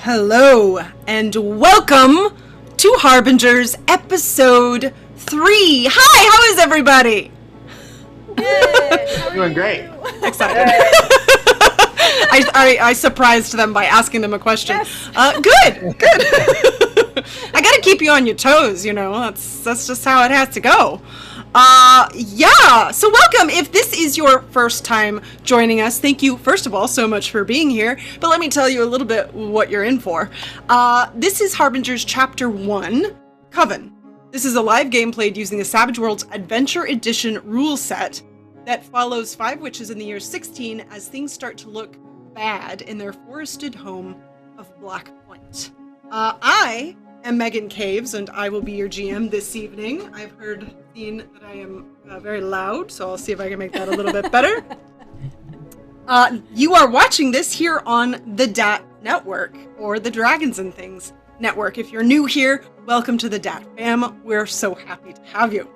Hello, and welcome to Harbingers episode 3. Hi, how is everybody? Good. Doing great. Excited. I surprised them by asking them a question. Yes. Good. I gotta keep you on your toes, you know, that's just how it has to go. Yeah, so welcome. If this is your first time joining us, thank you, first of all, so much for being here. But let me tell you a little bit what you're in for. This is Harbingers Chapter 1, Coven. This is a live game played using the Savage Worlds Adventure Edition rule set that follows 5 witches in the year 16 as things start to look bad in their forested home of Blackpoint. I am Meghan Caves, and I will be your GM this evening. I've seen that I am very loud, so I'll see if I can make that a little bit better. You are watching this here on the DAT Network, or the Dragons and Things Network. If you're new here, welcome to the DAT fam. We're so happy to have you.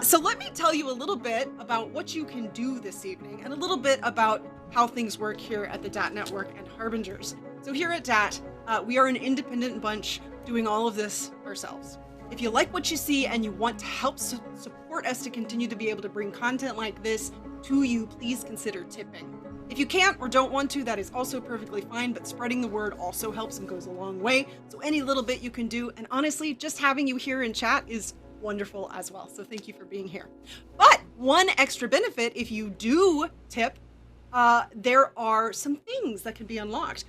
So let me tell you a little bit about what you can do this evening, and a little bit about how things work here at the DAT Network and Harbingers. So here at DAT, we are an independent bunch doing all of this ourselves. If you like what you see and you want to help support us to continue to be able to bring content like this to you, please consider tipping. If you can't or don't want to, that is also perfectly fine, but spreading the word also helps and goes a long way. So any little bit you can do, and honestly, just having you here in chat is wonderful as well. So thank you for being here. But one extra benefit, if you do tip, there are some things that can be unlocked.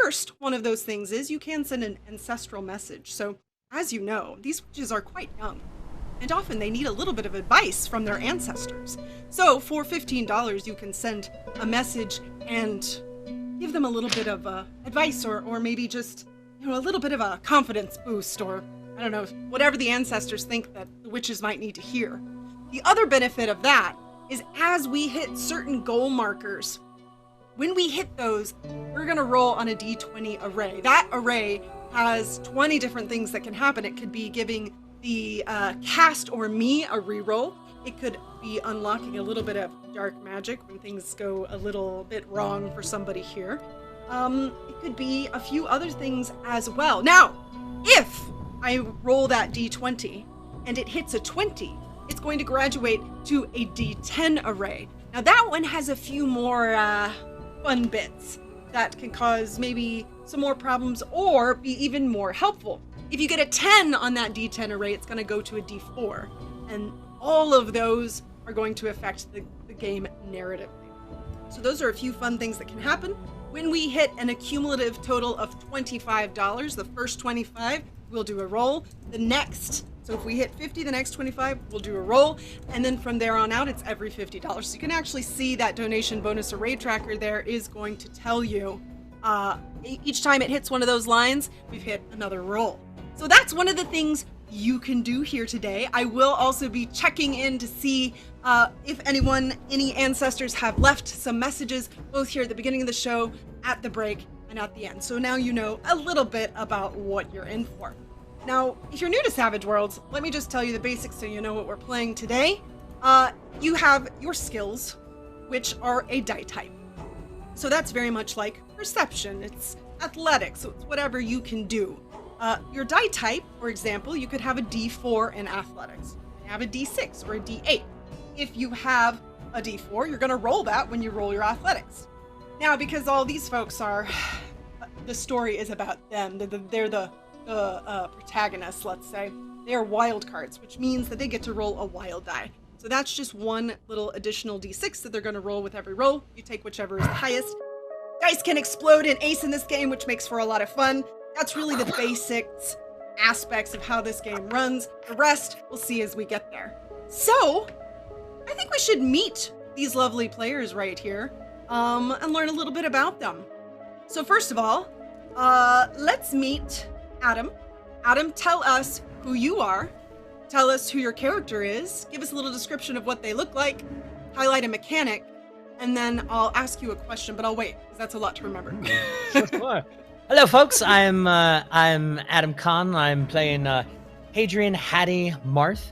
First, one of those things is you can send an ancestral message. So, as you know, these witches are quite young, and often they need a little bit of advice from their ancestors. So, for $15, you can send a message and give them a little bit of advice, or maybe just, a little bit of a confidence boost, or, I don't know, whatever the ancestors think that the witches might need to hear. The other benefit of that is as we hit certain goal markers, when we hit those, we're going to roll on a D20 array. That array has 20 different things that can happen. It could be giving the cast or me a reroll. It could be unlocking a little bit of dark magic when things go a little bit wrong for somebody here. It could be a few other things as well. Now, if I roll that D20 and it hits a 20, it's going to graduate to a D10 array. Now that one has a few more fun bits that can cause maybe some more problems or be even more helpful. If you get a 10 on that D10 array, it's going to go to a D4, and all of those are going to affect the game narratively. So those are a few fun things that can happen. When we hit an accumulative total of $25, the first 25, we'll do a roll. The next, so if we hit 50, the next 25, we'll do a roll. And then from there on out, it's every $50. So you can actually see that donation bonus array tracker there is going to tell you each time it hits one of those lines, we've hit another roll. So that's one of the things you can do here today. I will also be checking in to see if any ancestors have left some messages, both here at the beginning of the show, at the break, and at the end. So now you know a little bit about what you're in for. Now, if you're new to Savage Worlds, let me just tell you the basics so you know what we're playing today. You have your skills, which are a die type. So that's very much like perception, it's athletics, so it's whatever you can do. Your die type, for example, you could have a D4 in athletics. You have a D6 or a D8. If you have a D4, you're going to roll that when you roll your athletics. Now, because all these folks the story is about them. They're the protagonists, let's say. they are wild cards, which means that they get to roll a wild die. So that's just one little additional d6 that they're going to roll with every roll. You take whichever is the highest. Dice can explode and ace in this game, which makes for a lot of fun. That's really the basics aspects of how this game runs. The rest we'll see as we get there. So I think we should meet these lovely players right here and learn a little bit about them. So first of all, let's meet Adam. Adam, tell us who you are. Tell us who your character is. Give us a little description of what they look like. Highlight a mechanic. And then I'll ask you a question, but I'll wait, because that's a lot to remember. Sure. Hello, folks. I'm Adam Kahn. I'm playing Hadrian Hattie Marth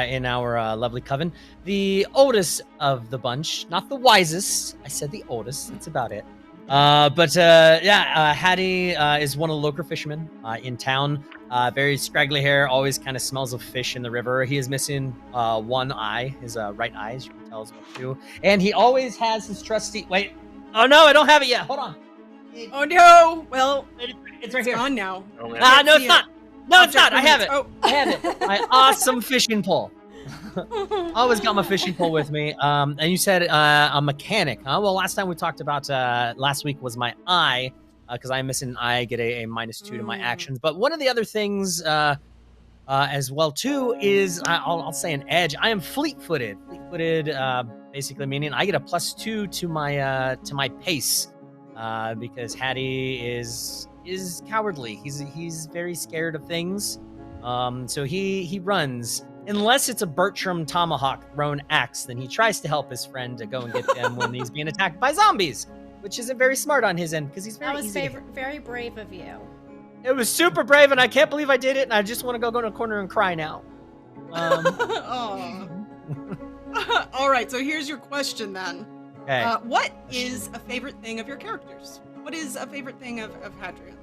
in our lovely Coven. The oldest of the bunch. Not the wisest. I said the oldest. That's about it. Hattie is one of the local fishermen in town. Very scraggly hair, always kind of smells of fish in the river. He is missing one eye, his right eye, as you can tell as well too. And he always has his trusty. Wait, oh no, I don't have it yet. Hold on. Oh no! Well, it's right here. Gone now. No, it's not. No, it's not. I have it. Oh. I have it. My awesome fishing pole. Always got my fishing pole with me. And you said a mechanic, huh? Well, last time we talked about last week was my eye, because I'm missing an eye. I get a -2 to my actions. But one of the other things as well too is I'll say an edge. I am fleet-footed. Fleet-footed, basically meaning I get a +2 to my pace, because Hattie is cowardly. He's very scared of things. So he runs. Unless it's a Bertram tomahawk thrown axe, then he tries to help his friend to go and get them when he's being attacked by zombies, which isn't very smart on his end because he's very easy. That was very brave of you. It was super brave, and I can't believe I did it, and I just want to go in a corner and cry now. All right, so here's your question then. Okay. What is a favorite thing of your characters? What is a favorite thing of Hadrian?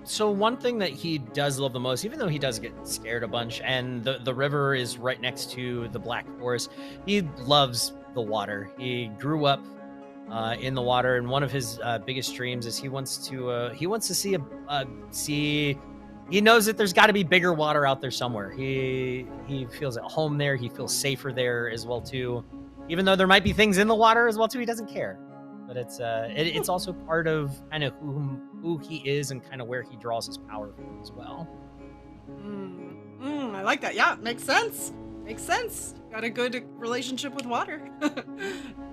So one thing that he does love the most, even though he does get scared a bunch, and the river is right next to the Black Forest, he loves the water. He grew up in the water, and one of his biggest dreams is he wants to see. He knows that there's got to be bigger water out there somewhere. He feels at home there. He feels safer there as well too. Even though there might be things in the water as well too, he doesn't care. But it's also part of kind of who he is and kind of where he draws his power from as well. I like that. Yeah, makes sense. Makes sense. Got a good relationship with water.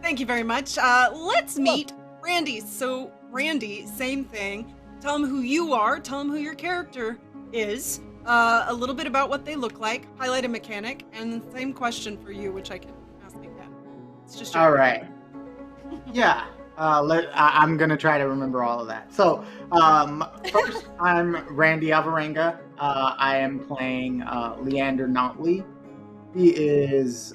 Thank you very much. Let's meet Randy. So Randy, same thing. Tell him who you are. Tell him who your character is. A little bit about what they look like. Highlight a mechanic, and the same question for you, which I can ask again. It's just all right. Yeah. I'm going to try to remember all of that. So, first, I'm Randy Alvarenga. I am playing Leander Notley. He is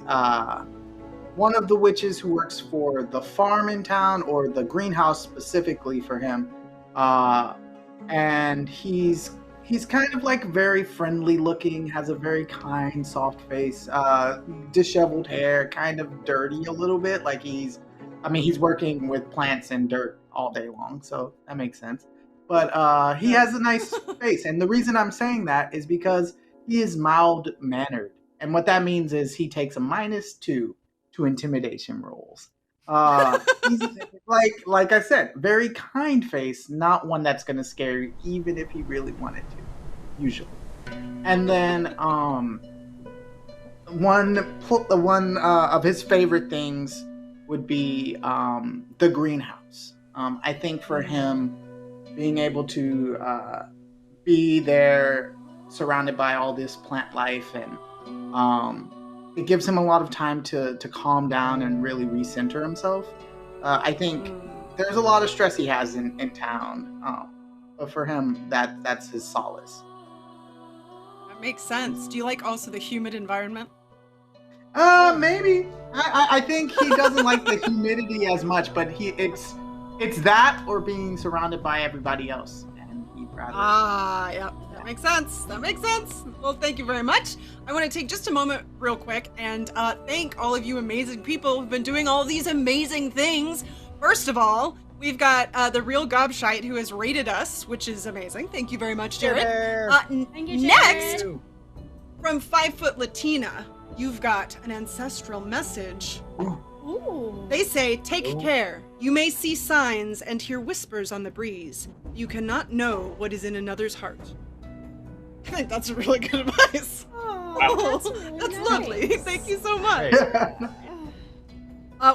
one of the witches who works for the farm in town, or the greenhouse specifically for him. And he's kind of like very friendly looking, has a very kind, soft face, disheveled hair, kind of dirty a little bit, like he's working with plants and dirt all day long, so that makes sense. But he has a nice face, and the reason I'm saying that is because he is mild-mannered. And what that means is he takes a -2 to intimidation rolls. He's, like I said, very kind face, not one that's going to scare you, even if he really wanted to, usually. And then one of his favorite things would be the greenhouse. I think for him, being able to be there surrounded by all this plant life, and it gives him a lot of time to calm down and really recenter himself. I think there's a lot of stress he has in town, but for him, that's his solace. That makes sense. Do you like also the humid environment? Maybe. I think he doesn't like the humidity as much, but it's that or being surrounded by everybody else, and he'd rather. Yeah, that makes sense. That makes sense. Well, thank you very much. I want to take just a moment real quick and thank all of you amazing people who've been doing all these amazing things. First of all, We've got the real Gobshite who has rated us, which is amazing. Thank you very much, Jared. Thank you, Jared. Next, from 5 Foot Latina, you've got an ancestral message. Ooh. They say, take care. You may see signs and hear whispers on the breeze. You cannot know what is in another's heart. I think that's really good advice. Oh, That's nice. lovely. Thank you so much.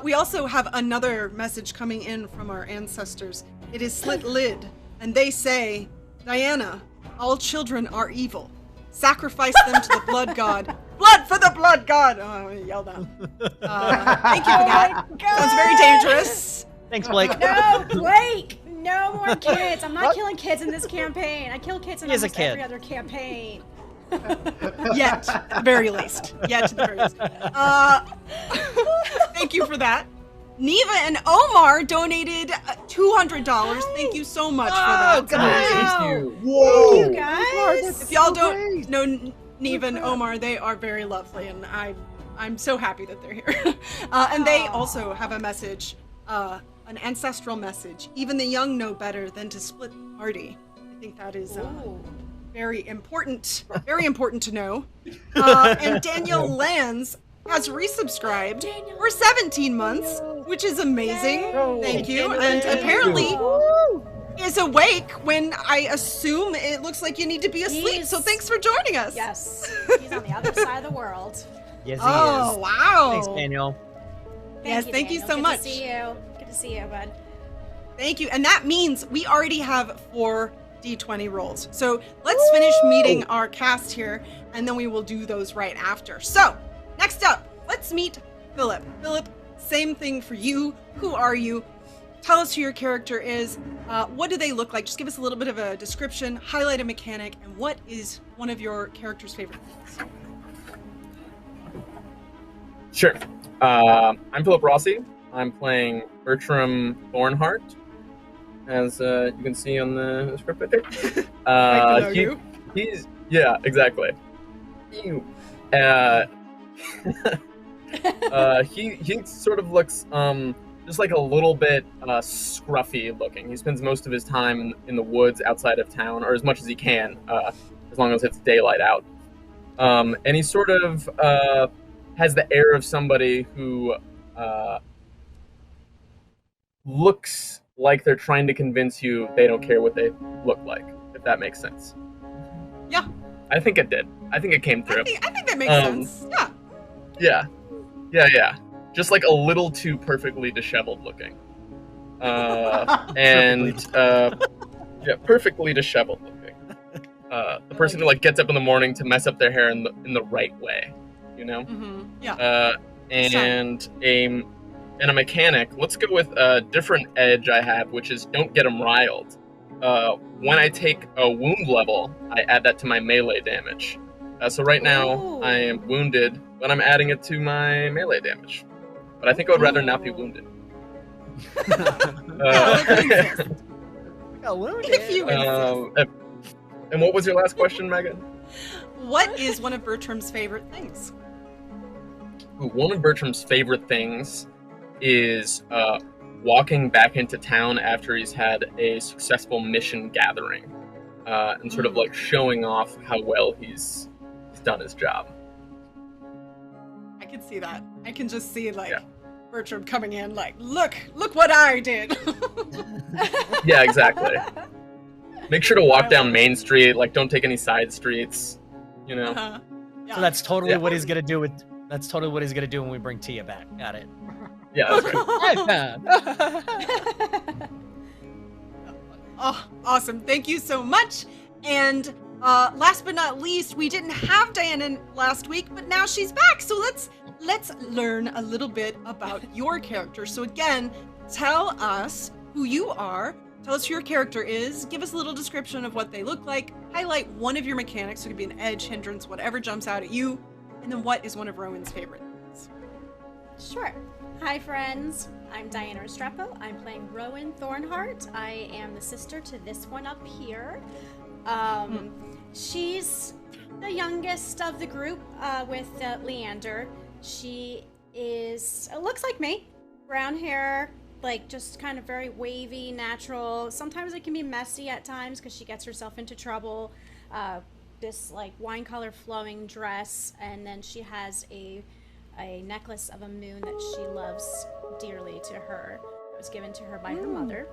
We also have another message coming in from our ancestors. It is Slit Lid, and they say, Diana, all children are evil. Sacrifice them to the blood god. Blood for the blood god! Oh, I yelled out. Thank you for that. Sounds very dangerous. Thanks, Blake. No, Blake! No more kids. I'm not killing kids in this campaign. I kill kids in He is a almost kid. every other campaign. Yet, at the very least. Yet, at the very least. Thank you for that. Neva and Omar donated $200. Thank you so much for that. Wow. Whoa! Thank you, guys. If y'all don't know Neva and Omar, they are very lovely, and I'm so happy that they're here. And they also have a message, an ancestral message. Even the young know better than to split the party. I think that is very important to know. And Daniel Lands has resubscribed for 17 months, which is amazing. Thank you. And apparently is awake when I assume it looks like you need to be asleep. So thanks for joining us. Yes. He's on the other side of the world. Yes, he Oh, is. wow. Thanks, Daniel. Yes, thank you Daniel. so Good much. to see you. Good to see you, bud. Thank you. And that means we already have 4 D20 rolls. So let's finish meeting our cast here, and then we will do those right after. So next up, let's meet Philip. Philip, same thing for you. Who are you? Tell us who your character is. What do they look like? Just give us a little bit of a description, highlight a mechanic, and what is one of your character's favorite things? Sure. I'm Philip Rossi. I'm playing Bertram Thornhart, as you can see on the script right there. He's exactly. Ew. He sort of looks just like a little bit scruffy looking. He spends most of his time in the woods outside of town, or as much as he can, as long as it's daylight out. And he sort of has the air of somebody who looks like they're trying to convince you they don't care what they look like, if that makes sense. Yeah. I think it did. I think it came through. I think that makes sense. Yeah. Yeah. Just like a little too perfectly disheveled looking. Perfectly disheveled looking. The person who like gets up in the morning to mess up their hair in the right way, you know? Mm-hmm. Yeah. And a mechanic. Let's go with a different edge I have, which is don't get them riled. When I take a wound level, I add that to my melee damage. So right now, I am wounded, but I'm adding it to my melee damage. But I think I would rather not be wounded. If you insist. And what was your last question, Megan? What is one of Bertram's favorite things? One of Bertram's favorite things is walking back into town after he's had a successful mission gathering, and sort of like showing off how well he's done his job. I can see that. I can just see Bertram coming in like, look what I did. Yeah, exactly. Make sure to walk down Main Street, like don't take any side streets, you know. Yeah. So that's totally what he's gonna do that's totally what he's gonna do when we bring Tia back. Got it. Yeah, that's right. Oh, awesome. Thank you so much. And last but not least, we didn't have Diana last week, but now she's back. So let's learn a little bit about your character. So again, tell us who you are. Tell us who your character is. Give us a little description of what they look like. Highlight one of your mechanics. So it could be an edge, hindrance, whatever jumps out at you. And then what is one of Rowan's favorite things? Sure. Hi, friends. I'm Diana Restrepo. I'm playing Rowan Thornhart. I am the sister to this one up here. She's the youngest of the group with Leander. She looks like me. Brown hair, like just kind of very wavy, natural. Sometimes it can be messy at times because she gets herself into trouble. This like wine color flowing dress, and then she has a necklace of a moon that she loves dearly to her. It was given to her by her mother.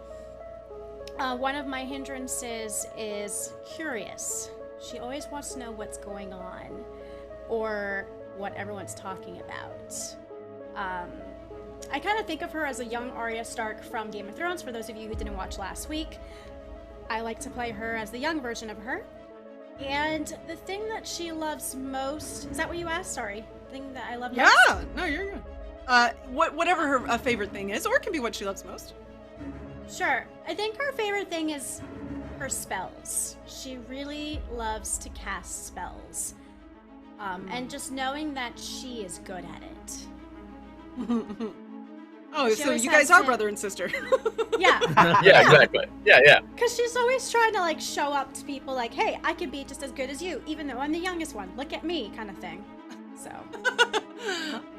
One of my hindrances is curious. She always wants to know what's going on or what everyone's talking about. I kind of think of her as a young Arya Stark from Game of Thrones, for those of you who didn't watch last week. I like to play her as the young version of her. And the thing that she loves most... Is that what you asked? Sorry. The thing that I love most? Yeah! No, you're good. Whatever her favorite thing is, or it can be what she loves most. Sure. I think her favorite thing is her spells. She really loves to cast spells. And just knowing that she is good at it. Oh, She so always you has guys are to- brother and sister. Yeah. Yeah, exactly. Yeah. Because she's always trying to, like, show up to people like, hey, I could be just as good as you, even though I'm the youngest one. Look at me, kind of thing. So.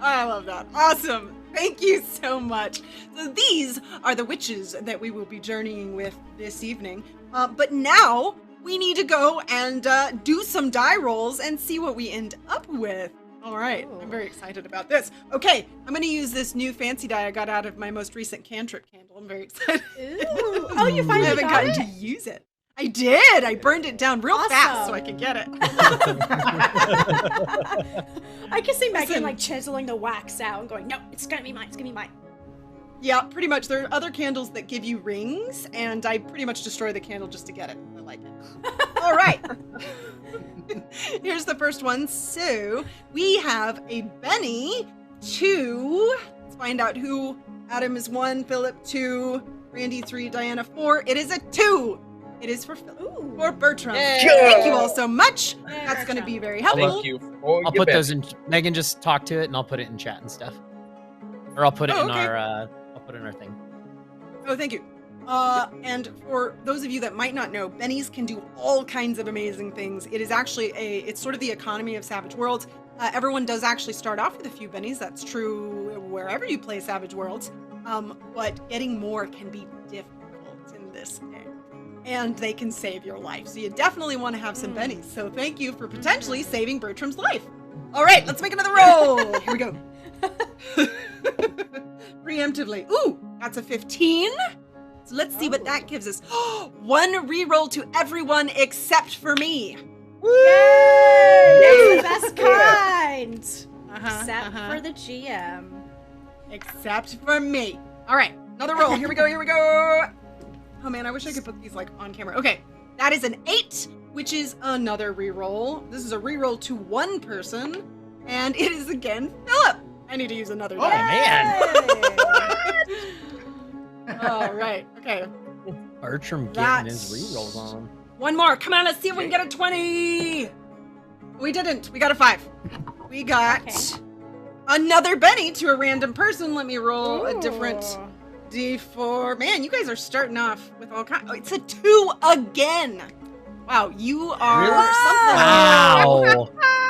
I love that. Awesome. Thank you so much. So these are the witches that we will be journeying with this evening. But now we need to go and do some die rolls and see what we end up with. All right. Ooh. I'm very excited about this. Okay. I'm going to use this new fancy die I got out of my most recent cantrip candle. I'm very excited. Ooh. Oh, you I finally haven't got gotten it? to use it. I did. I burned it down real fast so I could get it. I can see Megan, Listen. like, chiseling the wax out and going, no, it's gonna be mine, it's gonna be mine. Yeah, pretty much. There are other candles that give you rings, and I pretty much destroy the candle just to get it. I like it. All right. Here's the first one. So we have a Benny 2. Let's find out who. Adam is 1, Philip 2, Randy 3, Diana 4. It is a 2. It is for Philip. Ooh. For Bertram. Yay. Thank you all so much. Yay, That's going to Bertram. be very helpful. Thank you for I'll your put those best. in. Megan, just talk to it, and I'll put it in chat and stuff. Or I'll put it Oh, in okay. our. I'll put it in our thing. Oh, thank you. And for those of you that might not know, bennies can do all kinds of amazing things. It is actually it's sort of the economy of Savage Worlds. Everyone does actually start off with a few bennies. That's true wherever you play Savage Worlds. But getting more can be difficult in this game. And they can save your life. So you definitely want to have some bennies. So thank you for potentially saving Bertram's life. All right, let's make another roll. Here we go. Preemptively. Ooh, that's a 15. So let's see what that gives us. One reroll to everyone except for me. Yay! That's the best kind! Except for the GM. Except for me. All right, another roll. Here we go, here we go. Oh man, I wish I could put these like on camera. Okay, that is an 8, which is another reroll. This is a reroll to one person, and it is again Philip. I need to use another Oh die. man, All right, okay. Bertram getting That's- his rerolls on. One more. Come on, let's see if we can get a 20. We didn't. We got a 5. We got Okay. another Benny to a random person. Let me roll a different Ooh. D4. Man, you guys are starting off with all kinds. Oh, it's a 2 again. Wow, you are Wow.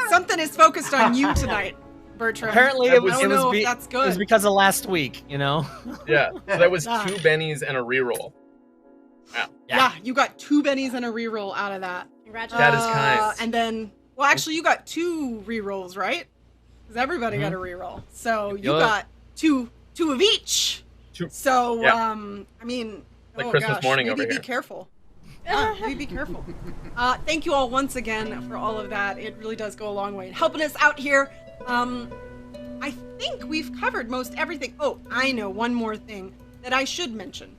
something is focused on you tonight, Bertram. Apparently, That it was- was. I don't know if It that's was good. because of last week, you know. Yeah, so that was Ah. 2 bennies and a reroll. Yeah, you got 2 bennies and a reroll out of that. Congratulations. That is kind. And then, well, actually, you got 2 rerolls, right? Because everybody got a reroll. So you Yep. got two of each. Two- So, yeah. I mean, Like oh Christmas gosh, morning maybe over be here. careful. Yeah, maybe be careful. Thank you all once again for all of that. It really does go a long way in helping us out here. I think we've covered most everything. Oh, I know one more thing that I should mention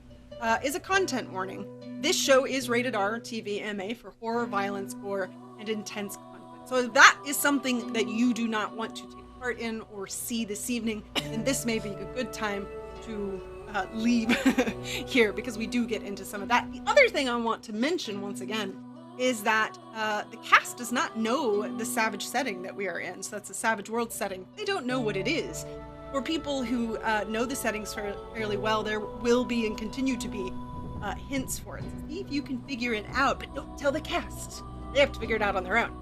is a content warning. This show is rated R, TV, MA for horror, violence, gore, and intense content. So if that is something that you do not want to take part in or see this evening, then this may be a good time to leave here, because we do get into some of that. The other thing I want to mention once again is that the cast does not know the Savage setting that we are in. So that's a Savage World setting. They don't know what it is. For people who know the settings fairly well, there will be and continue to be hints for it. See if you can figure it out, but don't tell the cast. They have to figure it out on their own.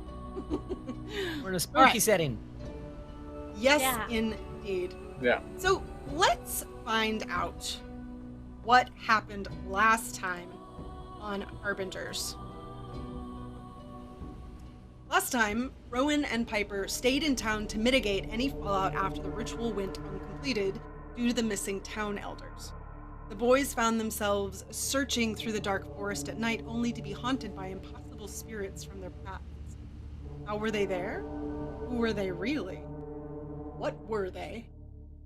We're in a spooky right. setting. Yes, Yeah. indeed. Yeah. So let's find out what happened last time on Harbingers. Last time, Rowan and Piper stayed in town to mitigate any fallout after the ritual went uncompleted due to the missing town elders. The boys found themselves searching through the dark forest at night only to be haunted by impossible spirits from their past. How were they there? Who were they really? What were they?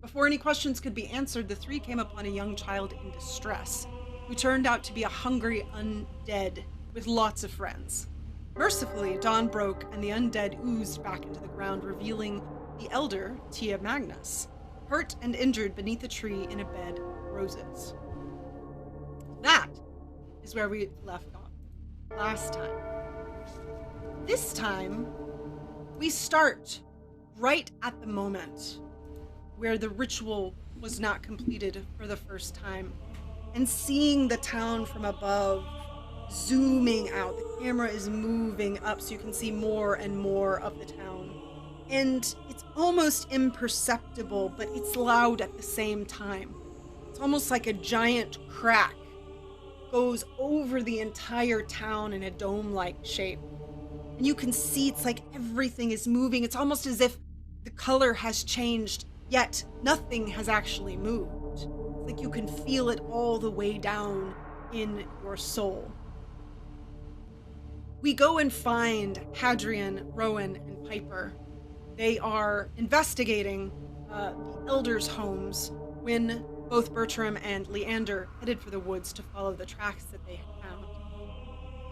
Before any questions could be answered, the three came upon a young child in distress, who turned out to be a hungry undead with lots of friends. Mercifully, dawn broke and the undead oozed back into the ground, revealing the elder, Tia Magnus, hurt and injured beneath a tree in a bed of roses. That is where we left off last time. This time, we start right at the moment where the ritual was not completed for the first time, and seeing the town from above, zooming out. The camera is moving up so you can see more and more of the town. And it's almost imperceptible, but it's loud at the same time. It's almost like a giant crack goes over the entire town in a dome-like shape. And you can see it's like everything is moving. It's almost as if the color has changed, yet nothing has actually moved. It's like you can feel it all the way down in your soul. We go and find Hadrian, Rowan, and Piper. They are investigating the elders' homes when both Bertram and Leander headed for the woods to follow the tracks that they had found.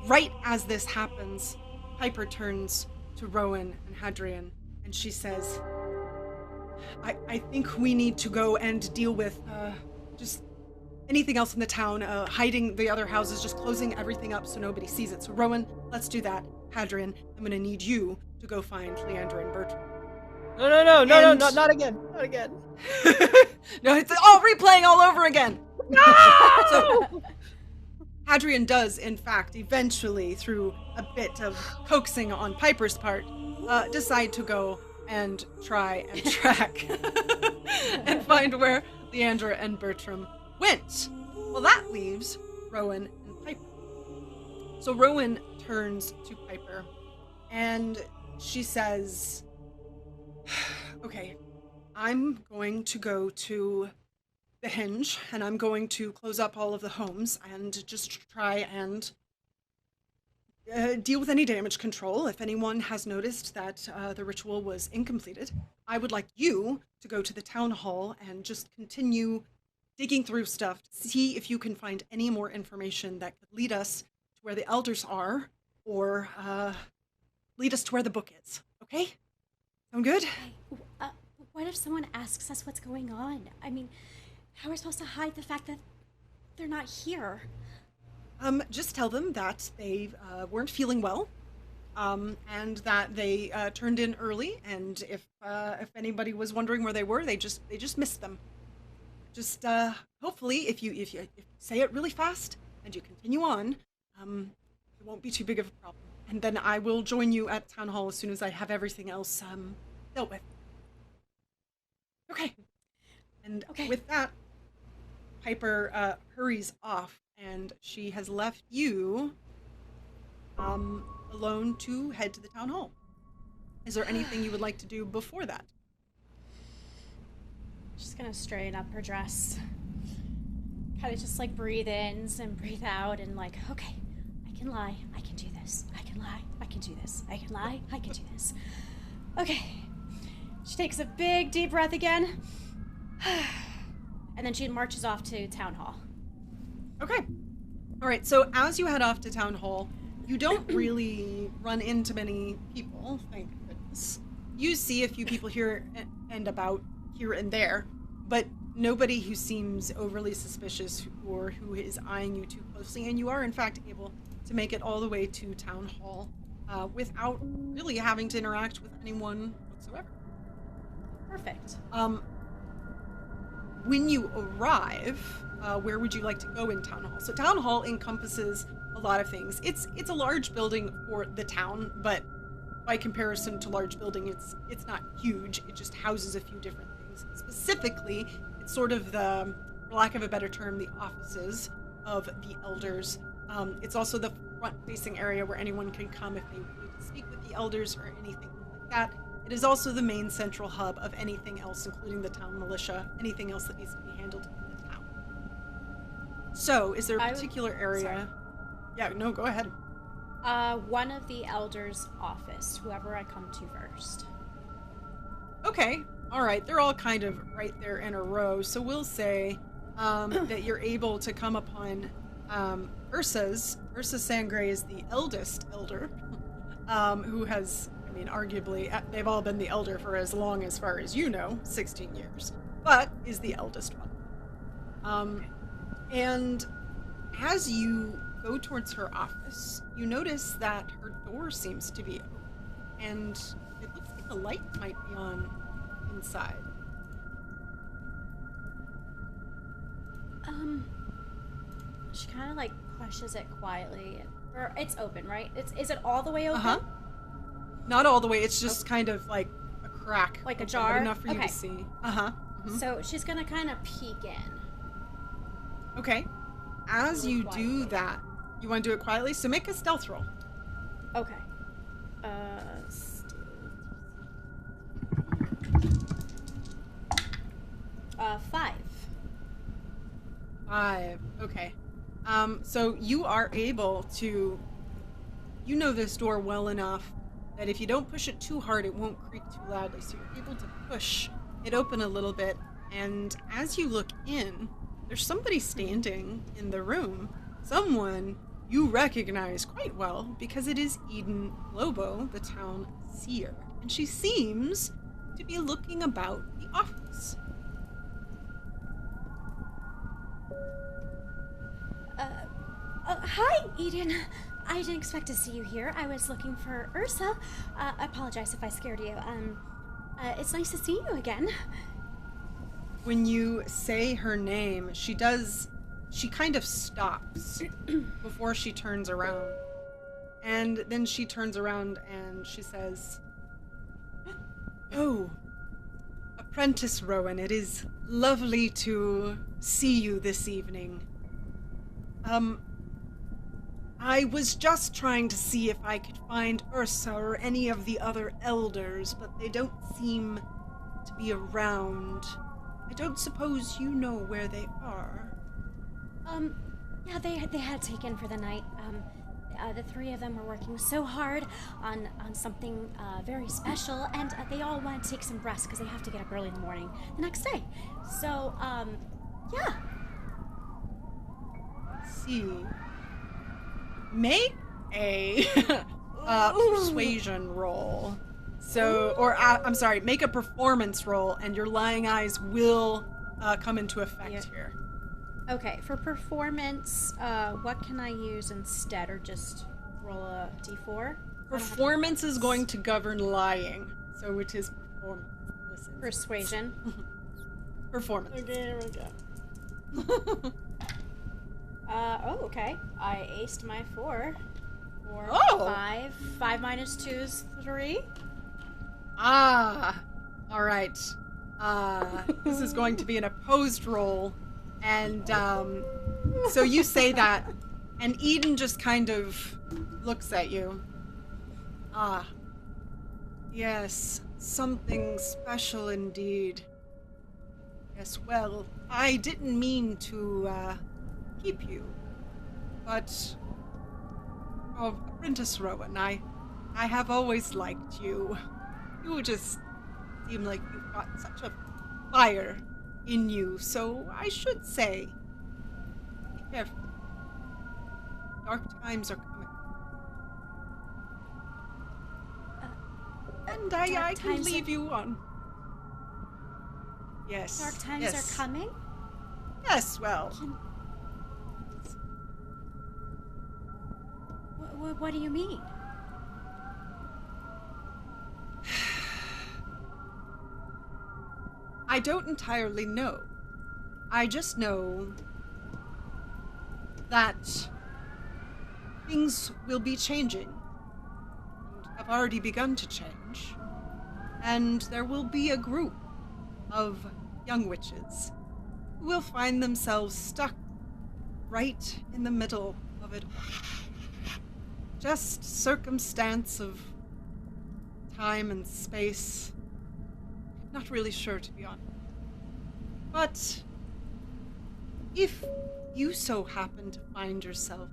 Right as this happens, Piper turns to Rowan and Hadrian, and she says, I think we need to go and deal with just anything else in the town, hiding the other houses, just closing everything up so nobody sees it. So Rowan, let's do that. Hadrian, I'm gonna need you to go find Leander and Bertram. No, not again. Not again. No, it's all replaying all over again. No! So, Hadrian does, in fact, eventually, through a bit of coaxing on Piper's part, decide to go and try and track and find where Leander and Bertram went. Well, that leaves Rowan and Piper. So Rowan turns to Piper and she says, okay, I'm going to go to the Hinge and I'm going to close up all of the homes and just try and deal with any damage control. If anyone has noticed that the ritual was incompleted, I would like you to go to the town hall and just continue digging through stuff to see if you can find any more information that could lead us to where the elders are or lead us to where the book is. Okay? Sound good? What if someone asks us what's going on? I mean, how are we supposed to hide the fact that they're not here? Just tell them that they weren't feeling well, and that they turned in early, and if anybody was wondering where they were, they just missed them. Just hopefully, if you say it really fast and you continue on, it won't be too big of a problem. And then I will join you at town hall as soon as I have everything else dealt with. Okay. And with that, Piper hurries off. And she has left you alone to head to the town hall. Is there anything you would like to do before that? She's gonna straighten up her dress. Kind of just like breathe in and breathe out and like, okay, I can lie, I can do this. I can lie, I can do this. I can lie, I can do this. Okay. She takes a big deep breath again. And then she marches off to town hall. Okay. All right, so as you head off to town hall, you don't really run into many people, thank goodness. You see a few people here and about here and there, but nobody who seems overly suspicious or who is eyeing you too closely, and you are in fact able to make it all the way to town hall without really having to interact with anyone whatsoever. Perfect. When you arrive, where would you like to go in town hall? So town hall encompasses a lot of things. It's a large building for the town, but by comparison to large building, it's not huge. It just houses a few different things. Specifically, it's sort of the for lack of a better term, the offices of the elders. It's also the front-facing area where anyone can come if they need to speak with the elders or anything like that. It is also the main central hub of anything else, including the town militia, anything else that needs to be handled in the town. So, is there a particular area? Sorry. Yeah, no, go ahead. One of the elders' office, whoever I come to first. Okay, all right. They're all kind of right there in a row. So we'll say that you're able to come upon Ursa Sangre is the eldest elder, who has, I mean, arguably, they've all been the elder for as long as far as you know, 16 years, but is the eldest one. And as you go towards her office, you notice that her door seems to be open, and it looks like the light might be on inside. She kind of like pushes it quietly. Or it's open, right? Is it all the way open? Not all the way. It's just kind of like a crack, like a but jar, enough for you to see. So she's gonna kind of peek in. Okay. As Really you quietly. do that, you want to do it quietly. So make a stealth roll. Okay. 5. 5. Okay. So you are able to, you know this door well enough that if you don't push it too hard, it won't creak too loudly. So you're able to push it open a little bit. And as you look in, there's somebody standing in the room. Someone you recognize quite well because it is Eden Lobo, the town seer. And she seems to be looking about the office. Hi, Eden. I didn't expect to see you here. I was looking for Ursa. I apologize if I scared you. It's nice to see you again. When you say her name, she kind of stops before she turns around. And then she turns around and she says, "Oh, Apprentice Rowan, it is lovely to see you this evening. I was just trying to see if I could find Ursa or any of the other elders, but they don't seem to be around. I don't suppose you know where they are." Yeah, they had taken for the night. The 3 of them were working so hard on something very special, and they all want to take some rest because they have to get up early in the morning the next day. So, yeah. See. Make a persuasion roll. So, or I'm sorry, make a performance roll, and your lying eyes will come into effect here. Okay, for performance, what can I use instead, or just roll a d4? Performance is going to govern lying, so it is performance. Persuasion. Performance. Okay, here we go. Okay. I aced my 4. 4, Oh! 5. 5 minus 2 is 3. Ah, all right. This is going to be an opposed roll, and so you say that, and Eden just kind of looks at you. Ah, yes, something special indeed. Yes, well, I didn't mean to keep you, but Apprentice Rowan, I have always liked you. You just seem like you've got such a fire in you, so I should say, be careful. Dark times are coming. And I can leave you on. Yes. Dark times yes. are coming? Yes, well. What do you mean? I don't entirely know. I just know that things will be changing, and have already begun to change, and there will be a group of young witches who will find themselves stuck right in the middle of it all. Just circumstance of time and space. Not really sure, to be honest. But if you so happen to find yourself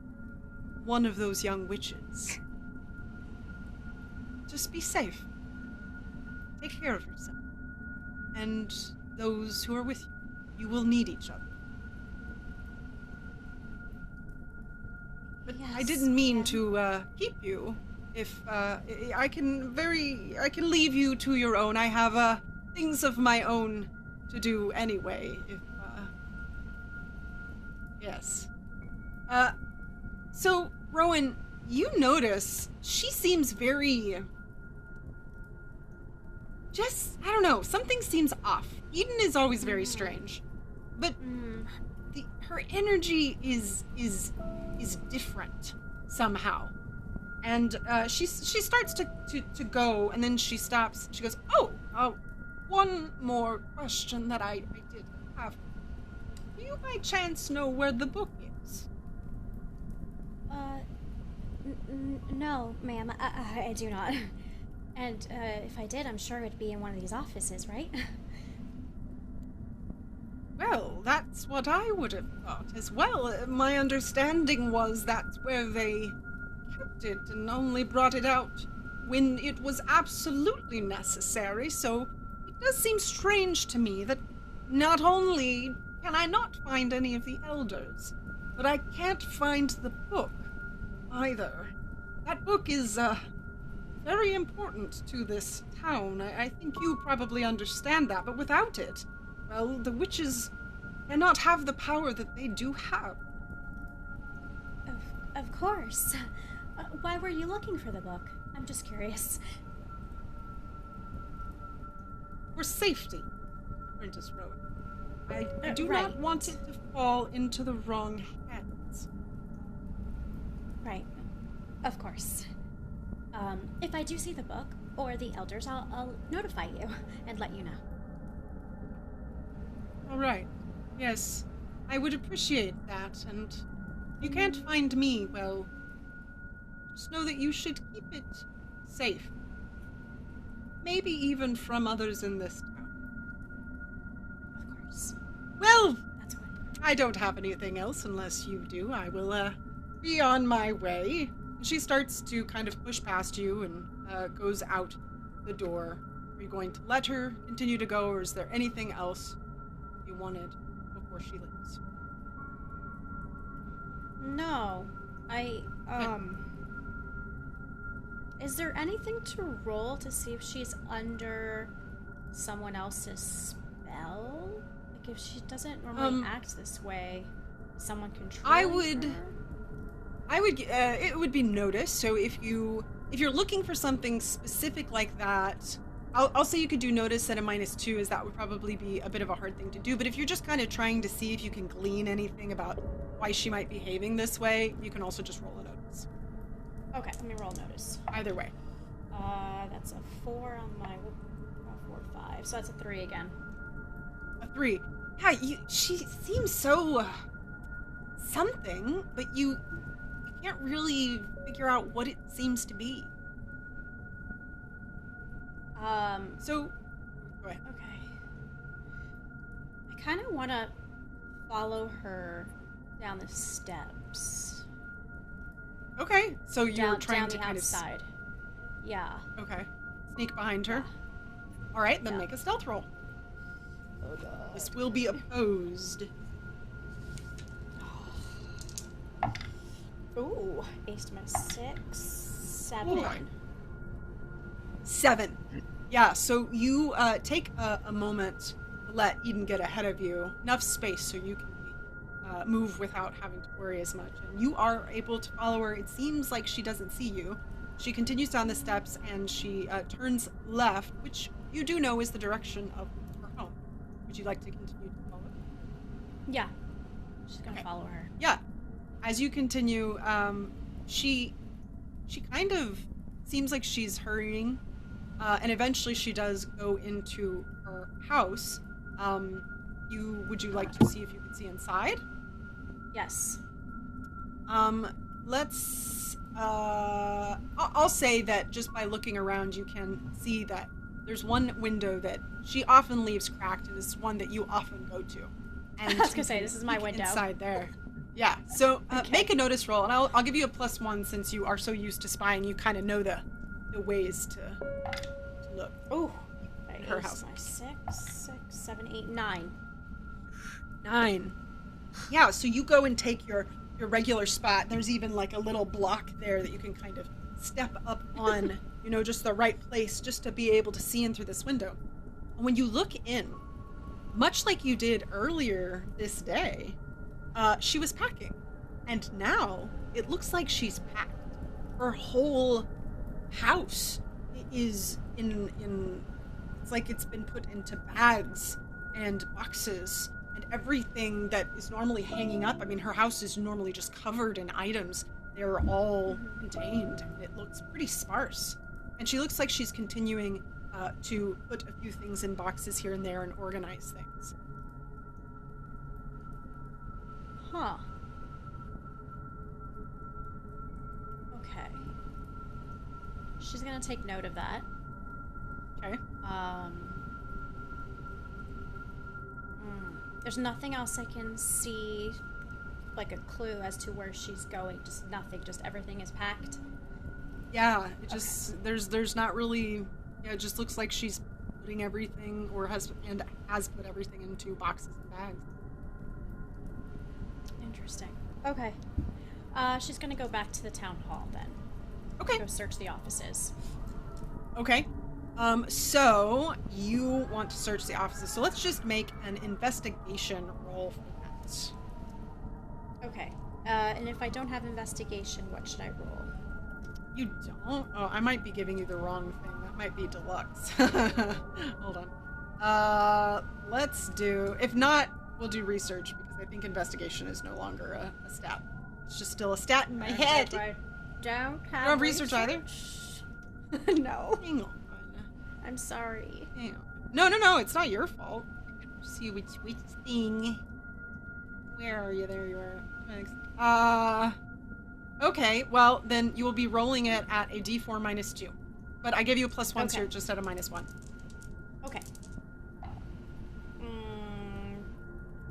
one of those young witches, just be safe. Take care of yourself. And those who are with you. You will need each other. But Yes, I didn't mean yeah. to keep you. If I can leave you to your own. I have things of my own to do anyway. If yes. So Rowan, you notice she seems very. Just I don't know. Something seems off. Eden is always very strange, but her energy is different somehow. And she starts to go, and then she stops. She goes, one more question that I did have. Do you by chance know where the book is? No, ma'am, I do not. And if I did, I'm sure it'd be in one of these offices, right? Well, that's what I would have thought as well. My understanding was that's where they kept it and only brought it out when it was absolutely necessary, so it does seem strange to me that not only can I not find any of the elders, but I can't find the book either. That book is, very important to this town. I think you probably understand that, but without it, well, the witches cannot have the power that they do have. Of course. Why were you looking for the book? I'm just curious. For safety, Apprentice Rowan. I do right. not want it to fall into the wrong hands. Right. Of course. If I do see the book, or the elders, I'll notify you and let you know. All right. Yes, I would appreciate that, and you can't find me, well, just know that you should keep it safe. Maybe even from others in this town. Of course. Well, That's what. I don't have anything else unless you do. I will, be on my way. She starts to kind of push past you and goes out the door. Are you going to let her continue to go, or is there anything else you wanted before she leaves? No. Is there anything to roll to see if she's under someone else's spell? Like if she doesn't normally act this way, someone controlling her? It would be noticed. So if you're looking for something specific like that, I'll say you could do notice at a -2, as that would probably be a bit of a hard thing to do. But if you're just kind of trying to see if you can glean anything about why she might be behaving this way, you can also just roll a notice. Okay, let me roll notice. Either way. That's a 4 on my 4, 5. So that's a 3 again. A 3. Yeah, she seems so something, but you can't really figure out what it seems to be. So go ahead. Okay. I kind of want to follow her down the steps. Okay, so you're trying down to the kind outside. Yeah. Okay. Sneak behind her. All right, then Yeah. make a stealth roll. Oh god. This will be opposed. Ooh, aced my 6, 7. Ooh. 7. Yeah, so you take a moment to let Eden get ahead of you. Enough space so you can move without having to worry as much. And you are able to follow her. It seems like she doesn't see you. She continues down the steps and she turns left, which you do know is the direction of her home. Would you like to continue to follow? Yeah. She's gonna Okay. follow her. Yeah. As you continue, she kind of seems like she's hurrying, and eventually she does go into her house. would you like to see if you could see inside? Yes. I'll say that just by looking around, you can see that there's one window that she often leaves cracked, and it's one that you often go to. And I was gonna say, this is my window. Inside there. Yeah, so Okay. make a notice roll, and I'll give you a +1 since you are so used to spying. You kind of know the ways to look. Ooh. Her house. 6, 7, 8, 9. 9. Yeah, so you go and take your regular spot. There's even like a little block there that you can kind of step up on, just the right place just to be able to see in through this window. And when you look in, much like you did earlier this day, she was packing. And now it looks like she's packed. Her whole house is in it's like it's been put into bags and boxes and everything that is normally hanging up. I mean, her house is normally just covered in items. They're all contained, and it looks pretty sparse. And she looks like she's continuing to put a few things in boxes here and there and organize things. Huh. Okay. She's gonna take note of that. Okay. There's nothing else I can see, like a clue as to where she's going. Just nothing. Just everything is packed. Yeah, it just there's not really. Yeah, it just looks like she's putting everything, or has put everything into boxes and bags. Interesting. Okay. She's gonna go back to the town hall then. Okay. Go search the offices. Okay. So you want to search the offices. So let's just make an investigation roll for that. Okay. And if I don't have investigation, what should I roll? You don't? Oh, I might be giving you the wrong thing. That might be deluxe. Hold on. Let's do, if not, we'll do research, because I think investigation is no longer a stat. It's just still a stat in my head. I don't have You don't have research either? No. Hang on. I'm sorry. Hang on. No, it's not your fault. See which thing. Where are you? There you are. Thanks. Okay, well, then you will be rolling it at a d4 minus 2. But I give you a +1, so Okay. you're just at a -1. Okay.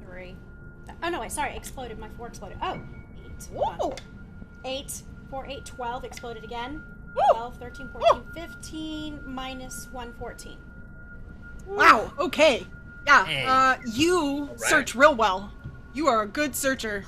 3. Oh, no, wait, sorry. Exploded. My 4 exploded. Oh, 8. Hold on. 8, 4, 8, 12. Exploded again. 12, 13, 14, 15, minus 1, 14. Wow, okay. Yeah, Hey. you right. search real well. You are a good searcher.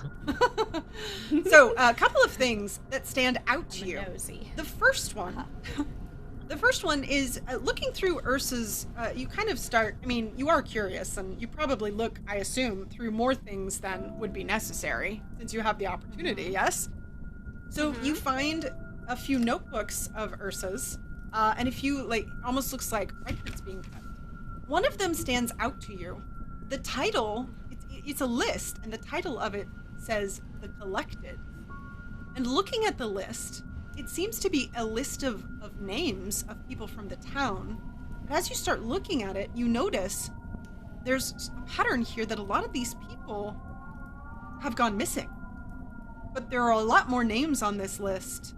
So, a couple of things that stand out to I'm you. nosy. The first one is looking through Ursa's, you kind of start, I mean, you are curious, and you probably look, I assume, through more things than would be necessary, since you have the opportunity, yes? So you find a few notebooks of Ursa's, and a few, almost looks like records being kept. One of them stands out to you. The title, it's a list, and the title of it says The Collected. And looking at the list, it seems to be a list of names of people from the town. But as you start looking at it, you notice there's a pattern here that a lot of these people have gone missing. But there are a lot more names on this list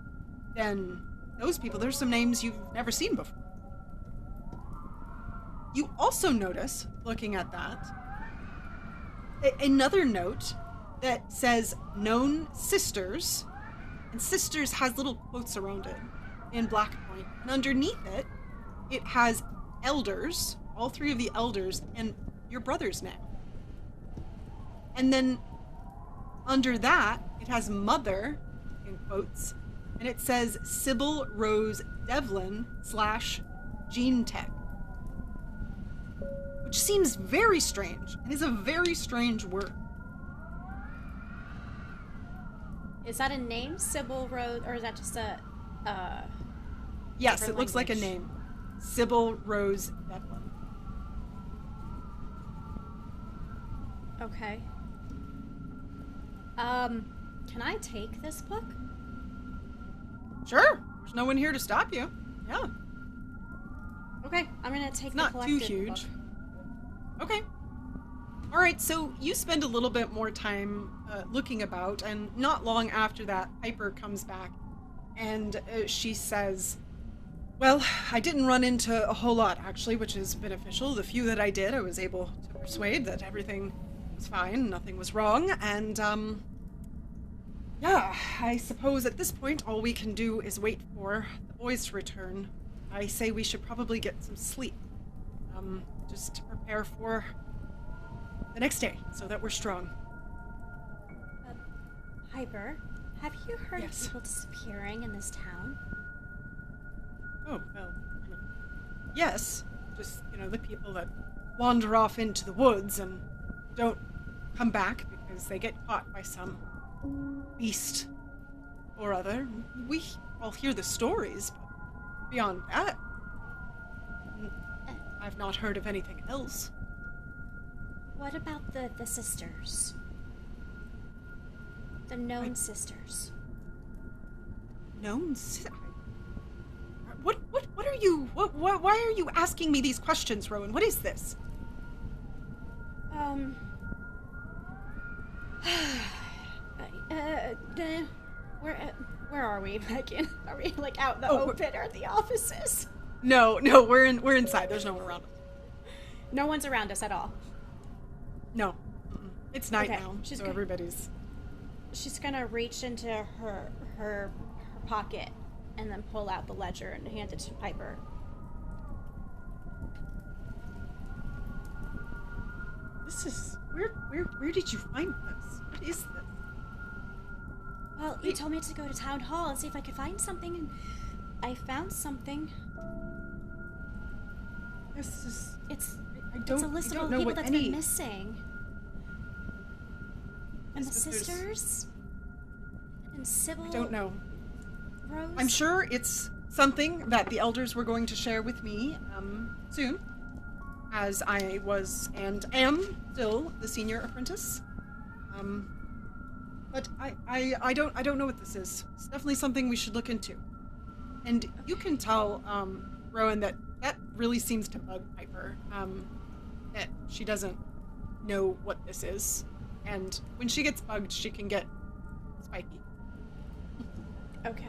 than those people. There's some names you've never seen before. You also notice, looking at that, another note that says known sisters, and sisters has little quotes around it in Blackpoint, and underneath it, it has elders, all 3 of the elders, and your brother's name. And then under that, it has mother, in quotes, and it says Sybil Rose Devlin / Gene Tech. Which seems very strange, and is a very strange word. Is that a name, Sybil Rose, or is that just a, Yes, different it looks like a language? name. Sybil Rose Devlin. Okay. Can I take this book? Sure, there's no one here to stop you. Yeah, Okay, I'm gonna take it's the not too collected huge. book. Okay. All right, so you spend a little bit more time looking about, and not long after that, Piper comes back, and she says, well, I didn't run into a whole lot, actually, which is beneficial. The few that I did, I was able to persuade that everything was fine, nothing was wrong, and, yeah, I suppose at this point, all we can do is wait for the boys to return. I say we should probably get some sleep, just to prepare for the next day, so that we're strong. Piper, have you heard Yes. of people disappearing in this town? Oh, well, yes. Just, the people that wander off into the woods and don't come back because they get caught by some beast or other. We all hear the stories, but beyond that, I've not heard of anything else. What about the sisters? The known sisters. Known What are you, why are you asking me these questions, Rowan? What is this? Where are we, Megan? Are we, like, out in the open or at the offices? No, we're inside. There's no one around us. No one's around us at all. No. It's night Okay, now, so everybody's... She's gonna reach into her pocket and then pull out the ledger and hand it to Piper. This is... Where did you find this? What is this? Well, you told me to go to town hall and see if I could find something, and I found something. This is... It's I a list of all the people that's been missing. And the sisters? And Sybil? I don't know. Rose? I'm sure it's something that the elders were going to share with me soon, as I was and am still the senior apprentice. But I don't know what this is. It's definitely something we should look into. And you can tell, Rowan, that really seems to bug Piper. That she doesn't know what this is. And when she gets bugged, she can get spiky. Okay.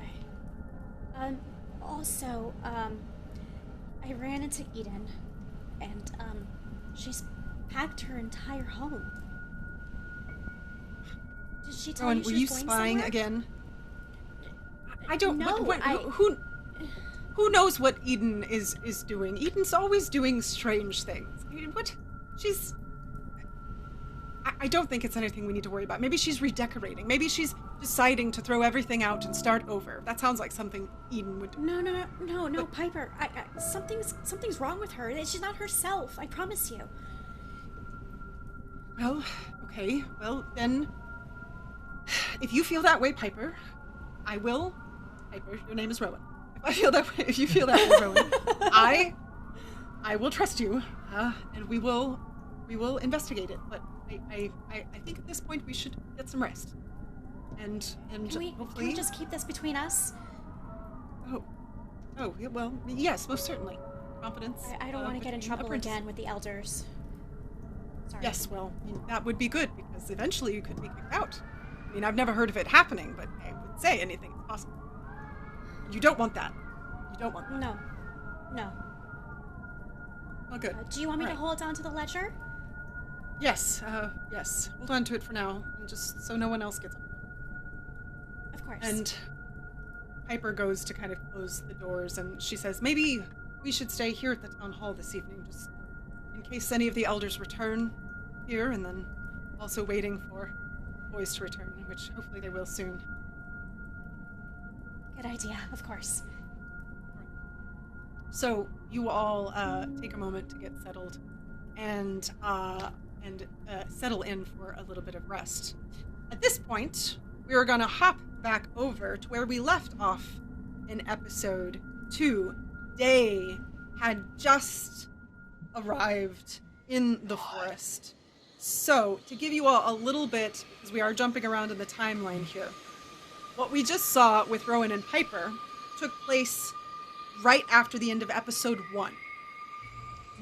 Also, I ran into Eden, and, she's packed her entire home. Did she tell Rowan, you were she you was going spying somewhere? again? I don't know. No, Who knows what Eden is doing? Eden's always doing strange things. I mean, what? She's... I don't think it's anything we need to worry about. Maybe she's redecorating. Maybe she's deciding to throw everything out and start over. That sounds like something Eden would do. No, Piper. Something's wrong with her. She's not herself. I promise you. Well, okay. Well, then, if you feel that way, Piper, I will... Piper, your name is Rowan. If you feel that way, Rowan, I will trust you, and we will investigate it. But I think at this point we should get some rest, and hopefully... Can we just keep this between us? Oh, yeah, well, yes, most certainly. Confidence. I don't want to get in trouble again with the elders. Sorry. Yes, well, that would be good, because eventually you could be kicked out. I mean, I've never heard of it happening, but I would say anything is possible. You don't want that. You don't want that. No. Oh, good. Do you want me to hold on to the ledger? Yes, yes. Hold on to it for now, and just so no one else gets up. Of course. And Piper goes to kind of close the doors, and she says, maybe we should stay here at the town hall this evening, just in case any of the elders return here, and then also waiting for boys to return, which hopefully they will soon. Good idea, of course. So you all take a moment to get settled and settle in for a little bit of rest. At this point, we are going to hop back over to where we left off in episode 2. Day had just arrived in the forest. So, to give you all a little bit, because we are jumping around in the timeline here, what we just saw with Rowan and Piper took place right after the end of episode 1.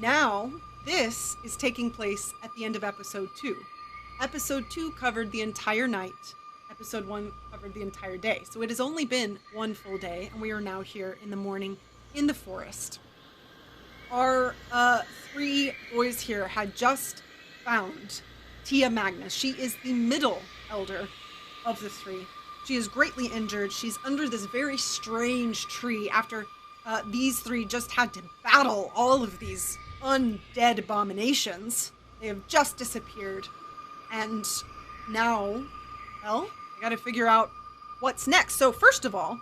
Now, this is taking place at the end of episode 2. Episode 2 covered the entire night. Episode 1 covered the entire day. So it has only been one full day, and we are now here in the morning in the forest. Our 3 boys here had just found Tia Magnus. She is the middle elder of the 3. She is greatly injured. She's under this very strange tree after these 3 just had to battle all of these undead abominations. They have just disappeared. And now, well, I gotta figure out what's next. So first of all,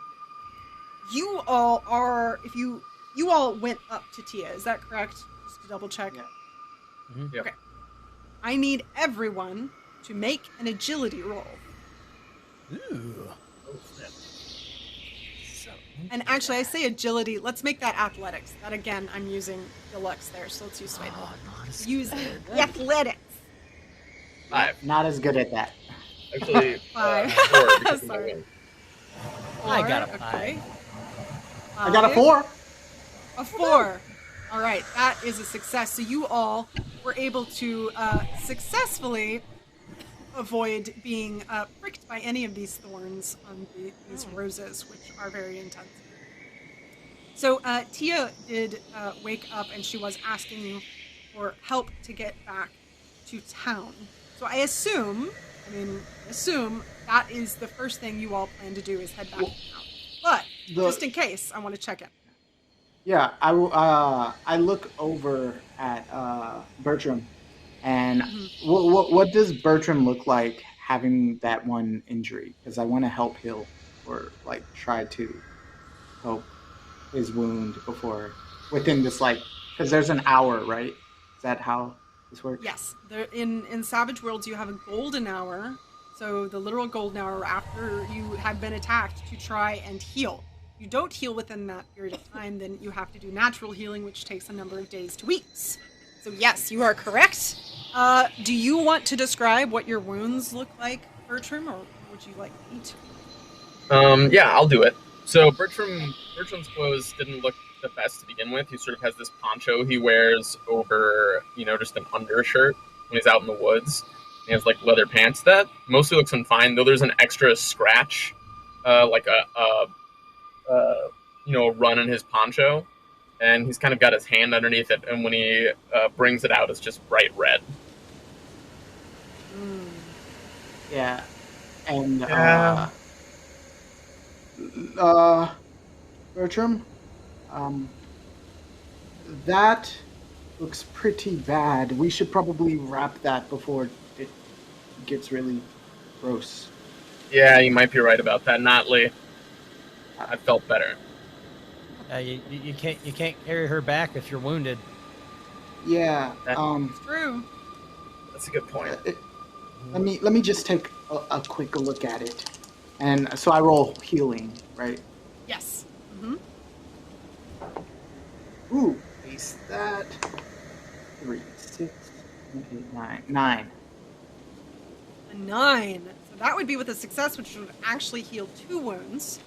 you all are, if you all went up to Tia, is that correct? Just to double check. Yeah. Mhm. Yeah. Okay. I need everyone to make an agility roll. Ooh. And actually, I say agility. Let's make that athletics. That again, I'm using deluxe there, so let's use Sway. Oh, not as Use athletics. 5. Not as good at that. Actually, 5. 4 because of my Sorry. win. I got a 4, 5. okay. I got a 5. 4. A 4. All right, that is a success. So you all were able to successfully avoid being pricked by any of these thorns on these roses, which are very intense. So Tia did wake up, and she was asking you for help to get back to town. So I assume that is the first thing you all plan to do is head back to town. But just in case, I want to check in. Yeah, I look over at Bertram, and what does Bertram look like having that one injury? Because I want to help heal, or like try to help his wound within this because there's an hour, right? Is that how this works? Yes, in Savage Worlds you have a golden hour, so the literal golden hour after you have been attacked to try and heal. If you don't heal within that period of time, then you have to do natural healing, which takes a number of days to weeks. So yes, you are correct. Do you want to describe what your wounds look like, Bertram, or would you like me to? Yeah, I'll do it. So Bertram's clothes didn't look the best to begin with. He sort of has this poncho he wears over, just an undershirt when he's out in the woods. He has like leather pants that mostly looks fine, though there's an extra scratch, like a run in his poncho, and he's kind of got his hand underneath it, and when he brings it out, it's just bright red. Yeah, and Yeah. Bertram, that looks pretty bad. We should probably wrap that before it gets really gross. Yeah, you might be right about that, Notley. I felt better. You can't carry her back if you're wounded. Yeah. True. That's a good point. Let me just take a quick look at it, and so I roll healing, right? Yes. Ooh, base that. 3, 6, 7, 8, 9. 9. A 9. So that would be with a success, which would actually heal 2 wounds.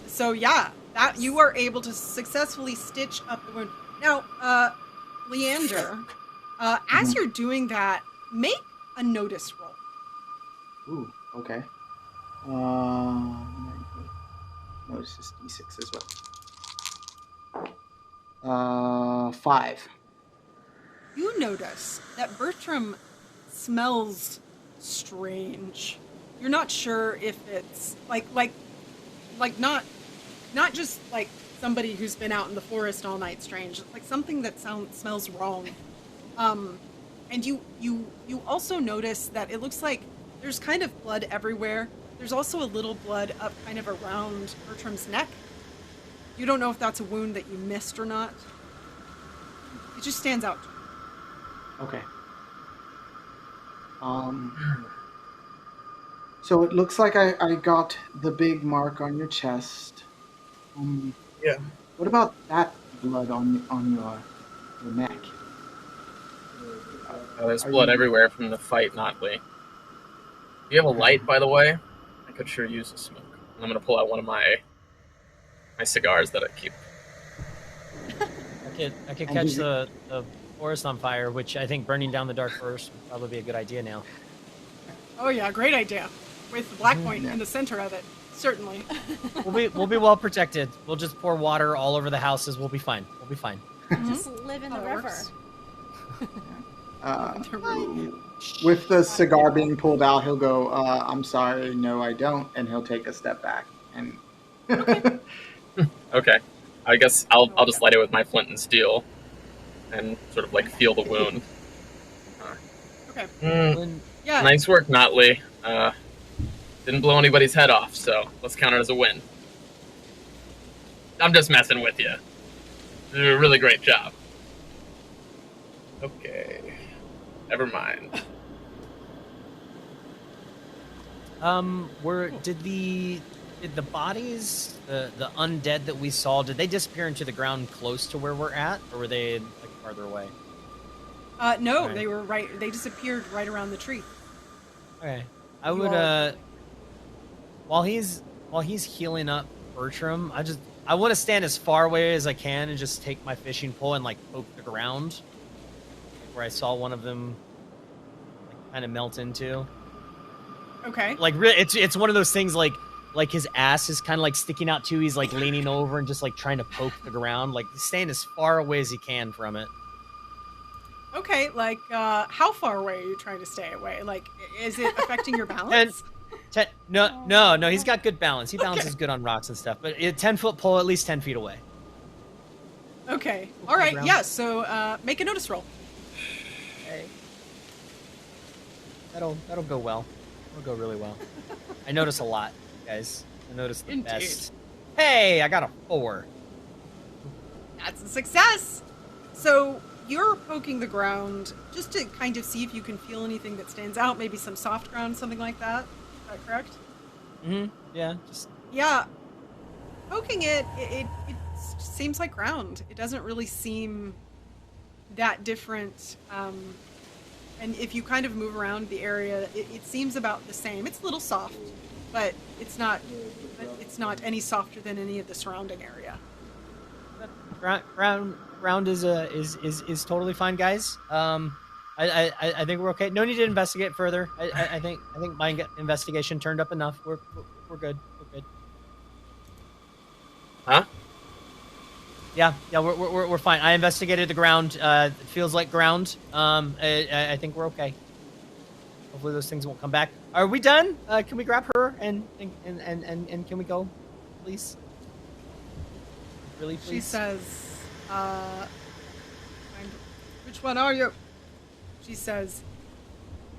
So yeah, that you are able to successfully stitch up the wound. Now, Leander, as you're doing that, make a notice roll. Ooh, okay. Notice is D6 as well. 5. You notice that Bertram smells strange. You're not sure if it's like not just like somebody who's been out in the forest all night strange, like something that smells wrong. And you also notice that it looks like there's kind of blood everywhere. There's also a little blood up kind of around Bertram's neck. You don't know if that's a wound that you missed or not. It just stands out. Okay. So it looks like I got the big mark on your chest. Yeah. What about that blood on your neck? There's blood everywhere from the fight, Notley. Do you have a light, by the way? I could sure use a smoke. I'm gonna pull out one of my cigars that I keep. I could And catch he's- the forest on fire, which I think burning down the dark forest would probably be a good idea now. Oh yeah, great idea. With the Blackpoint Yeah. in the center of it, certainly. We'll be well protected. We'll just pour water all over the houses. We'll be fine. We'll be fine. Just live in the Oh, that river. works. Uh, The river. with the cigar being pulled out, he'll go, I'm sorry, no, I don't. And he'll take a step back. And Okay. I guess I'll just light it with my flint and steel, and sort of like feel the wound. Okay. When- Yeah. Nice work, Notley. Didn't blow anybody's head off, so let's count it as a win. I'm just messing with you. You did a really great job. Okay. Never mind. Did the bodies, the undead that we saw, did they disappear into the ground close to where we're at, or were they like farther away? No, Right. they were right. They disappeared right around the tree. Okay, I You would all- while he's healing up Bertram, I want to stand as far away as I can and just take my fishing pole and like poke the ground, like where I saw one of them like kind of melt into. Okay. Like it's one of those things like his ass is kind of like sticking out too. He's like leaning over and just like trying to poke the ground, like staying as far away as he can from it. Okay. Like, how far away are you trying to stay away? Like, is it affecting your balance? No, he's got good balance. He balances good on rocks and stuff. But a 10-foot pole, at least 10 feet away. Okay. All right. Ground. Yeah. So, make a notice roll. Okay. That'll go well. It'll go really well. I notice a lot, guys. I notice the Indeed. best. Hey, I got a 4. That's a success. So you're poking the ground just to kind of see if you can feel anything that stands out. Maybe some soft ground, something like that. Is that correct? Mm-hmm. Yeah. Just Yeah. Poking it seems like ground. It doesn't really seem that different. And if you kind of move around the area, it seems about the same. It's a little soft, but it's not any softer than any of the surrounding area. ground is totally fine, guys. I think we're okay. No need to investigate further. I think my investigation turned up enough. We're good. We're good. Huh? Yeah, we're fine. I investigated the ground. It feels like ground. I think we're okay. Hopefully those things won't come back. Are we done? Can we grab her and can we go, please? Really, please. She says, which one are you? She says,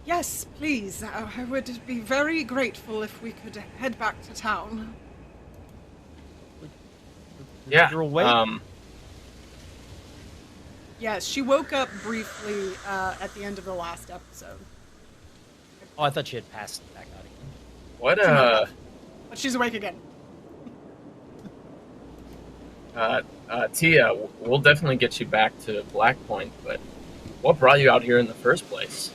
yes, please. I would be very grateful if we could head back to town. Yeah. You're awake? Yes, she woke up briefly at the end of the last episode. Oh, I thought she had passed back out again. What, But she's awake again. Tia, we'll definitely get you back to Blackpoint, but what brought you out here in the first place?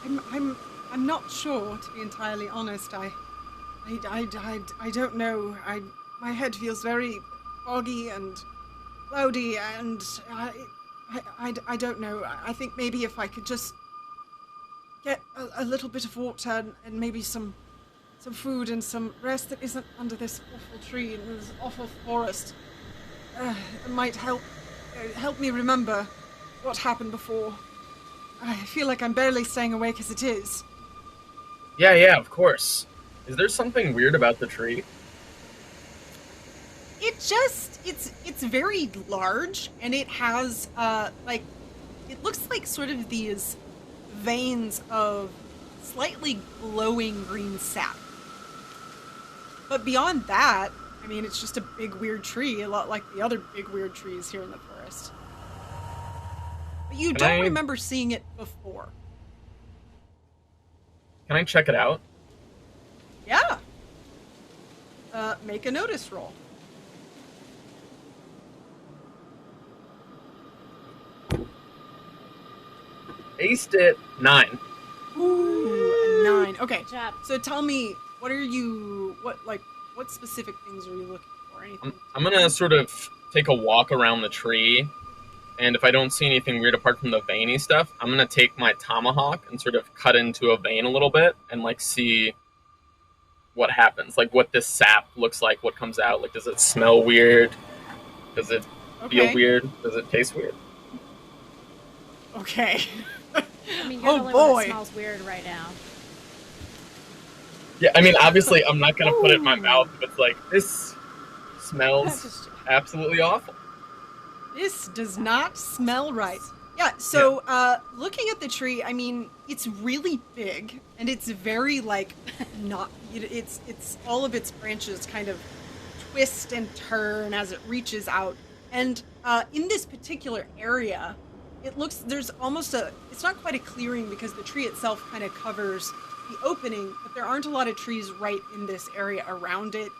I'm not sure, to be entirely honest. I don't know. My head feels very foggy and cloudy, and I don't know. I think maybe if I could just get a little bit of water and maybe some food and some rest that isn't under this awful tree and this awful forest, it might help me remember what happened before. I feel like I'm barely staying awake as it is. Yeah, of course. Is there something weird about the tree? It's very large, and it has it looks like sort of these veins of slightly glowing green sap. But beyond that, I mean, it's just a big weird tree, a lot like the other big weird trees here in the forest. But you Can don't I- remember seeing it before. Can I check it out? Yeah. Make a notice roll. Aced it. 9. Ooh, a 9. Okay. Good job. So tell me, what specific things are you looking for? Anything? I'm gonna sort of take a walk around the tree, and if I don't see anything weird apart from the veiny stuff, I'm gonna take my tomahawk and sort of cut into a vein a little bit and like see what happens, like what this sap looks like, what comes out. Like, does it smell weird? Does it feel weird? Does it taste weird? Okay. I mean, you're the only one that smells weird right now. Yeah, I mean, obviously, I'm not gonna put it in my mouth if it's like, this smells absolutely awful. This does not smell right. Yeah, so looking at the tree, I mean, it's really big, and it's very, like, not... It's all of its branches kind of twist and turn as it reaches out. And in this particular area, it looks... There's almost a... It's not quite a clearing because the tree itself kind of covers the opening, but there aren't a lot of trees right in this area around it.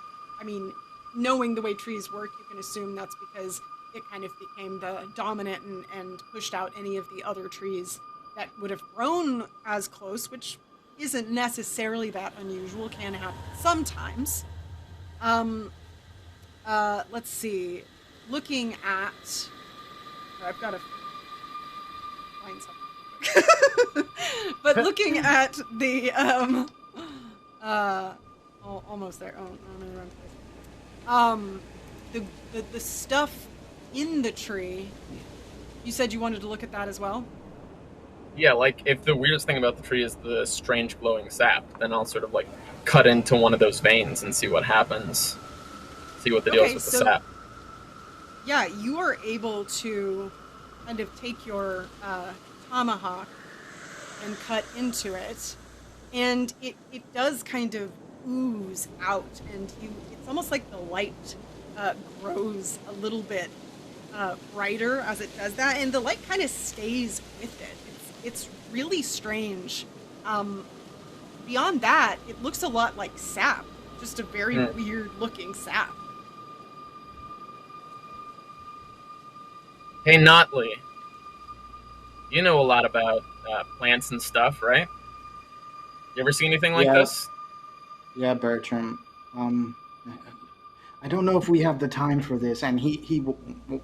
I mean, knowing the way trees work, you can assume that's because it kind of became the dominant and pushed out any of the other trees that would have grown as close, which isn't necessarily that unusual, can happen sometimes. Let's see. Looking at... I've got to find something. But looking at the... almost there. Oh, I'm in the wrong place. The stuff in the tree, you said you wanted to look at that as well? Yeah, like, if the weirdest thing about the tree is the strange glowing sap, then I'll sort of, like, cut into one of those veins and see what happens. See what the deal is with the sap. Yeah, you are able to kind of take your tomahawk and cut into it, and it does kind of ooze out, and it's almost like the light grows a little bit brighter as it does that, and the light kind of stays with it. It's really strange. Beyond that, it looks a lot like sap, just a very weird looking sap. Hey, Notley. You know a lot about plants and stuff, right? You ever see anything like this? Yeah, Bertram. I don't know if we have the time for this. And he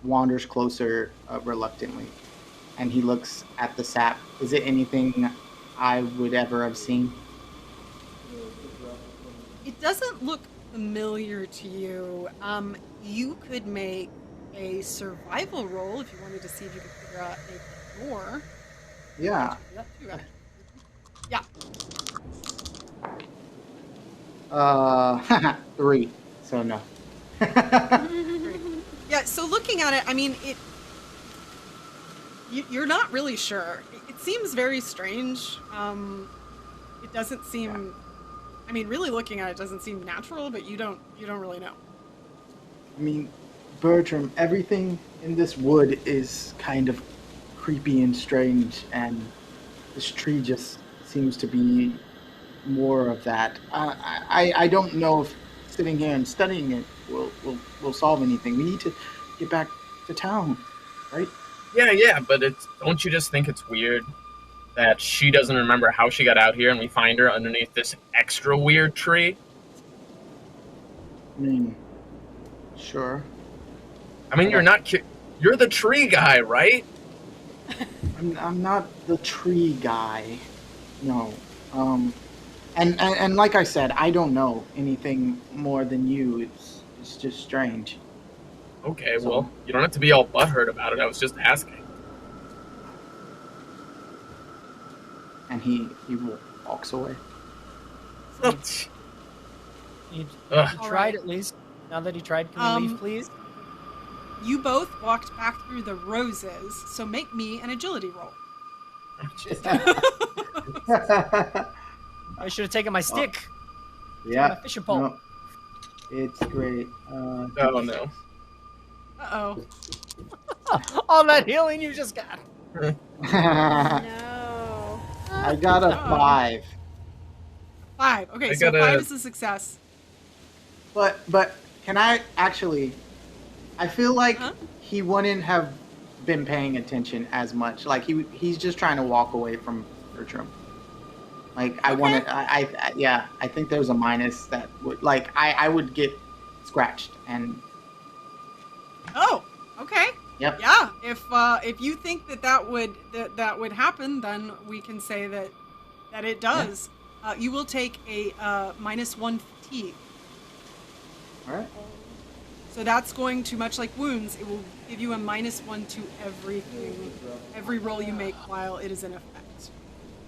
wanders closer reluctantly. And he looks at the sap. Is it anything I would ever have seen? It doesn't look familiar to you. You could make a survival roll if you wanted to see if you could figure out anything more. Yeah. Yeah. 3. So no. Yeah, so looking at it, I mean, you're not really sure. It seems very strange. It doesn't seem, I mean, really looking at it doesn't seem natural, but you don't really know. I mean, Bertram, everything in this wood is kind of creepy and strange, and this tree just seems to be more of that. I don't know if sitting here and studying it will solve anything. We need to get back to town, right? Yeah, but don't you just think it's weird that she doesn't remember how she got out here and we find her underneath this extra weird tree? I mean, sure. I mean, you're the tree guy, right? I'm not the tree guy. No. And like I said, I don't know anything more than you. It's just strange. Okay, well, you don't have to be all butthurt about it. I was just asking. And he walks away. He tried at least. Now that he tried, can we leave, please? You both walked back through the roses, so make me an agility roll. I should have taken my stick. Yeah. My fishing pole. No, it's great. Oh, no. Uh-oh. All that healing you just got. No. I got a 5. 5. Okay, so 5 is a success. But can I actually... I feel like he wouldn't have been paying attention as much. Like, he's just trying to walk away from Bertram. Like, I think there's a minus that would... Like, I would get scratched and... Oh! Yep. Yeah, if you think that would happen, then we can say that it does. You will take a -1 fatigue. All right. So that's going to, much like wounds, it will give you a -1 to everything, every roll you make while it is in effect.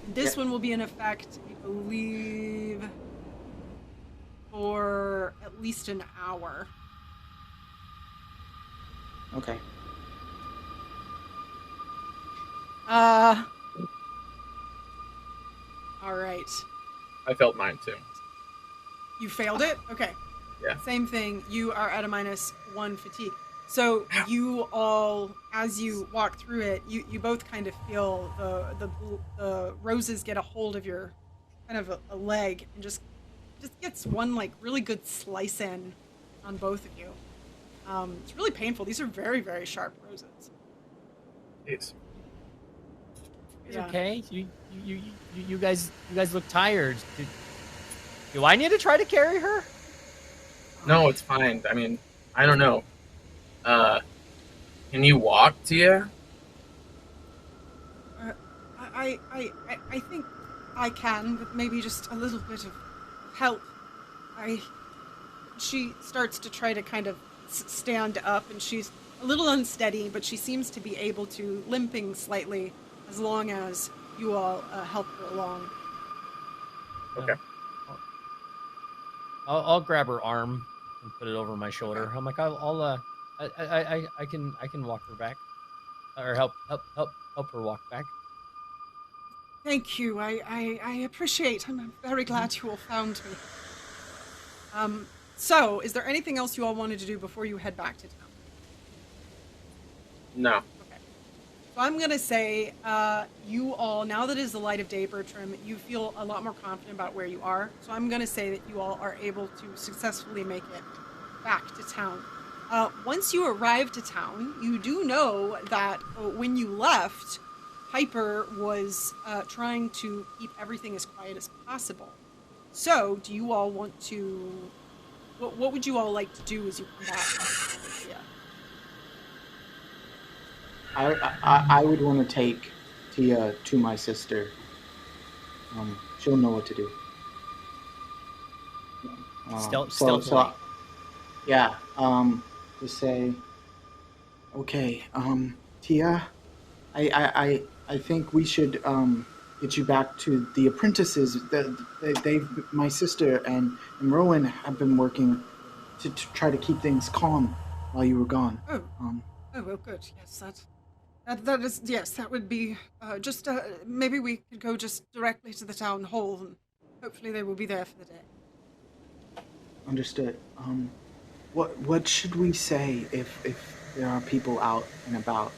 And this one will be in effect, I believe, for at least an hour. Okay. All right. I felt mine too. You failed it? Okay. Yeah. Same thing. You are at a -1 fatigue. So you all, as you walk through it, you both kind of feel the roses get a hold of your kind of a leg and just gets one like really good slice in on both of you. It's really painful. These are very, very sharp roses. It's It's okay. You guys look tired. Do I need to try to carry her? no, it's fine. I mean, I don't know. Can you walk, Tia? I think I can, with maybe just a little bit of help. She starts to try to kind of stand up, and she's a little unsteady, but she seems to be able to, limping slightly, as long as you all help her along. Okay. I'll grab her arm and put it over my shoulder. I'm like, I can walk her back, or help her walk back. Thank you. I appreciate. I'm very glad you all found me. So, is there anything else you all wanted to do before you head back to town? No. Okay. So I'm going to say, you all, now that it is the light of day, Bertram, you feel a lot more confident about where you are. So I'm going to say that you all are able to successfully make it back to town. Once you arrive to town, you do know that when you left, Piper was trying to keep everything as quiet as possible. So, do you all want to... What would you all like to do as you come back? Yeah. I would want to take Tia to my sister. She'll know what to do. Stealthily. Yeah. Just say, okay, Tia, I think we should get you back to the apprentices. My sister and Rowan have been working to try to keep things calm while you were gone. Oh, well, good. Yes, that is, yes, that would be, maybe we could go just directly to the town hall, and hopefully they will be there for the day. Understood. What should we say if there are people out and about?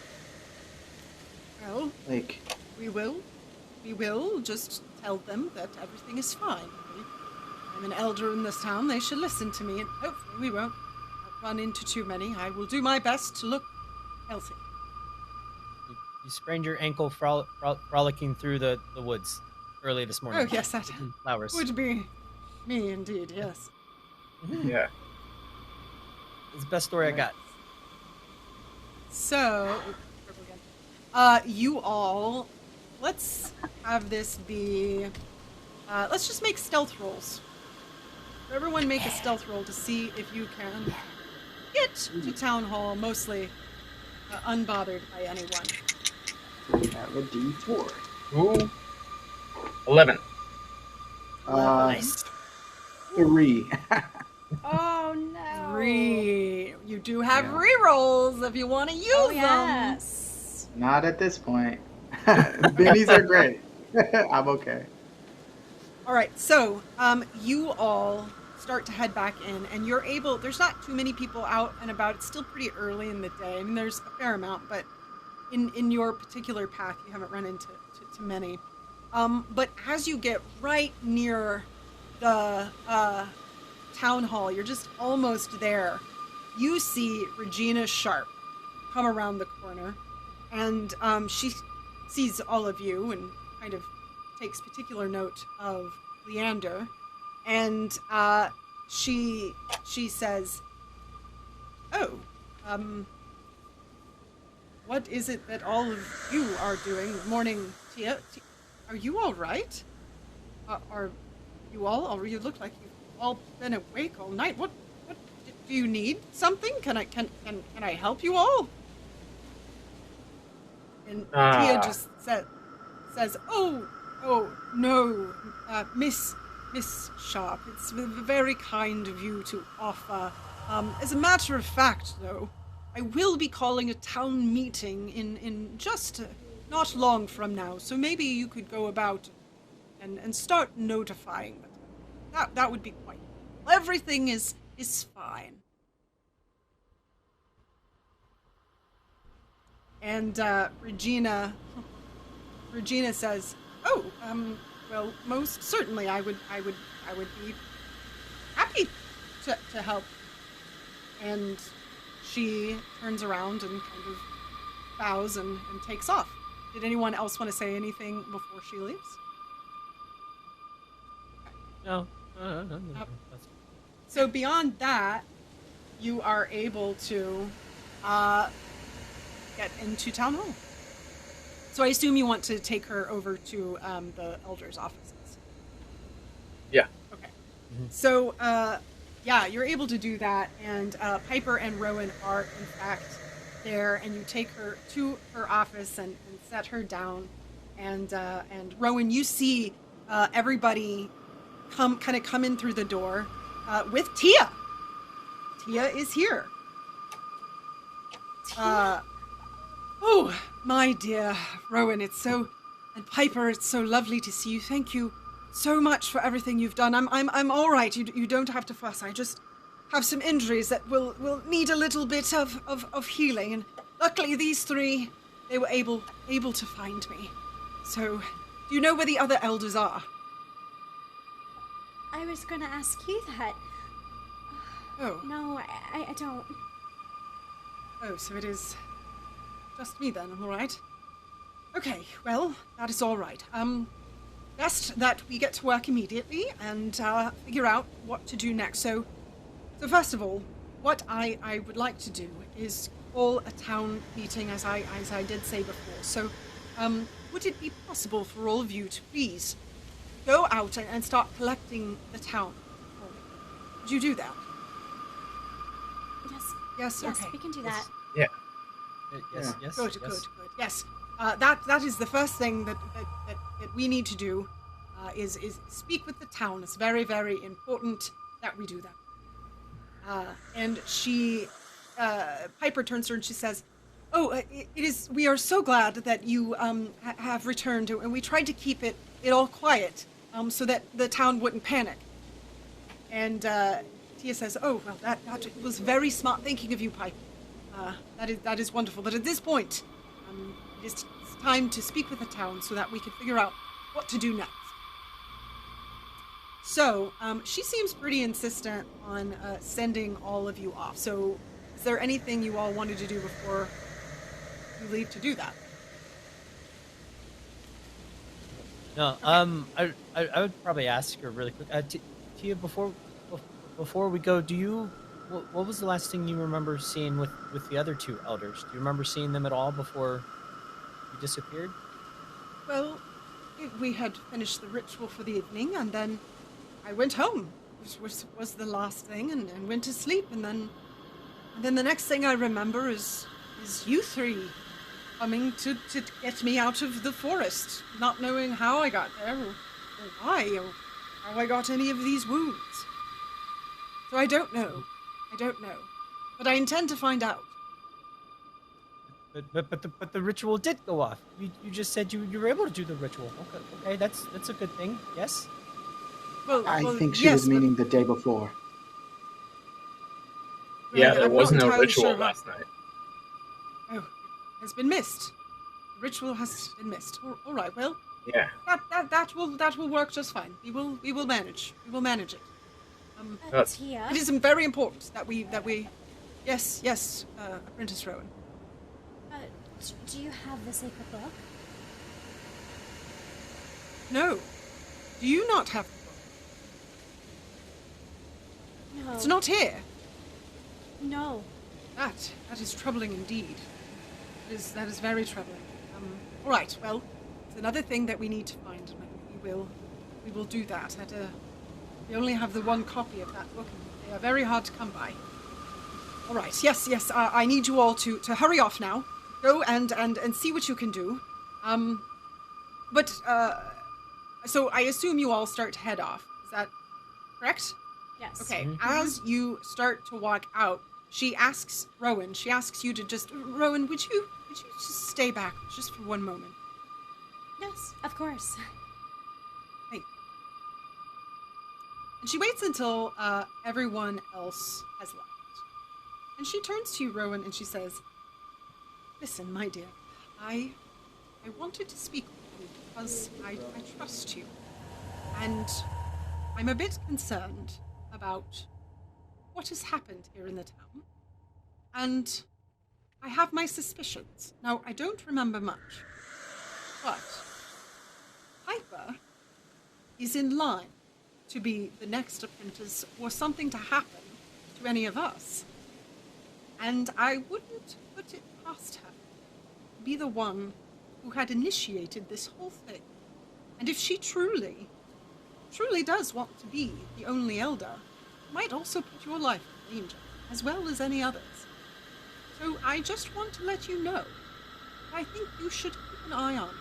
Well, Like, we will just tell them that everything is fine. I'm an elder in this town. They should listen to me, and hopefully we won't run into too many. I will do my best to look healthy. You sprained your ankle frolicking through the woods early this morning. Oh, yes, that Flowers. would be me indeed, yes. Yeah. It's the best story I got. So, you all, let's have this be, let's just make stealth rolls. Everyone make a stealth roll to see if you can get to town hall, mostly unbothered by anyone. we have a D4. Ooh. 11. Nice. 3. Oh no. 3. You do have Yeah. rerolls if you want to use Oh them. yes. Not at this point. Bennies are great. I'm okay. All right, so you all start to head back in, and you're able. There's not too many people out and about. It's still pretty early in the day. I mean, there's a fair amount, but in your particular path, you haven't run into to many. But as you get right near the town hall, you're just almost there. You see Regina Sharp come around the corner, and she sees all of you and kind of takes particular note of Leander, and she says, "Oh, what is it that all of you are doing? Morning, Tia. Are you all right? Are you all? Or you look like you've all been awake all night. What do you need? Something? Can I help you all? And Tia just says, "Oh no, Miss Sharp. It's very kind of you to offer. As a matter of fact, though, I will be calling a town meeting in just not long from now. So maybe you could go about and start notifying them. That would be quite. Everything is fine." And Regina says, "Oh, well, most certainly, I would be happy to help." And she turns around and kind of bows and takes off. Did anyone else want to say anything before she leaves? No. So beyond that, you are able to get into town hall. So I assume you want to take her over to the elders' offices. Yeah. Okay. So, yeah, you're able to do that, and Piper and Rowan are, in fact, there, and you take her to her office and set her down. And Rowan, you see everybody come in through the door with Tia. Tia is here. Oh, my dear Rowan, and Piper, it's so lovely to see you. Thank you so much for everything you've done. I'm all right. You don't have to fuss. I just have some injuries that will need a little bit of healing. And luckily, these three, they were able to find me. So, do you know where the other elders are? I was gonna ask you that. Oh. No, I don't. Oh, so it is just me then, all right? Okay, well, that is all right. Best that we get to work immediately and figure out what to do next. So first of all, what I would like to do is call a town meeting, as I did say before. So, would it be possible for all of you to please go out and start collecting the town for me? Would you do that? Yes, Okay. we can do that. Yeah. Yes. Good. Yes. That is the first thing that we need to do, is speak with the town. It's very, very important that we do that. And she, Piper turns to her and she says, "Oh, we are so glad that you have returned, and we tried to keep it all quiet, so that the town wouldn't panic." And Tia says, "Oh, well, that was very smart thinking of you, Piper. That is wonderful. But at this point, it is time to speak with the town so that we can figure out what to do next." So, she seems pretty insistent on sending all of you off. So, is there anything you all wanted to do before you leave to do that? No. I would probably ask her really quick. Tia, before we go, what was the last thing you remember seeing with the other two elders? Do you remember seeing them at all before you disappeared? Well, we had finished the ritual for the evening, and then I went home, which was the last thing, and went to sleep, and then the next thing I remember is you three coming to get me out of the forest, not knowing how I got there, or why, or how I got any of these wounds. So I don't know. But I intend to find out. But the ritual did go off. You just said you were able to do the ritual. Okay, that's a good thing. Yes. Well, I think she yes, was meaning the day before. Yeah, there I'm was not no entirely ritual sure last night. Oh, it has been missed. The ritual has been missed. All right. Well, Yeah. that will work just fine. We will manage. We will manage it. Tia. It is very important that we. Yes, Apprentice Rowan. Do you have the sacred book? No. Do you not have the book? No. It's not here. No. That is troubling indeed. That is very troubling. All right, well, it's another thing that we need to find. We will do that. We only have the one copy of that book, and they are very hard to come by. All right, yes, I need you all to hurry off now. Go and see what you can do. So I assume you all start to head off. Is that correct? Yes. Okay, as you start to walk out, she asks you to just, Rowan, would you just stay back just for one moment? Yes, of course. Thank you. And she waits until everyone else has left. And she turns to you, Rowan, and she says, listen, my dear, I wanted to speak with you because I trust you. And I'm a bit concerned about what has happened here in the town. And I have my suspicions. Now, I don't remember much, but Piper is in line to be the next apprentice or something to happen to any of us. And I wouldn't put it past her to be the one who had initiated this whole thing. And if she truly does want to be the only elder, it might also put your life in danger, as well as any others. So I just want to let you know, I think you should keep an eye on her.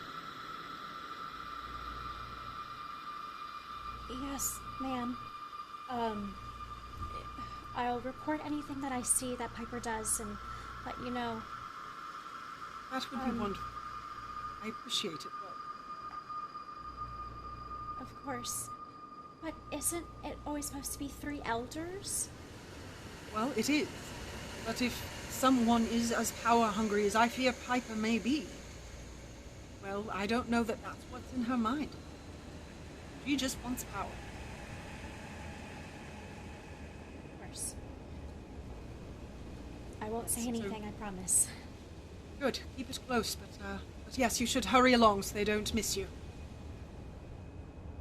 Yes, ma'am. I'll report anything that I see that Piper does and let you know. That would be wonderful. I appreciate it, though. Of course. But isn't it always supposed to be 3 elders? Well, it is. But if someone is as power-hungry as I fear Piper may be, well, I don't know that that's what's in her mind. She just wants power. Of course. I won't say anything, I promise. Good. Keep it close, but yes, you should hurry along so they don't miss you.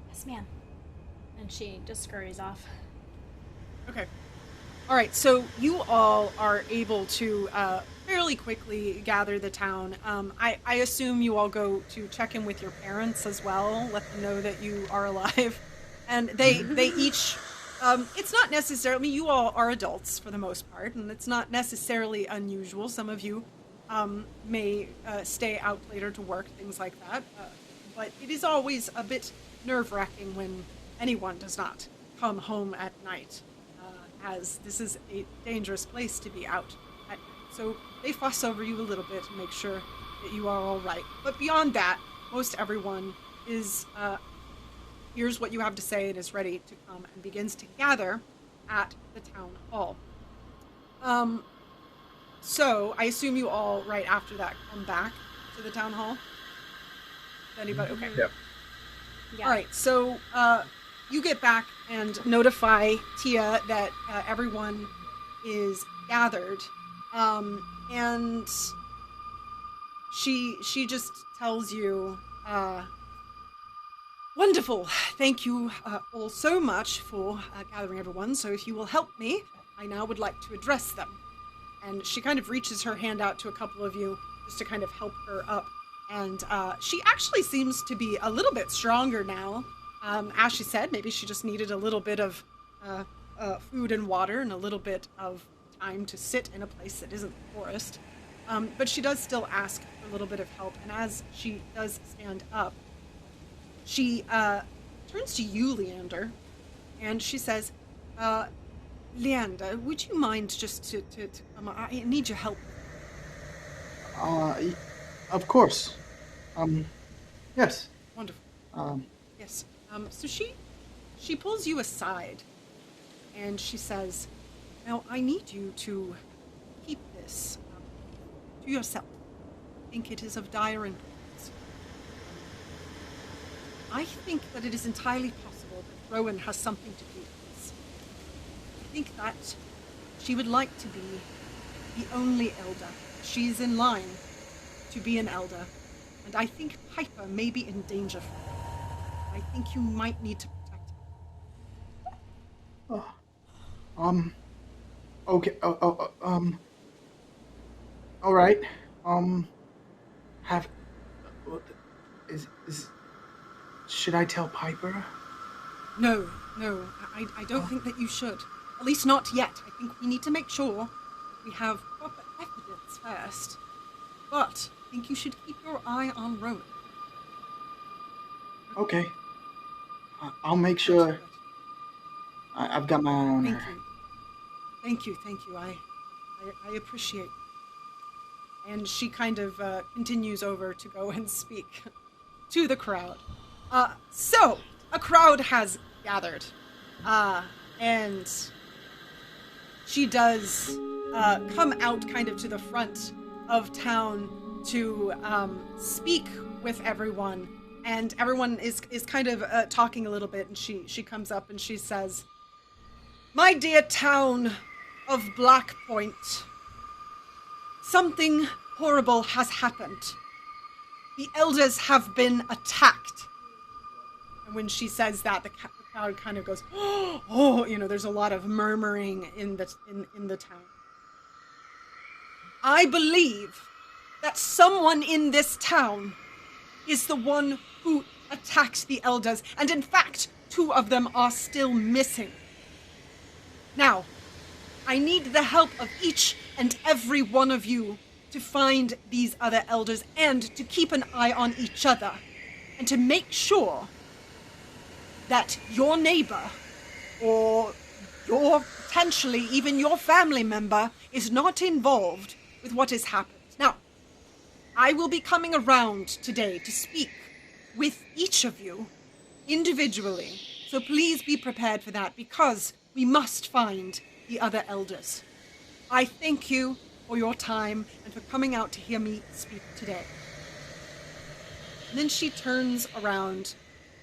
Yes, ma'am. And she just scurries off. Okay. All right, so you all are able to fairly quickly gather the town. I assume you all go to check in with your parents as well, let them know that you are alive. And they each, it's not necessarily, I mean, you all are adults for the most part, and it's not necessarily unusual. Some of you may stay out later to work, things like that. But it is always a bit nerve-wracking when anyone does not come home at night, as this is a dangerous place to be out at night. So they fuss over you a little bit and make sure that you are all right. But beyond that, most everyone is hears what you have to say and is ready to come and begins to gather at the town hall. So I assume you all, right after that, come back to the town hall? Anybody? Okay. Yep. Yeah. All right, so you get back and notify Tia that everyone is gathered, and she just tells you, wonderful, thank you all so much for gathering everyone, so if you will help me, I now would like to address them. And she kind of reaches her hand out to a couple of you just to kind of help her up. And she actually seems to be a little bit stronger now. As she said, maybe she just needed a little bit of food and water and a little bit of time to sit in a place that isn't the forest. But she does still ask for a little bit of help. And as she does stand up, she turns to you, Leander, and she says, Leander, would you mind just to I need your help. Of course. Yes. Wonderful. Yes. So she pulls you aside, and she says, now I need you to keep this to yourself. I think it is of dire importance. I think that it is entirely possible that Rowan has something to do with this. I think that she would like to be the only elder. She's in line to be an elder, and I think Piper may be in danger from her. I think you might need to protect her. Okay. All right. Have is should I tell Piper? No, I don't think that you should. At least not yet. I think we need to make sure we have proper evidence first. But I think you should keep your eye on Rowan. Okay. I'll make sure. I've got my eye on her. Thank you. I appreciate it. And she kind of continues over to go and speak to the crowd. So, a crowd has gathered. And she does come out kind of to the front of town to speak with everyone. And everyone is kind of talking a little bit, and she comes up and she says, "My dear town of Blackpoint, something horrible has happened. The elders have been attacked." And when she says that, the crowd kind of goes, "Oh!" There's a lot of murmuring in the town. "I believe that someone in this town is the one who attacked the elders, and in fact, 2 of them are still missing. Now, I need the help of each and every one of you to find these other elders and to keep an eye on each other and to make sure that your neighbor or potentially even your family member is not involved with what has happened. Now, I will be coming around today to speak with each of you individually, so please be prepared for that because we must find the other elders. I thank you for your time and for coming out to hear me speak today." And then she turns around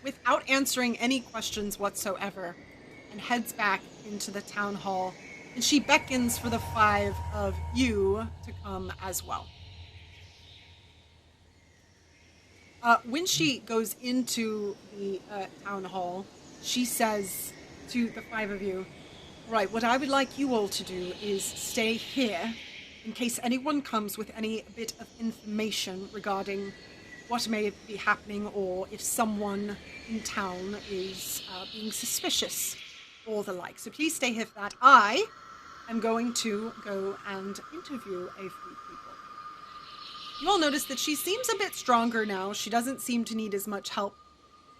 without answering any questions whatsoever and heads back into the town hall, and she beckons for the 5 of you to come as well. When she goes into the town hall, she says to the 5 of you, "Right, what I would like you all to do is stay here in case anyone comes with any bit of information regarding what may be happening or if someone in town is being suspicious or the like. So please stay here for that. I am going to go and interview a few people." You all notice that she seems a bit stronger now. She doesn't seem to need as much help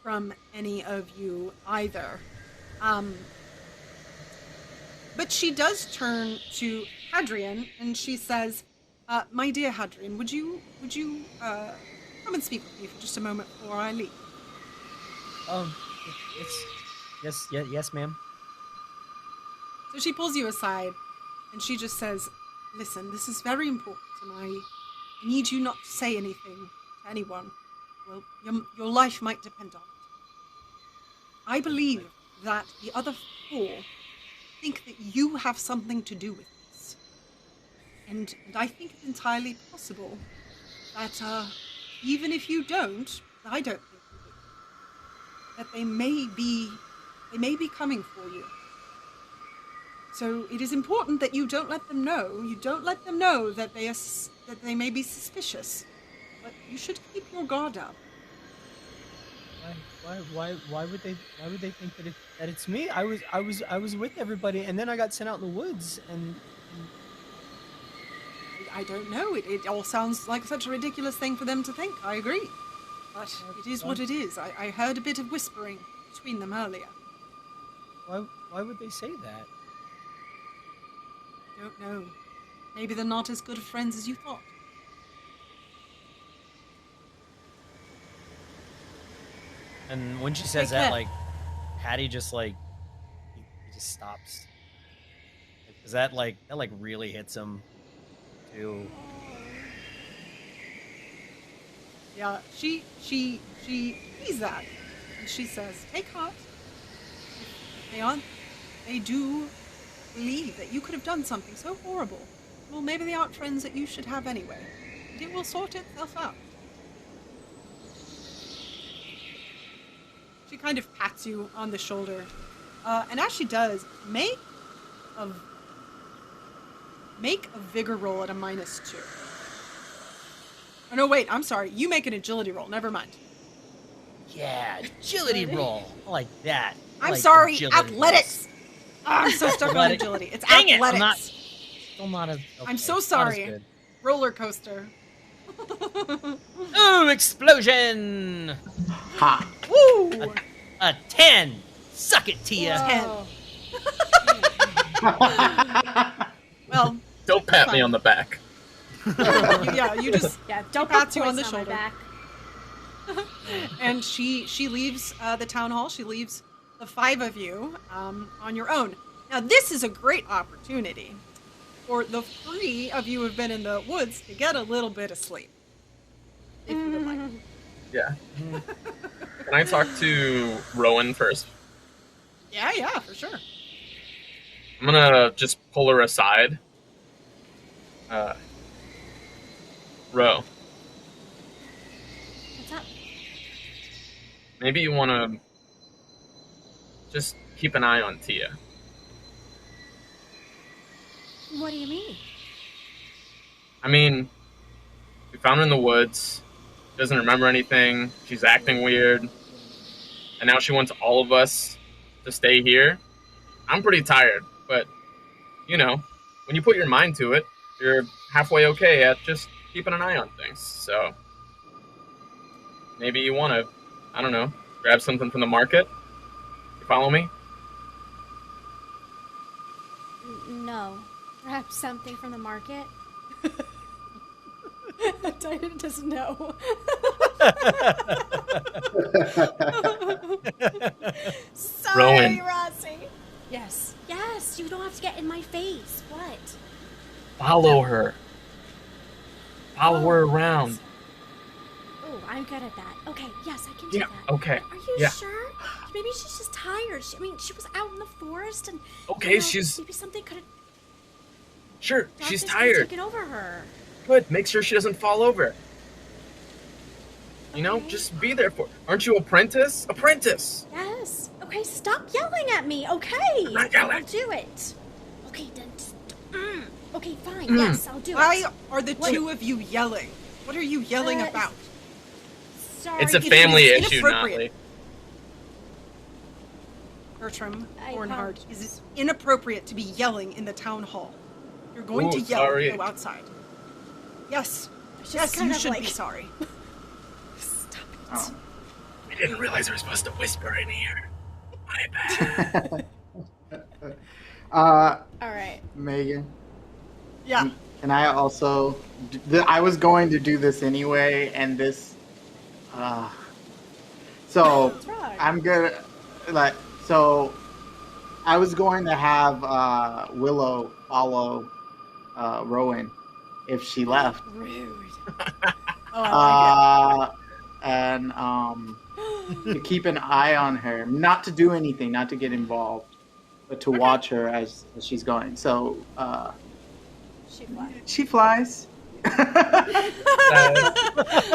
from any of you either. But she does turn to Hadrian and she says, "My dear Hadrian, would you come and speak with me for just a moment before I leave?" Yes, ma'am. So she pulls you aside and she just says, "Listen, this is very important and I need you not to say anything to anyone. Well, your life might depend on it. I believe that the other 4 think that you have something to do with this. And I think it's entirely possible that even if you don't, I don't think you do, that they may be coming for you. So it is important that you don't let them know. You don't let them know that they may be suspicious. But you should keep your guard up." Why would they think that it's me? I was with everybody, and then I got sent out in the woods, and I don't know. It all sounds like such a ridiculous thing for them to think. I agree. But it is what it is. I heard a bit of whispering between them earlier. Why would they say that? I don't know. Maybe they're not as good of friends as you thought. And when she says that, like, Hattie just like he just stops. Because that really hits him too. Yeah, she sees that, and she says, "Take heart. They do believe that you could have done something so horrible. Well, maybe they aren't friends that you should have anyway. But it will sort itself out." She kind of pats you on the shoulder, and as she does, make a vigor roll at a -2. Oh, no, wait, I'm sorry. You make an agility roll. Never mind. Yeah, agility roll. I like that. I I'm like sorry, agility athletics. Oh, I'm so stuck on Athletic. agility. It's Dang it, athletics. I'm not. Still not as. I'm so not as sorry. good. Roller coaster. Ooh, explosion! Ha! Woo! A 10. Suck it, Tia. Whoa. Well, Don't pat me Fine. on the back. you just Yeah, don't pats put you on the poison my shoulder. back. and she leaves the town hall. She leaves the 5 of you on your own. Now, this is a great opportunity for the 3 of you who have been in the woods to get a little bit of sleep, if you would like. Yeah. Can I talk to Rowan first? Yeah, for sure. I'm gonna just pull her aside. Ro, What's up? maybe you want to just keep an eye on Tia. What do you mean? I mean, we found her in the woods. She doesn't remember anything. She's acting weird. And now she wants all of us to stay here. I'm pretty tired, but, you know, when you put your mind to it, you're halfway okay at just keeping an eye on things. So, maybe you want to, I don't know, grab something from the market? You follow me? No. Perhaps something from the market? Titan doesn't know. Sorry, Rowan. Rossi. Yes. Yes, you don't have to get in my face. What? Follow her. Follow her around. Oh, I'm good at that. Okay, yes, I can do Yeah, that. okay. Are you Yeah. sure? Maybe she's just tired. She was out in the forest and... Okay, you know, she's... Maybe something could have... Sure, she's Darkness could've tired. taken over her. Good, make sure she doesn't fall over. You know, Okay. just be there for her. Aren't you apprentice? Apprentice! Yes. Okay, stop yelling at me. Okay. I'm not yelling. I'll do it. Okay, then. Okay, fine. Mm. Yes, I'll do Why it. are the 2 of you yelling? What are you yelling about? Sorry. It's a it family is issue, inappropriate. Natalie. Bertram I Bornhard, apologize. is it inappropriate to be yelling in the town hall? You're going Ooh, to yell. sorry. Go outside. Yes. Just Yes, kind you of should like- be sorry. Stop it. Oh. We didn't realize we were supposed to whisper in here. My bad. All right. Megan, Yeah. can I also? I was going to do this anyway, and this. So What's wrong? I'm good. Like so, I was going to have Willow follow Rowan if she left, Rude. Oh, I like and to keep an eye on her, not to do anything, not to get involved, but to watch her as she's going. So She flies. she flies. it.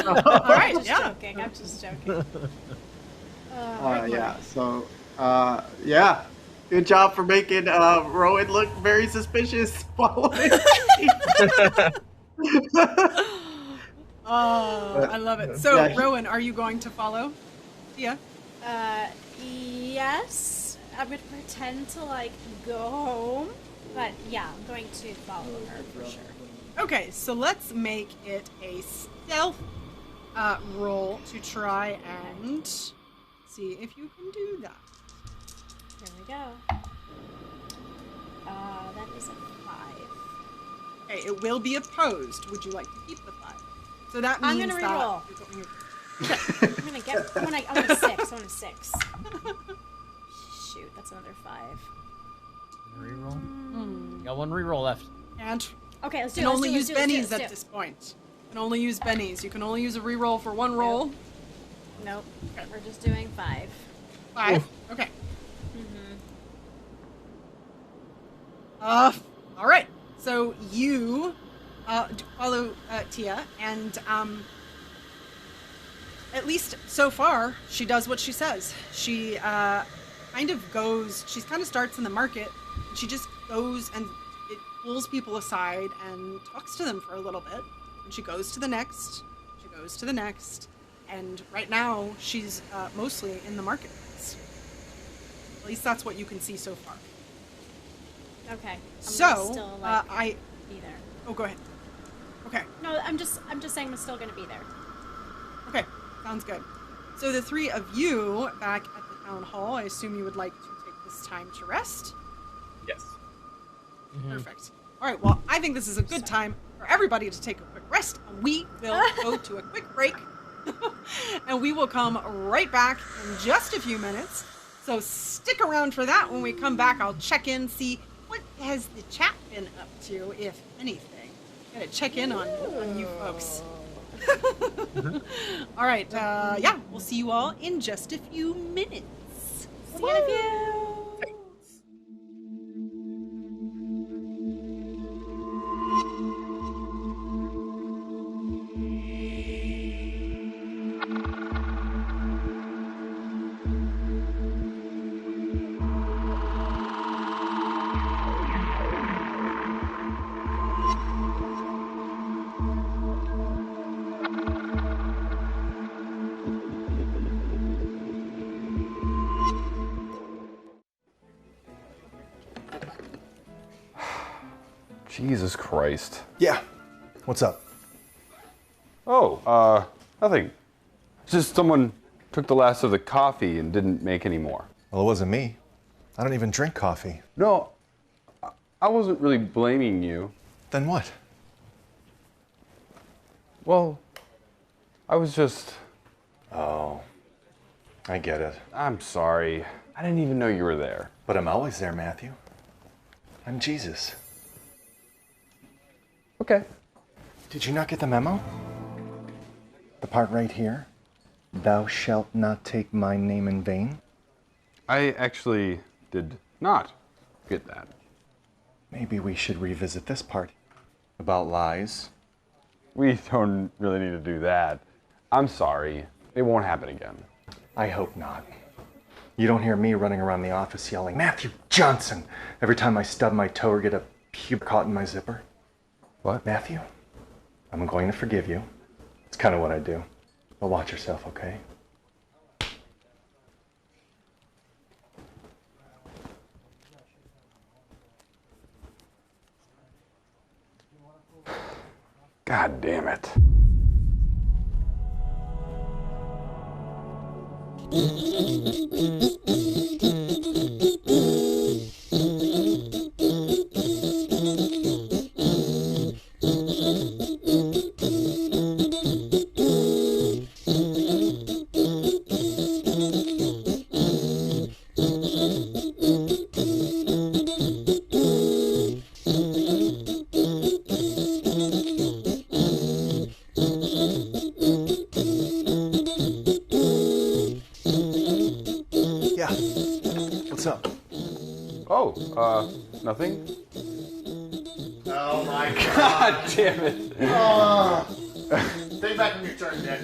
All right. I'm just Yeah. joking. I'm just joking. Yeah. So yeah. Good job for making Rowan look very suspicious following. Oh, I love it. So, Yeah. Rowan, are you going to follow? Yeah. Yes. I'm gonna pretend to like go home, but yeah, I'm going to follow her for sure. Okay, so let's make it a stealth roll to try and see if you can do that. Here we go. That is a 5. Okay, it will be opposed. Would you like to keep the 5? So that means I'm gonna that reroll. you're going I'm gonna get. I want a 6. I want a 6. Shoot, that's another 5. Reroll. Got one reroll left. and Okay, let's do you it. can only use bennies Let's do at it. this point. You can only use bennies. You can only use a reroll for one roll. Nope. We're just doing 5. 5. Okay. Mm-hmm. All right. So you follow Tia, and at least so far, she does what she says. She kind of goes. She kind of starts in the market. And she just goes and it pulls people aside and talks to them for a little bit. And she goes to the next goes to the next, and right now she's mostly in the marketplace. At least that's what you can see so far. Okay. I'm So, gonna still, like, be there. Oh, go ahead. Okay. No, I'm just saying I'm still gonna be there. Okay, sounds good. So the three of you back at the town hall, I assume you would like to take this time to rest? Yes. Perfect. All right, well, I think this is a good time for everybody to take a quick rest, and we will go to a quick break, and we will come right back in just a few minutes. So stick around for that. When we come back, I'll check in, see what has the chat been up to, if anything. Gotta check in on you folks. All right, yeah, we'll see you all in just a few minutes. See you in a few. Jesus Christ. Yeah. What's up? Oh, nothing. It's just someone took the last of the coffee and didn't make any more. Well, it wasn't me. I don't even drink coffee. No, I wasn't really blaming you. Then what? Well, I was just... Oh, I get it. I'm sorry. I didn't even know you were there. But I'm always there, Matthew. I'm Jesus. Okay. Did you not get the memo? The part right here? Thou shalt not take my name in vain? I actually did not get that. Maybe we should revisit this part. About lies. We don't really need to do that. I'm sorry. It won't happen again. I hope not. You don't hear me running around the office yelling, Matthew Johnson, every time I stub my toe or get a pube caught in my zipper. What? Matthew, I'm going to forgive you. It's kind of what I do. But watch yourself, okay? God damn it. Yeah. What's up? Oh, nothing? Oh my God damn it. Stay back when your turn, Nick.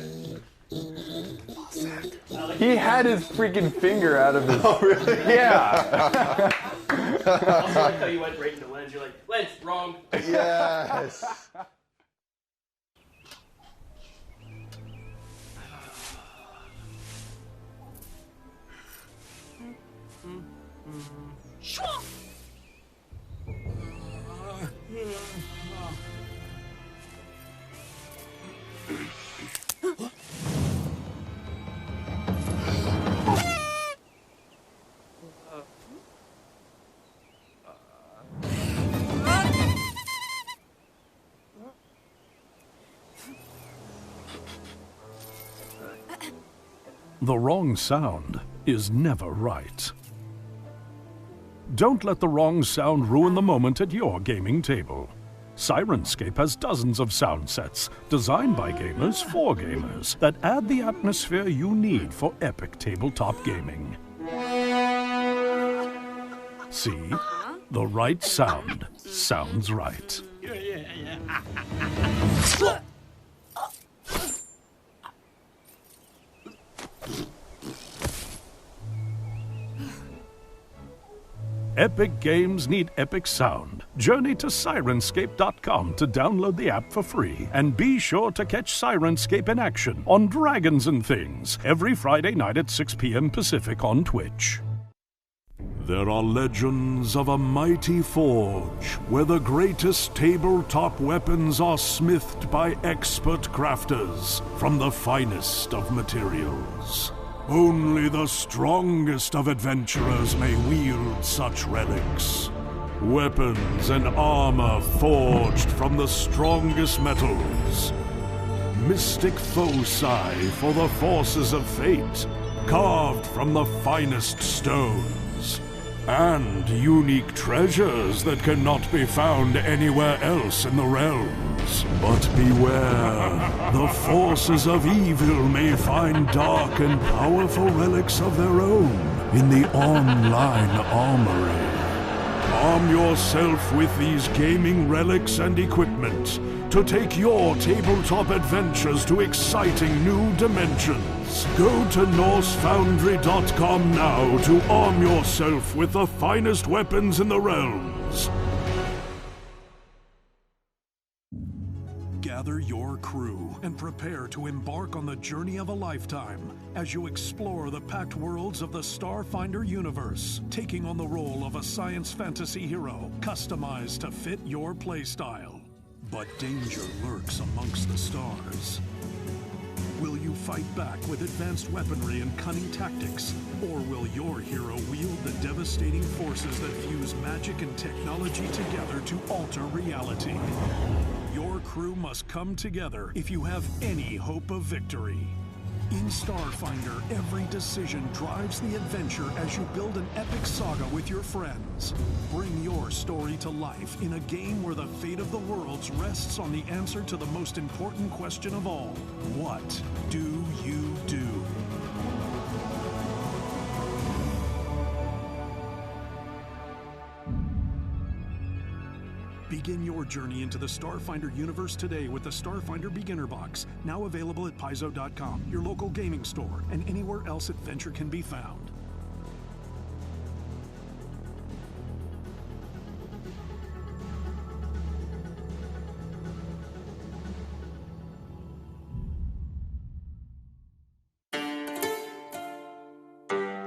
He had his freaking finger out of his... Oh, really? Yeah. Also, like how you went right into Lens. You're like, Lens, wrong. Yes. The wrong sound is never right. Don't let the wrong sound ruin the moment at your gaming table. Sirenscape has dozens of sound sets designed by gamers for gamers that add the atmosphere you need for epic tabletop gaming. See? The right sound sounds right. Epic games need epic sound. Journey to Sirenscape.com to download the app for free. And be sure to catch Sirenscape in action on Dragons and Things every Friday night at 6 p.m. Pacific on Twitch. There are legends of a mighty forge where the greatest tabletop weapons are smithed by expert crafters from the finest of materials. Only the strongest of adventurers may wield such relics. Weapons and armor forged from the strongest metals. Mystic foci for the forces of fate, carved from the finest stones. And unique treasures that cannot be found anywhere else in the realms. But beware, the forces of evil may find dark and powerful relics of their own in the online armory. Arm yourself with these gaming relics and equipment to take your tabletop adventures to exciting new dimensions. Go to NorseFoundry.com now to arm yourself with the finest weapons in the realms. Gather your crew and prepare to embark on the journey of a lifetime as you explore the packed worlds of the Starfinder universe, taking on the role of a science fantasy hero customized to fit your playstyle. But danger lurks amongst the stars. Will you fight back with advanced weaponry and cunning tactics? Or will your hero wield the devastating forces that fuse magic and technology together to alter reality? Your crew must come together if you have any hope of victory. In Starfinder, every decision drives the adventure as you build an epic saga with your friends. Bring your story to life in a game where the fate of the worlds rests on the answer to the most important question of all. What do you do? Begin your journey into the Starfinder universe today with the Starfinder Beginner Box, now available at Paizo.com, your local gaming store, and anywhere else adventure can be found.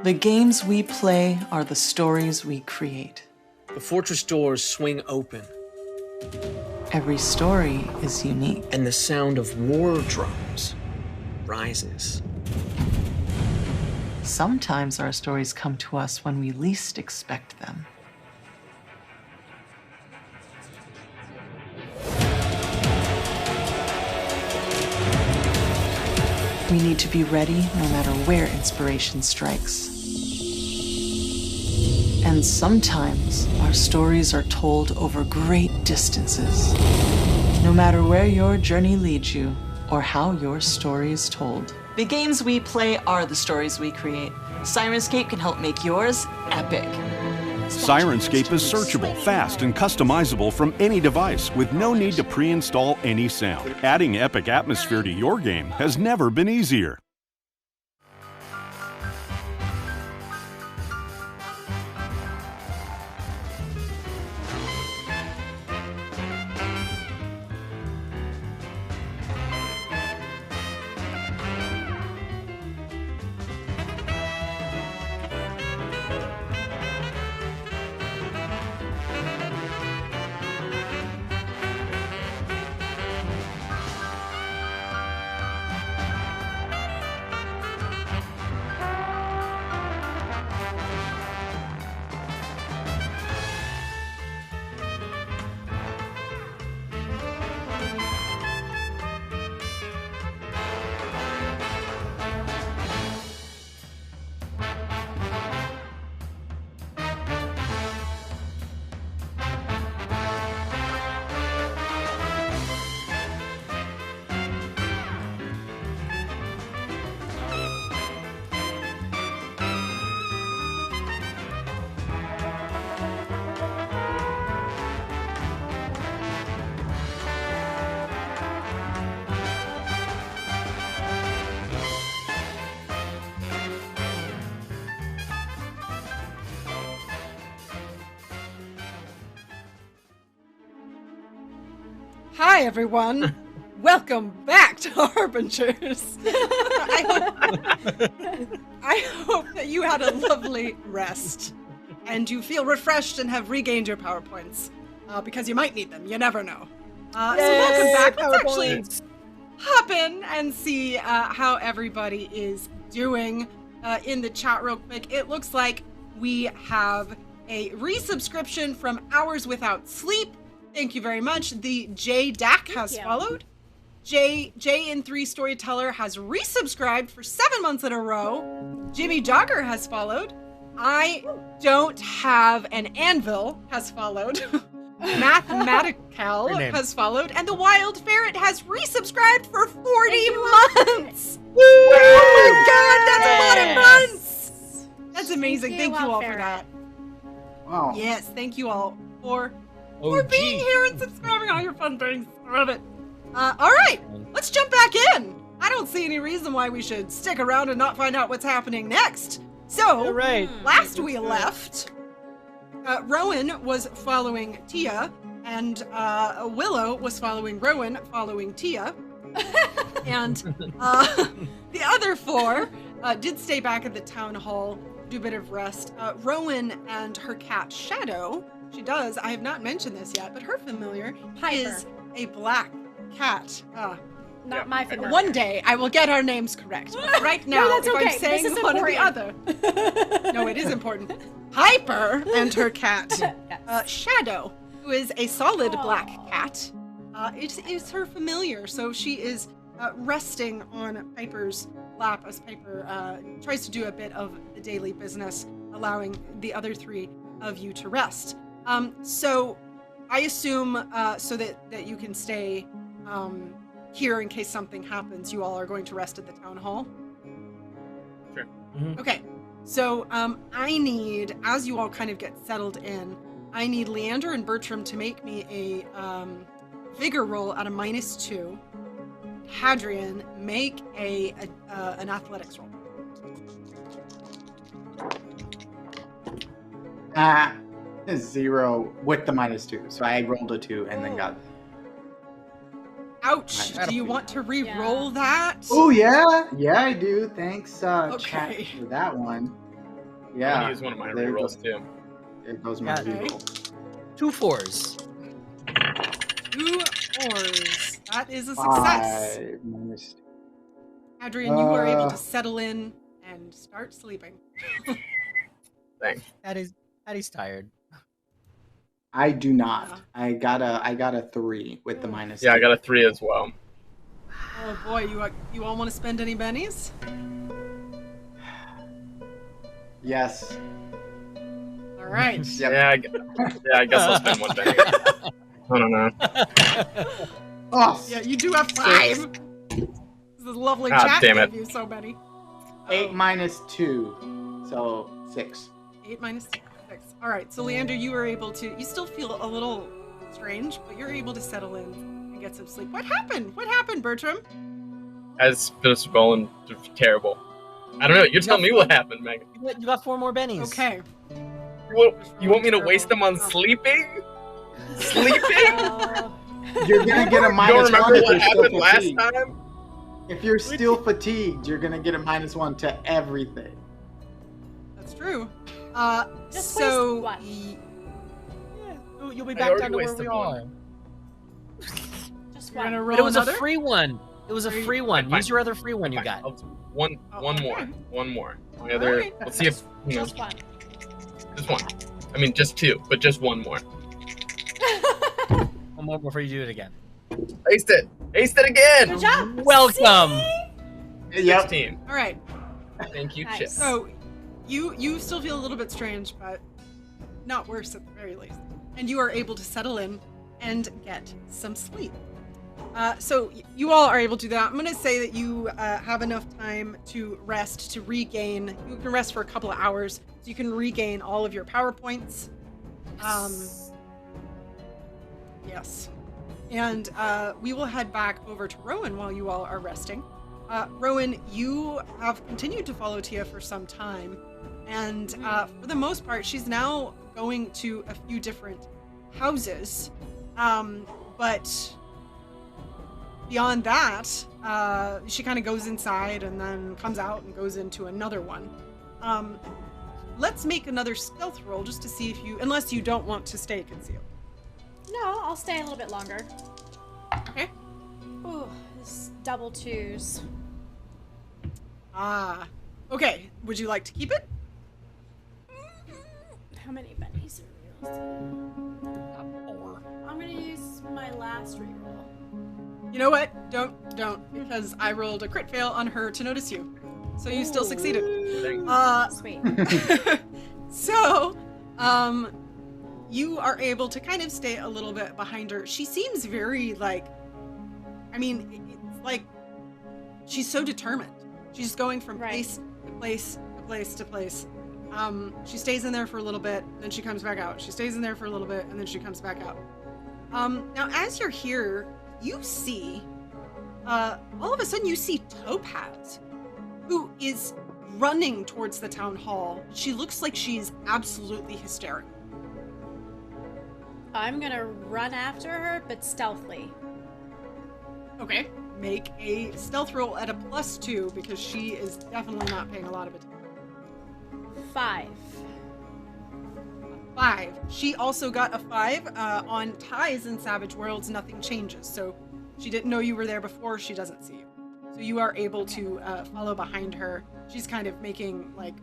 The games we play are the stories we create. The fortress doors swing open. Every story is unique. And the sound of war drums rises. Sometimes our stories come to us when we least expect them. We need to be ready no matter where inspiration strikes. And sometimes our stories are told over great distances. No matter where your journey leads you or how your story is told. The games we play are the stories we create. Sirenscape can help make yours epic. Sirenscape is searchable, fast, and customizable from any device with no need to pre-install any sound. Adding epic atmosphere to your game has never been easier. Hi, everyone. Welcome back to Harbingers. I hope that you had a lovely rest and you feel refreshed and have regained your power points because you might need them. You never know. So welcome back. Let's actually hop in and see how everybody is doing in the chat real quick. It looks like we have a resubscription from Hours Without Sleep. Thank you very much. The J Dak has followed. J in 3 Storyteller has resubscribed for 7 months in a row. Jimmy Jogger has followed. I don't have an anvil has followed. Mathematical has followed, and the Wild Ferret has resubscribed for 40 months. Oh my god, that's a lot of months. That's amazing. Thank you all for that. Wow. Yes, thank you all for being here and subscribing, all your fun things. I love it. All right, let's jump back in. I don't see any reason why we should stick around and not find out what's happening next. So, last we left, Rowan was following Tia, and Willow was following Rowan, following Tia. And the other 4 did stay back at the town hall, do a bit of rest. Rowan and her cat Shadow, she does, I have not mentioned this yet, but her familiar is a black cat. Not my familiar. One day I will get our names correct. But right now, that's if okay. I'm saying one or the other. No, it is important. Piper and her cat, Shadow, who is a solid black cat. It is her familiar, so she is resting on Piper's lap as Piper tries to do a bit of the daily business, allowing the other 3 of you to rest. So I assume so that you can stay here in case something happens, you all are going to rest at the town hall? Sure. Okay. So I need, as you all kind of get settled in, I need Leander and Bertram to make me a vigor roll at a -2. Hadrian, make an athletics roll. 0 with the -2. So I rolled a 2 and then got. Ouch! Do you want to re-roll that? Oh yeah, I do. Thanks, Okay. chat, for that one. I'm Yeah, gonna use one of my rerolls too. It goes my reroll. 2 4s. 2 4s. That is a success. 5 -2. Adrian, you were able to settle in and start sleeping. Thanks. Patty's tired. I do not. I got a 3 with the -2. Yeah, I got a 3 as well. Oh boy, you all want to spend any bennies? Yes. All right. Yep. Yeah, I guess I'll spend one penny. I don't know. Oh. Yeah, you do have 5. This is lovely chat damn gave it. you so many. 8 -2, so 6. 8 minus 6. All right, so Leander, you were able to. You still feel a little strange, but you're able to settle in and get some sleep. What happened? What happened, Bertram? It's been scrolling terrible. I don't know. You tell me what happened, Megan. You got 4 more bennies. Okay. You want me to waste them on sleeping? Sleeping? You're gonna get a You don't -1 remember if what you're still happened last fatigued. time? If you're still fatigued, you're gonna get a -1 to everything. That's true. Just So waste one. You'll be I back already down to where wasted we one. are. Just You're gonna one. roll But it was another? a free one. It was a free one. Fine. Use your other free one you Fine. got. I'll do one more. okay. One more. My other. Alright. Let's see if Just one. just one. I mean, just 2, but just one more. One more before you do it again. Aced it. Aced it again. Good job. Welcome. Yep. 16. All right. Thank you, Nice. Chip. So you still feel a little bit strange, but not worse at the very least. And you are able to settle in and get some sleep. So you all are able to do that. I'm going to say that you have enough time to rest, to regain. You can rest for a couple of hours, so you can regain all of your power points. Yes. And we will head back over to Rowan while you all are resting. Rowan, you have continued to follow Tia for some time. And for the most part, she's now going to a few different houses. But beyond that, she kind of goes inside and then comes out and goes into another one. Let's make another stealth roll just to see if you, unless you don't want to stay concealed. No, I'll stay a little bit longer. Okay. Ooh, this double 2s. Okay. Would you like to keep it? How many Benny cereals? 4. I'm gonna use my last reroll. You know what? Don't, because I rolled a crit fail on her to notice you. So you still succeeded. Sweet. So, you are able to kind of stay a little bit behind her. She seems very, like, I mean, it's like she's so determined. She's going from place to place to place to place. She stays in there for a little bit, then she comes back out. She stays in there for a little bit, and then she comes back out. Now, as you're here, you see, all of a sudden you see Topaz, who is running towards the town hall. She looks like she's absolutely hysterical. I'm gonna run after her, but stealthily. Okay. Make a stealth roll at a +2 because she is definitely not paying a lot of attention. 5. 5. She also got a 5 on ties in Savage Worlds. Nothing changes. So she didn't know you were there before. She doesn't see you. So you are able to follow behind her. She's kind of making, like,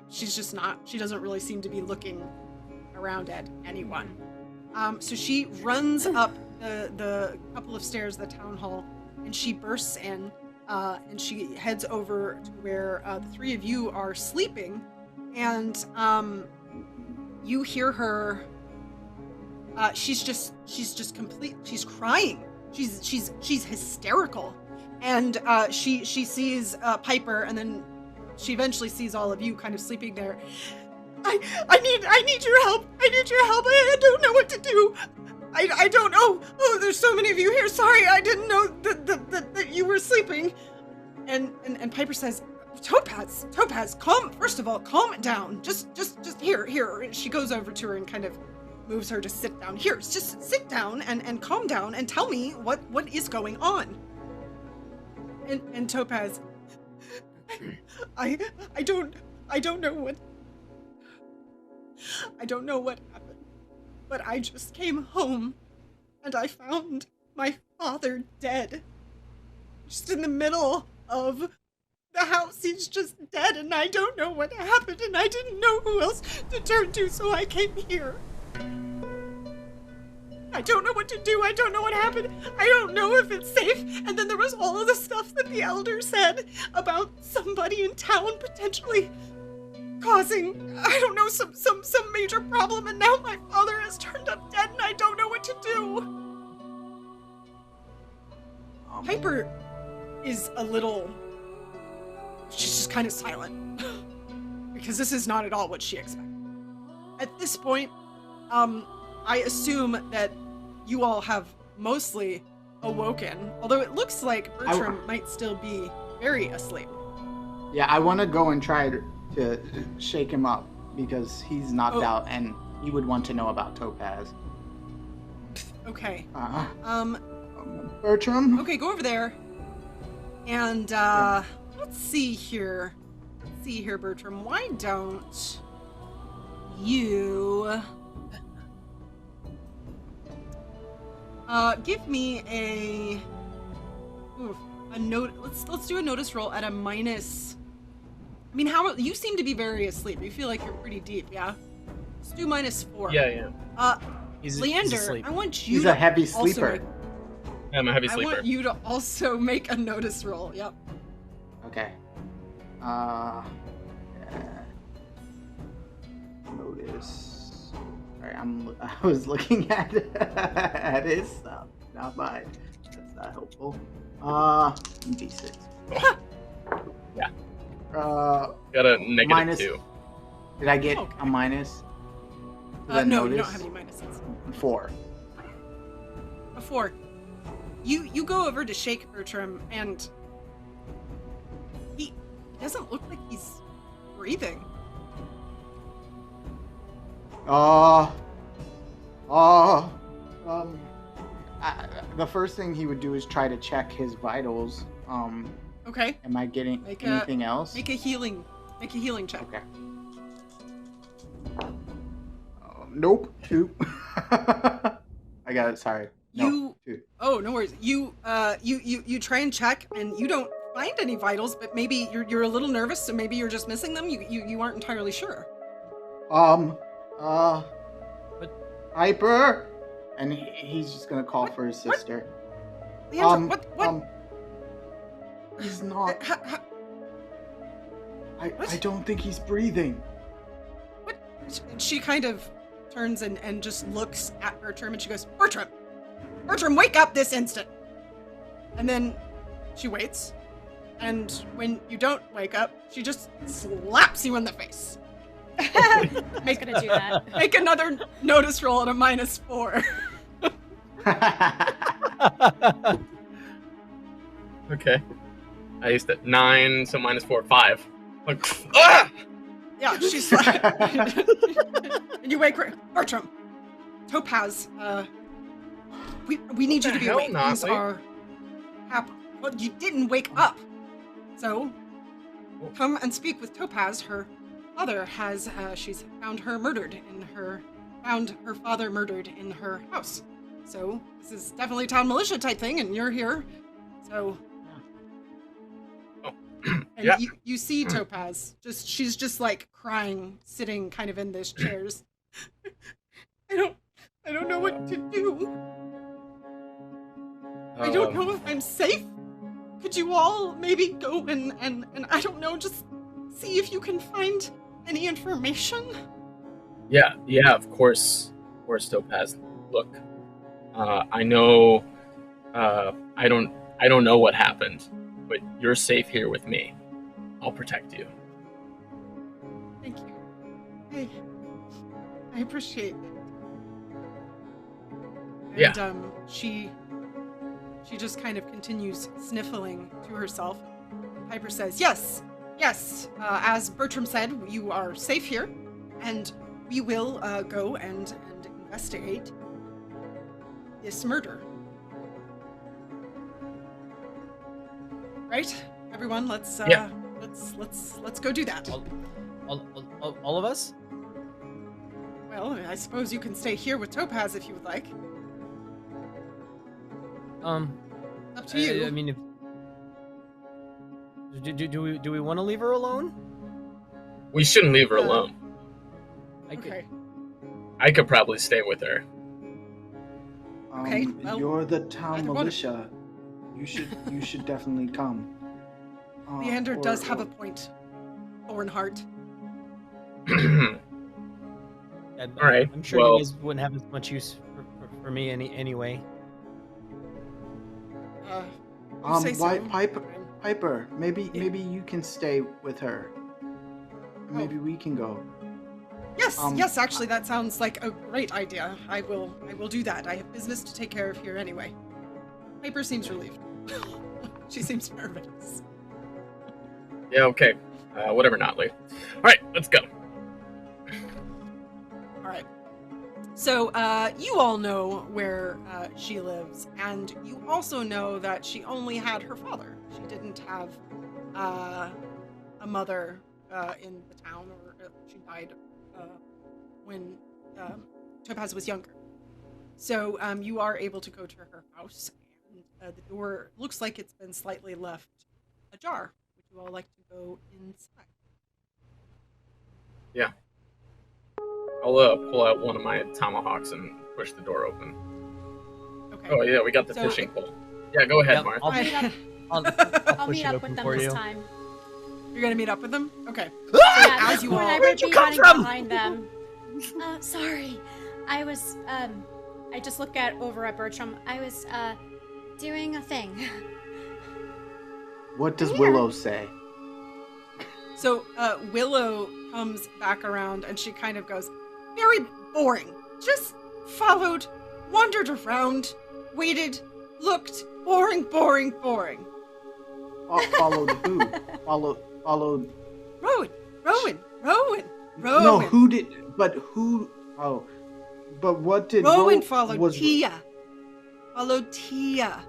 she's just not, she doesn't really seem to be looking around at anyone. So she runs up the couple of stairs of the town hall, and she bursts in, and she heads over to where the three of you are sleeping, and you hear her. She's crying. She's hysterical, and she sees Piper, and then she eventually sees all of you kind of sleeping there. I need your help. I need your help. I don't know what to do. I don't know. Oh, there's so many of you here. Sorry, I didn't know that you were sleeping. And Piper says, Topaz, first of all, calm down. Just here. And she goes over to her and kind of moves her to sit down. Here, just sit down and calm down and tell me what is going on. And Topaz, I don't know what happened, but I just came home and I found my father dead. Just in the middle of the house, he's just dead, and I don't know what happened, and I didn't know who else to turn to, so I came here. I don't know what to do. I don't know what happened. I don't know if it's safe. And then there was all of the stuff that the elder said about somebody in town potentially causing, I don't know, some major problem, and now my father has turned up dead, and I don't know what to do. Piper is a little, she's just kind of silent because this is not at all what she expected. At this point, I assume that you all have mostly awoken, although it looks like Bertram might still be very asleep. Yeah, I want to go and try to shake him up because he's knocked out and he would want to know about Topaz. Okay. Bertram? Okay, go over there. And let's see here. Bertram. Why don't you give me a note. Let's do a notice roll at a minus. I mean, how you seem to be very asleep. You feel like you're pretty deep, yeah? Let's do -4. Yeah. He's Leander, asleep. I want you. He's a heavy sleeper. I'm a heavy sleeper. I want you to also make a notice roll. Yep. Okay. Notice. Sorry, I was looking at his stuff, not mine. That's not helpful. D6. Yeah. Got a -2. Did I get a minus? No, you don't have any minuses. 4. A 4. You go over to shake Bertram, and he doesn't look like he's breathing. The first thing he would do is try to check his vitals. Okay. Am I getting anything else? Make a healing check. Okay. Nope. 2. I got it. Sorry. No, 2. Oh, no worries. You try and check, and you don't find any vitals, but maybe you're a little nervous, so maybe you're just missing them. You aren't entirely sure. Hyper, and he's just gonna call for his sister. Leandra, what? He's not. I don't think he's breathing. What? She kind of turns and just looks at Bertram, and she goes, Bertram, wake up this instant. And then she waits, and when you don't wake up, she just slaps you in the face. Make gonna do that. Make another notice roll at a -4. Okay. I used it 9, so -4, 5. Like, ah! Yeah, she's like, and you wake her, Bertram, Topaz. We need you to be awake. These are happening. Well, you didn't wake up, so come and speak with Topaz. Her father has she's found her father murdered in her house. So this is definitely a town militia type thing, and you're here. So and yeah. you see Topaz. She's just like crying, sitting kind of in these chairs. I don't know what to do. I don't know if I'm safe. Could you all maybe go and I don't know, just see if you can find any information? Yeah, of course, Topaz. Look, I know, I don't know what happened, but you're safe here with me. I'll protect you. Thank you. I appreciate it. And, yeah. She just kind of continues sniffling to herself. Piper says, yes, as Bertram said, you are safe here, and we will go and investigate this murder. Right? Everyone, let's go do that. All of us? Well, I suppose you can stay here with Topaz if you would like. Up to you. I mean, do we want to leave her alone? We shouldn't leave her alone. Okay. I could probably stay with her. Okay. Well, you're the town militia. You should definitely come. Leander does have a point. Thornheart. All right. I'm sure you guys wouldn't have as much use for me anyway. Piper, maybe you can stay with her. Maybe we can go. Yes, actually that sounds like a great idea. I will do that. I have business to take care of here anyway. Piper seems relieved. She seems nervous. Yeah, okay. Whatever, Notley. Alright, let's go. Alright. So, you all know where she lives, and you also know that she only had her father. She didn't have a mother in the town, or she died when Topaz was younger. So, you are able to go to her house, and the door looks like it's been slightly left ajar. Would you all like to go inside? Yeah. I'll pull out one of my tomahawks and push the door open. Okay. Oh yeah, we got the fishing pole. Yeah, go ahead, Martha. I'll meet up with them this time. You're gonna meet up with them? Okay. Yeah, as you all, where'd you come from? Behind them. Sorry, I was. I just look over at Bertram. I was doing a thing. What does Willow say? So Willow comes back around and she kind of goes, very boring. Just followed, wandered around, waited, looked, boring. Followed who? Followed. Rowan. No, who did? But who? Oh, but what did? Rowan followed Tia. followed Tia.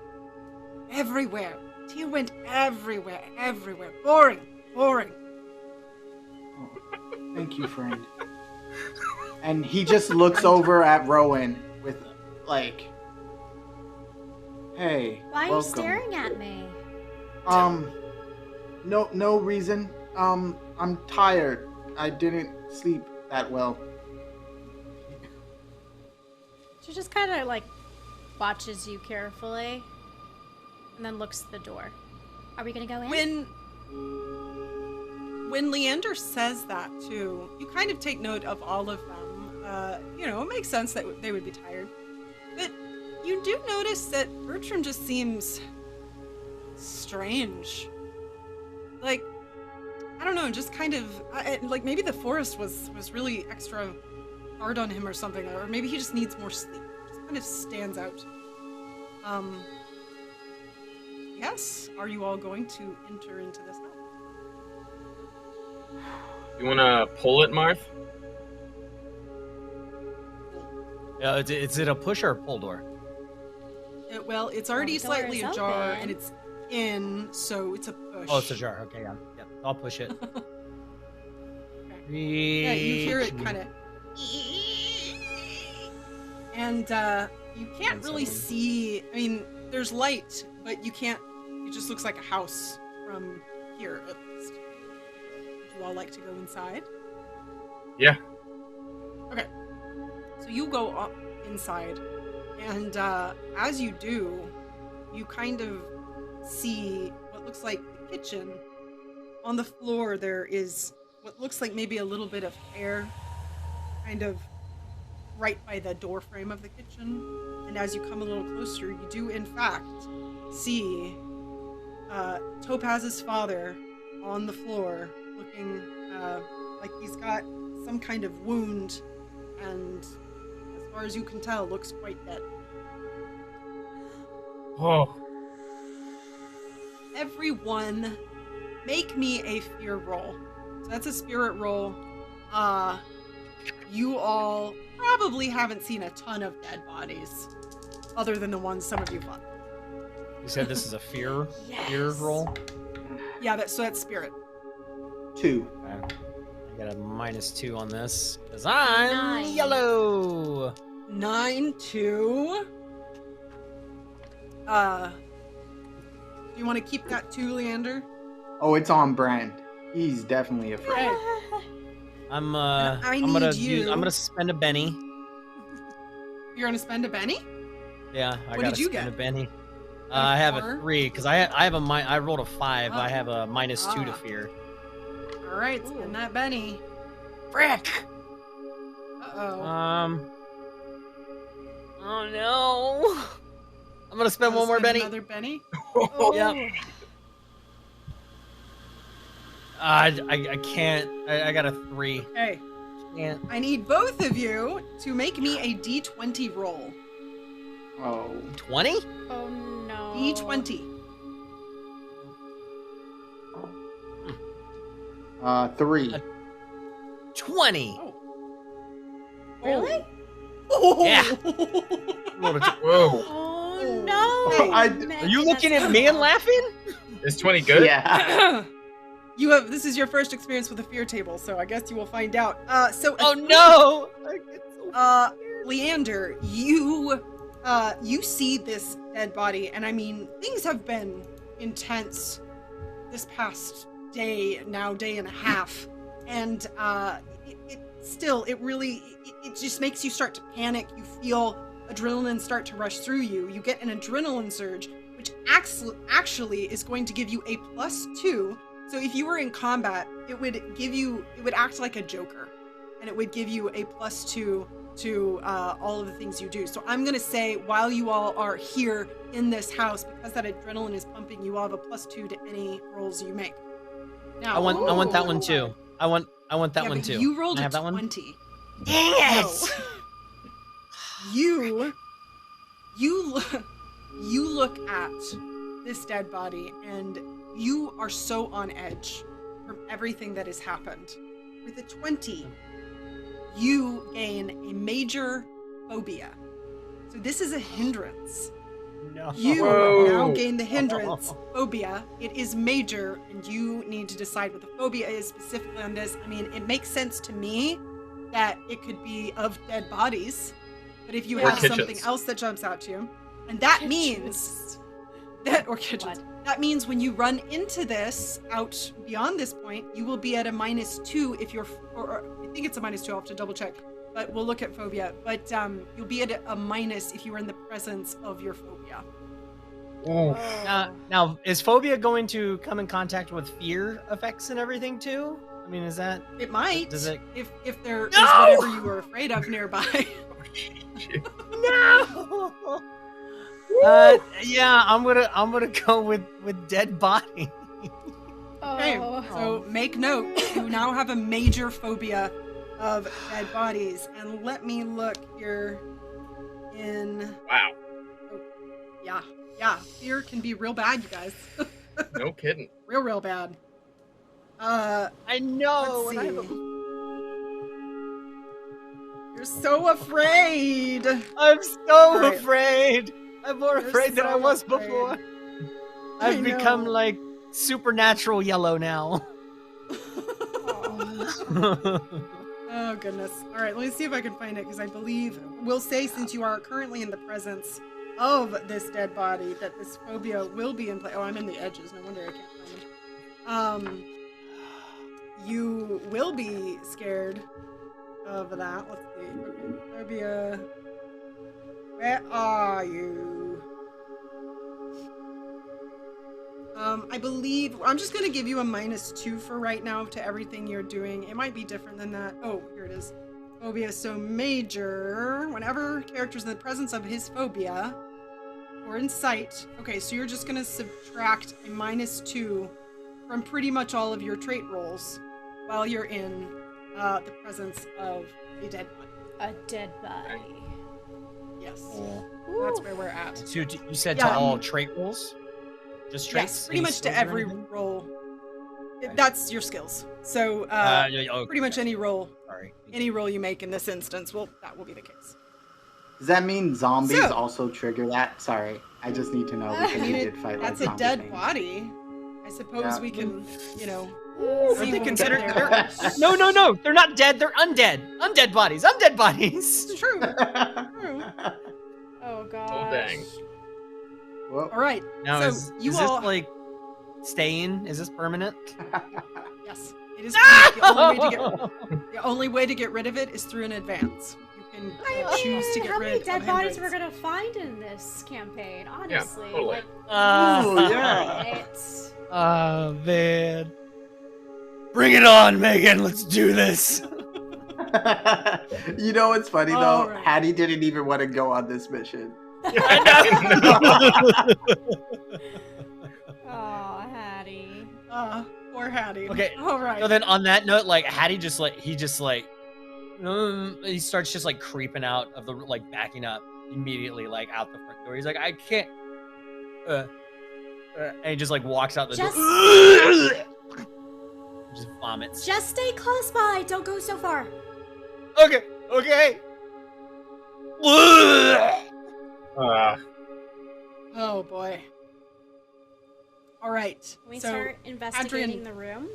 Everywhere. Tia went everywhere. Boring. Thank you, friend. And he just looks over at Rowan with, like, hey, Why are you welcome. staring at me? No reason. I'm tired. I didn't sleep that well. She just kind of like watches you carefully and then looks at the door. Are we gonna go in? When Leander says that too, you kind of take note of all of them. It makes sense that they would be tired. But you do notice that Bertram just seems strange. Like, I don't know, just kind of like maybe the forest was really extra hard on him or something, or maybe he just needs more sleep. Just kind of stands out. Yes, are you all going to enter into this house? You wanna pull it, Marth? Is it a push or a pull door? Well, it's already the door slightly is ajar, open. and it's in, so it's a push. Oh, it's ajar. Okay, yeah. I'll push it. Yeah, you hear it kind of, and you can't really see. I mean, there's light, but you can't. It just looks like a house from here, at least. Would you all like to go inside? Yeah. Okay. So you go up inside, and as you do, you kind of see what looks like the kitchen. On the floor, there is what looks like maybe a little bit of hair, kind of right by the door frame of the kitchen. And as you come a little closer, you do in fact see Topaz's father on the floor, looking like he's got some kind of wound, and as far as you can tell, looks quite dead. Oh. Everyone, make me a fear roll. So that's a spirit roll. You all probably haven't seen a ton of dead bodies, other than the ones some of you fought. You said this is a fear roll? Yeah, that's spirit. 2. Okay. I got a -2 on this, because I'm 9. yellow. 9, 2. Do you want to keep that 2, Leander? Oh, it's on brand. He's definitely afraid. I'm I I'm gonna need you- I'm gonna spend a Benny. You're gonna spend a Benny? Yeah, I What gotta did you spend get? a Benny. A I have a 4? 3 because I rolled a 5. Oh. I have a -2 to Ah. fear. All right, spend that Benny. Frick! Uh-oh. Oh no! I'm gonna spend one more Spend Benny. Another Benny? Oh. Yep. I can't. I got a 3. Hey, Can't. I need both of you to make me a D20 roll. Oh. 20? Oh no. D20. 3. 20. Really? Oh. Yeah. Rolled a Whoa. Oh no. Are you looking at me and laughing? Is 20 good? Yeah. This is your first experience with a fear table, so I guess you will find out. Oh no! Leander, you see this dead body, and I mean, things have been intense this past day and a half, and it just makes you start to panic. You feel adrenaline start to rush through you. You get an adrenaline surge, which actually is going to give you a +2. So if you were in combat, it would act like a joker, and it would give you a +2 to all of the things you do. So I'm gonna say, while you all are here in this house, because that adrenaline is pumping, you all have a +2 to any rolls you make. Now, I want that one too. I want that yeah, one but too. You rolled Can I a have that one? 20. Dang it! No. You look at this dead body, and you are so on edge from everything that has happened. With a 20, you gain a major phobia. So this is a hindrance. No. You Whoa. now gain the hindrance phobia. It is major, and you need to decide what the phobia is specifically on this. I mean, it makes sense to me that it could be of dead bodies, but if you Or have kitchens. something else that jumps out to you, and that means that, or kitchens, that means when you run into this out beyond this point, you will be at a -2 if you're, or I think it's a -2. I'll have to double check. But we'll look at phobia. But you'll be at a minus if you are in the presence of your phobia. Now, is phobia going to come in contact with fear effects and everything too? I mean, is that? It might. Does it? If there is No! whatever you were afraid of nearby. No. Yeah, I'm gonna go with dead body. Okay, so make note. You now have a major phobia of dead bodies, and let me look here. Wow. Yeah. Fear can be real bad, you guys. No kidding. Real bad. I know. Let's and I see. have a- You're so afraid. I'm so Alright. afraid. I'm more You're afraid than I so was afraid. before. I I've become know. like supernatural yellow now. Oh goodness. All right, let me see if I can find it, because I believe we'll say, since you are currently in the presence of this dead body, that this phobia will be in play. Oh, I'm in the edges. No wonder I can't find them. You will be scared of that. Let's see. Okay, phobia. Where are you? I believe I'm just going to give you a -2 for right now to everything you're doing. It might be different than that. Oh, here it is. Phobia so major. Whenever character's in the presence of his phobia or in sight. Okay, so you're just going to subtract a -2 from pretty much all of your trait rolls while you're in the presence of a dead body. A dead body. Yes. Oh. That's where we're at. So you said Yeah. to all trait rolls? Just traits? Yes, pretty Any much to skills or every anything? roll. That's your skills. So okay, pretty much any roll. Sorry. Any roll you make in this instance, that will be the case. Does that mean zombies So- also trigger that? Sorry, I just need to know I because mean, we did fight like that's a zombie dead things. body. I suppose Yeah. we can, Are see they when we considered? get there. No, they're not dead. They're undead. Undead bodies. Undead bodies. It's true. True. Oh god. Oh dang. Well, All right. Now so is you this all, like staying? Is this permanent? yes, it is. The only way to get rid of it is through an advance. You can choose to get How rid many of dead bodies hindrance. we're gonna find in this campaign? Honestly, totally. like, Ooh, yeah. it's Oh man. Bring it on, Megan. Let's do this. You know what's funny All though? right. Hattie didn't even want to go on this mission. oh, Hattie. Poor Hattie. Okay, All right. So then on that note, like Hattie he starts just like creeping out of the, like backing up immediately, like out the front door. He's like, I can't. And he just like walks out the Just- door. Just vomits. Just stay close by. Don't go so far. Okay. Oh boy. All right. Can we so start investigating Adrian- the room?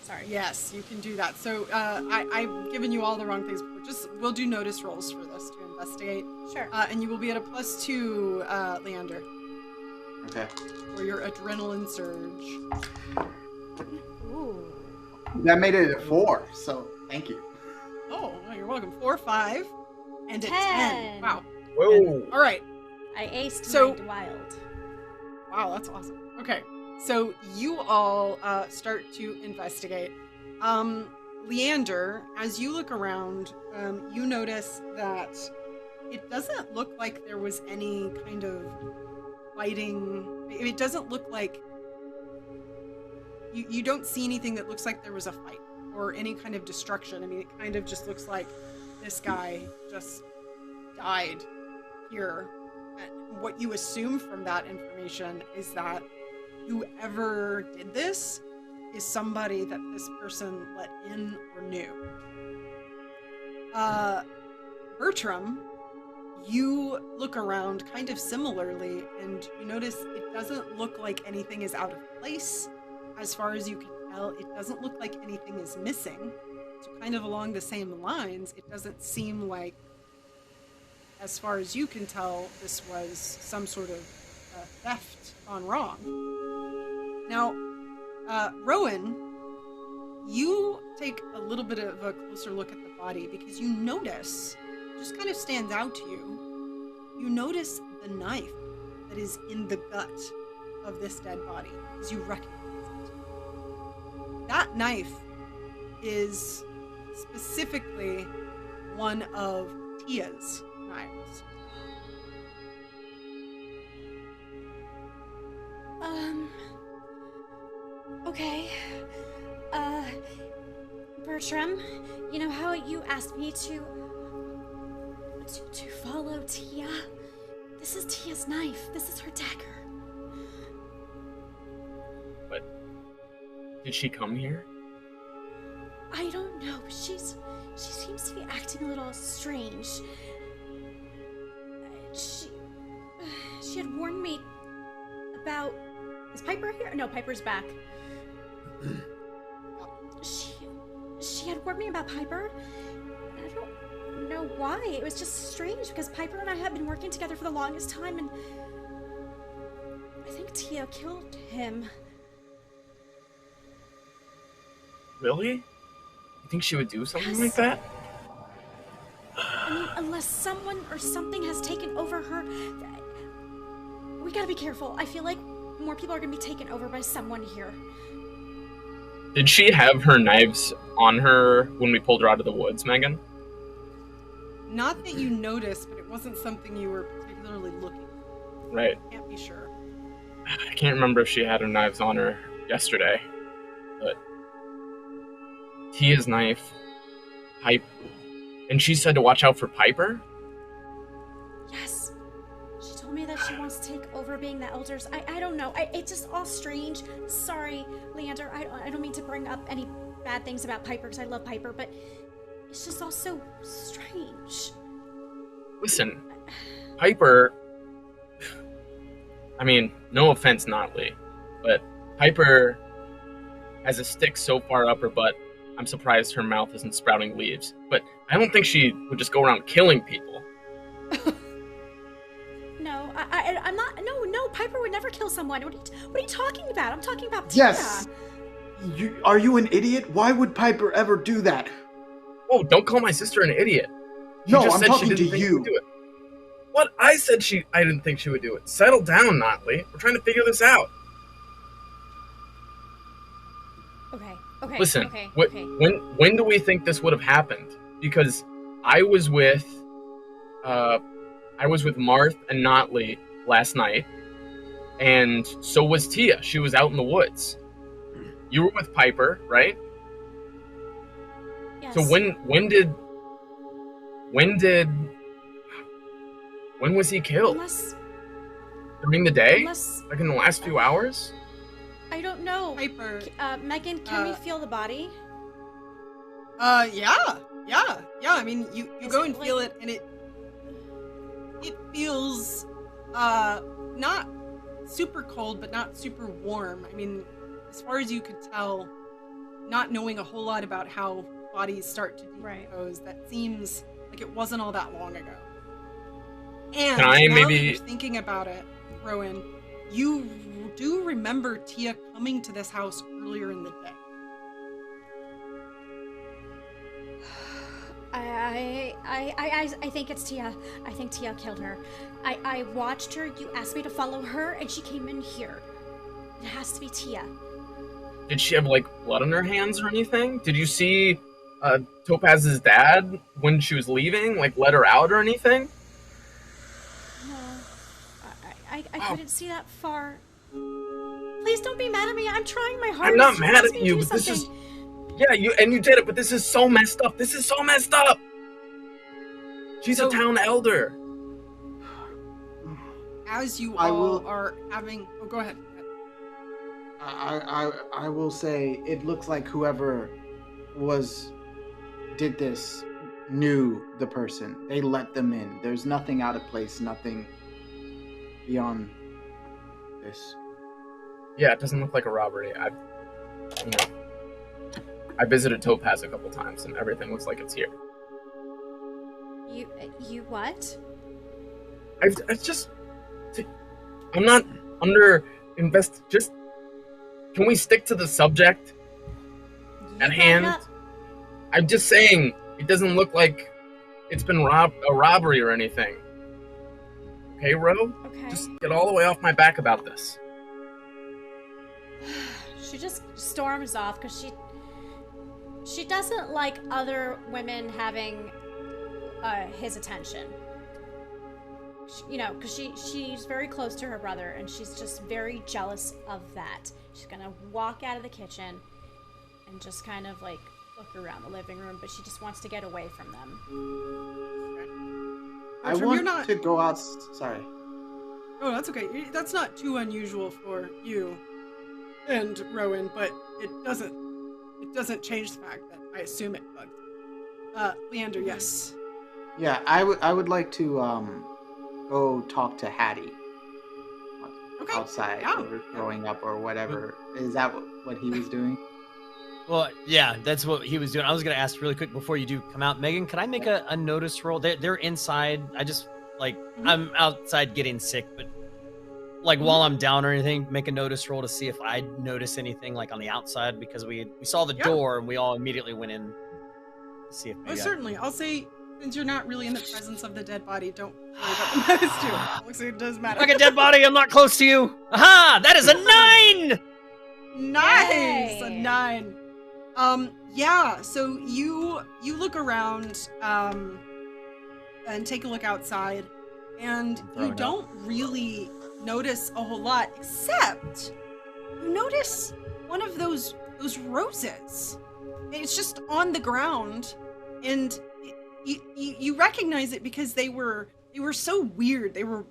Sorry. Yes, you can do that. So I've given you all the wrong things. We'll do notice rolls for this to investigate. Sure. And you will be at a +2, Leander, Okay. for your adrenaline surge. Ooh. That made it a 4, so thank you. Oh, well, you're welcome. 4, 5, and a 10. 10. Wow. Whoa. All right. I aced So- my wild. Wow, that's awesome. Okay, so you all start to investigate. Leander, as you look around, you notice that it doesn't look like there was any kind of fighting. It doesn't look like you don't see anything that looks like there was a fight or any kind of destruction. I mean, it kind of just looks like this guy just died here. And what you assume from that information is that whoever did this is somebody that this person let in or knew. Bertram, you look around kind of similarly, and you notice it doesn't look like anything is out of place. As far as you can tell, it doesn't look like anything is missing. So kind of along the same lines, it doesn't seem like, as far as you can tell, this was some sort of theft gone wrong. Now, Rowan, you take a little bit of a closer look at the body because you notice, just kind of stands out to you, you notice the knife that is in the gut of this dead body, as you recognize it. That knife is specifically one of Tia's knives. Okay. Bertram, you know how you asked me to follow Tia? This is Tia's knife. This is her dagger. But did she come here? I don't know, but she seems to be acting a little strange. She had warned me about... Is Piper here? No, Piper's back. She had warned me about Piper. I don't know why. It was just strange because Piper and I had been working together for the longest time, and I think Tia killed him. Really? You think she would do something like that? I mean, unless someone or something has taken over her... We gotta be careful. I feel like more people are gonna be taken over by someone here. Did she have her knives on her when we pulled her out of the woods, Megan? Not that you noticed, but it wasn't something you were particularly looking for. Right. Can't be sure. I can't remember if she had her knives on her yesterday, but Tia's knife, Pipe, and she said to watch out for Piper? Yes. She told me that she wants to take over being the elders. I don't know. It's just all strange. Sorry, Leander. I don't mean to bring up any bad things about Piper because I love Piper, but it's just all so strange. Listen, Piper... I mean, no offense, Notley, but Piper has a stick so far up her butt, I'm surprised her mouth isn't sprouting leaves. But I don't think she would just go around killing people. No, I'm not. No, Piper would never kill someone. What are you talking about? I'm talking about Tia. Yes! Are you an idiot? Why would Piper ever do that? Oh, don't call my sister an idiot. No, I'm talking to you. What? I said I didn't think she would do it. Settle down, Notley. We're trying to figure this out. Okay. Listen, okay. when do we think this would have happened? Because I was with Marth and Notley last night, and so was Tia. She was out in the woods. You were with Piper, right? Yes. So when was he killed? During the day? Like in the last few hours? I don't know. Piper. Megan, can we feel the body? Yeah. I mean, you go and feel it, and it feels, not super cold, but not super warm. I mean, as far as you could tell, not knowing a whole lot about how bodies start to decompose, that seems like it wasn't all that long ago. And Can I now maybe... that you're thinking about it, Rowan, you do remember Tia coming to this house earlier in the day. I think it's Tia. I think Tia killed her. I watched her. You asked me to follow her, and she came in here. It has to be Tia. Did she have, like, blood on her hands or anything? Did you see Topaz's dad when she was leaving? Like, let her out or anything? No. I couldn't see that far. Please don't be mad at me. I'm trying my hardest. I'm not mad asked at me to you, do but this is... something. Yeah, you did it, but this is so messed up. This is so messed up! She's a town elder. As you all are having... Oh, go ahead. I will say it looks like whoever did this knew the person. They let them in. There's nothing out of place, nothing beyond this. Yeah, it doesn't look like a robbery. I visited Topaz a couple times, and everything looks like it's here. You what? I'm not under just, can we stick to the subject at hand? I'm just saying, it doesn't look like it's been a robbery or anything. Okay, Ro? Okay. Just get all the way off my back about this. She just storms off because she doesn't like other women having his attention. Because she's very close to her brother, and she's just very jealous of that. She's gonna walk out of the kitchen and just kind of like look around the living room, but she just wants to get away from them. I want to go out. Sorry. Oh, that's okay. That's not too unusual for you and Rowan, but it doesn't change the fact that I assume it bugs. Leander, yes. Yeah, I would like to go talk to Hattie. Outside or growing up or whatever. Is that what he was doing? Well, yeah, that's what he was doing. I was going to ask really quick before you do come out. Megan, can I make a notice roll? They're inside. I just, I'm outside getting sick, but, while I'm down or anything, make a notice roll to see if I notice anything, on the outside, because we saw the door and we all immediately went in to see if maybe certainly. I'll say, since you're not really in the presence of the dead body, don't worry about the notice too. Looks like it does matter. Like a dead body, I'm not close to you. Aha! That is a 9! Nice! A 9. Yeah, so you look around, and take a look outside, and you don't really notice a whole lot, except you notice one of those roses. It's just on the ground, and you recognize it because they were so weird. They were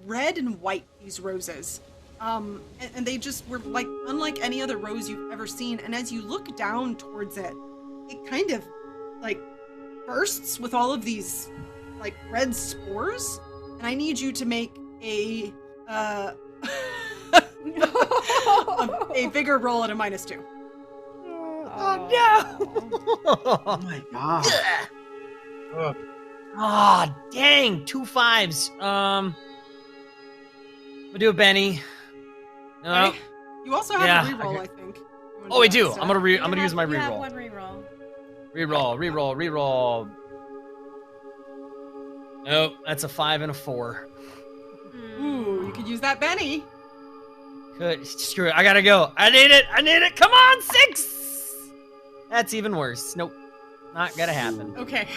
red and white, these roses. And they just were unlike any other rose you've ever seen. And as you look down towards it, it kind of bursts with all of these red spores. And I need you to make a vigor roll at a -2. Oh no! Oh my god. Ah, dang, 2 5s. We'll do a Benny. No. Okay. You also have a reroll, I think. Oh, I do. I'm gonna use my You have reroll. one reroll. Reroll. Nope, that's a 5 and a 4. Ooh, you could use that Benny. Good. Screw it. I gotta go. I need it. Come on, 6. That's even worse. Nope, not gonna happen. Okay.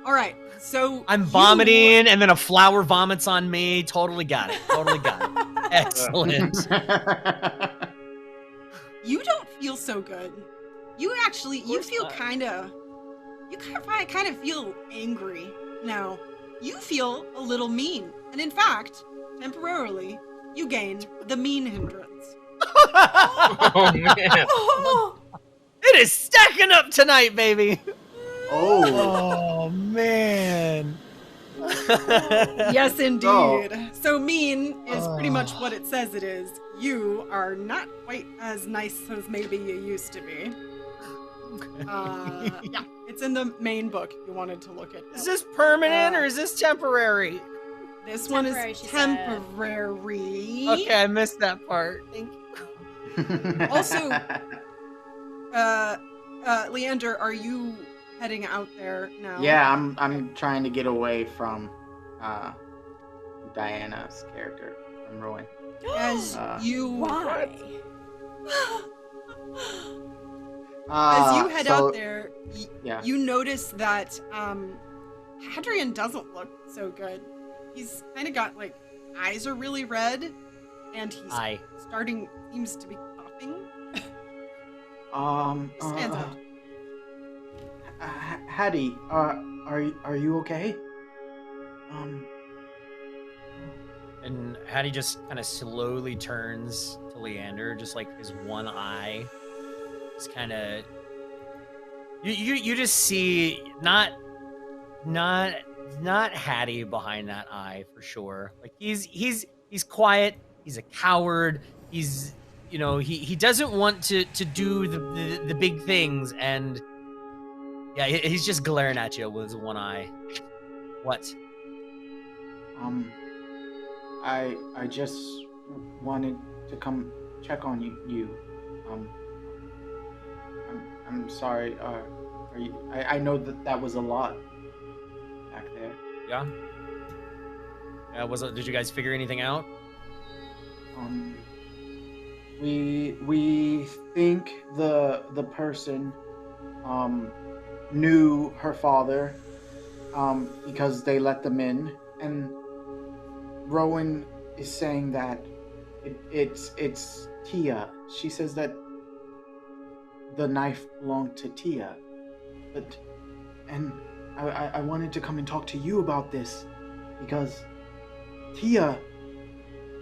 All right. So I'm vomiting, and then a flower vomits on me. Totally got it. Excellent. You don't feel so good. You feel kind of feel angry now. You feel a little mean, and in fact, temporarily, you gained the mean hindrance. Oh man! It is stacking up tonight, baby. Oh man. Yes, indeed. So mean is pretty much what it says it is. You are not quite as nice as maybe you used to be. Yeah, it's in the main book. You wanted to look at. Is this permanent or is this temporary? This one is temporary. Okay, I missed that part. Thank you. Also, Leander, are you heading out there now? Yeah, I'm trying to get away from Diana's character, from Rowan. As you Why? As you head out there, yeah. you notice that Hadrian doesn't look so good. He's kind of got eyes are really red, and he's seems to be coughing. Stands out. Hattie, are you okay? And Hattie just kind of slowly turns to Leander, just his one eye. Just kind of. You just see not not Hattie behind that eye for sure. Like he's quiet. He's a coward. He's he doesn't want to do the big things, and yeah, he's just glaring at you with his one eye. What? I just wanted to come check on you. I'm sorry. Are you? I know that was a lot back there. Yeah. Did you guys figure anything out? We think the person knew her father because they let them in, and Rowan is saying that it's Tia. She says that the knife belonged to Tia, and I wanted to come and talk to you about this because Tia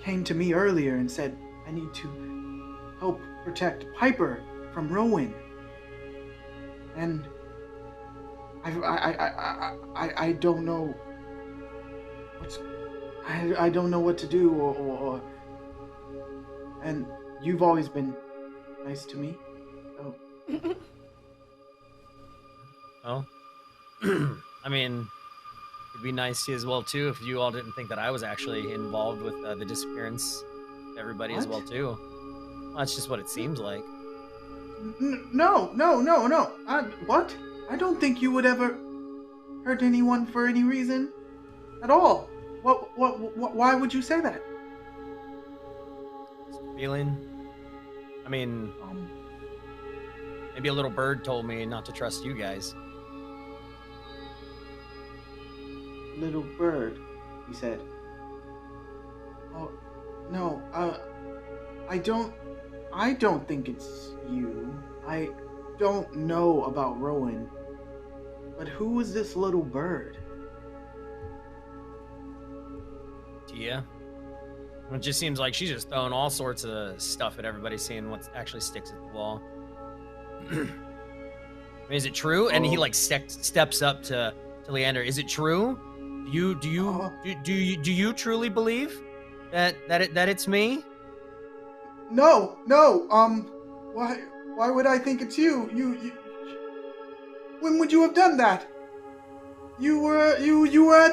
came to me earlier and said I need to help protect Piper from Rowan, and I don't know I don't know what to do or and you've always been nice to me. Oh. I mean, it'd be nice to you as well too if you all didn't think that I was actually involved with the disappearance of everybody as well too. Well, that's just what it seems like. No. What? I don't think you would ever hurt anyone for any reason at all. Why would you say that? Feeling. I mean, maybe a little bird told me not to trust you guys. Little bird, he said. Oh, no, I don't think it's you. I don't know about Rowan. But who is this little bird? Tia? It just seems like she's just throwing all sorts of stuff at everybody, seeing what actually sticks at the wall. I mean, is it true? And he like steps up to Leander. Is it true? Do you truly believe that it's me? No. Why would I think it's you? You when would you have done that? You were at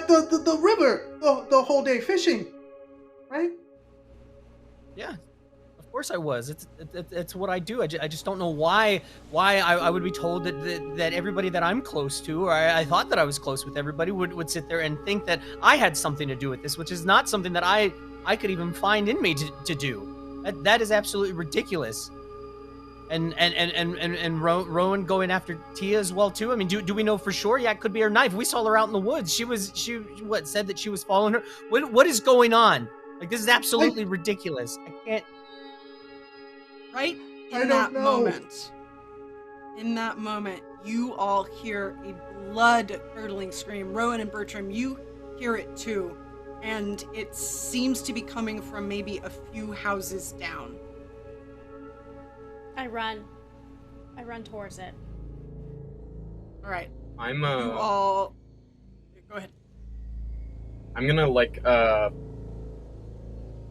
the river the whole day fishing, right? Yeah, of course I was. It's what I do. I just don't know why I would be told that everybody that I'm close to, or I thought that I was close with everybody, would sit there and think that I had something to do with this, which is not something that I could even find in me to do. That is absolutely ridiculous. And Rowan going after Tia as well too. I mean, do we know for sure? Yeah, it could be her knife. We saw her out in the woods. She said that she was following her. What is going on? Like, this is absolutely ridiculous. I can't. Right in that moment, you all hear a blood-curdling scream. Rowan and Bertram, you hear it too, and it seems to be coming from maybe a few houses down. I run towards it. All right. I'm You all. Go ahead. I'm gonna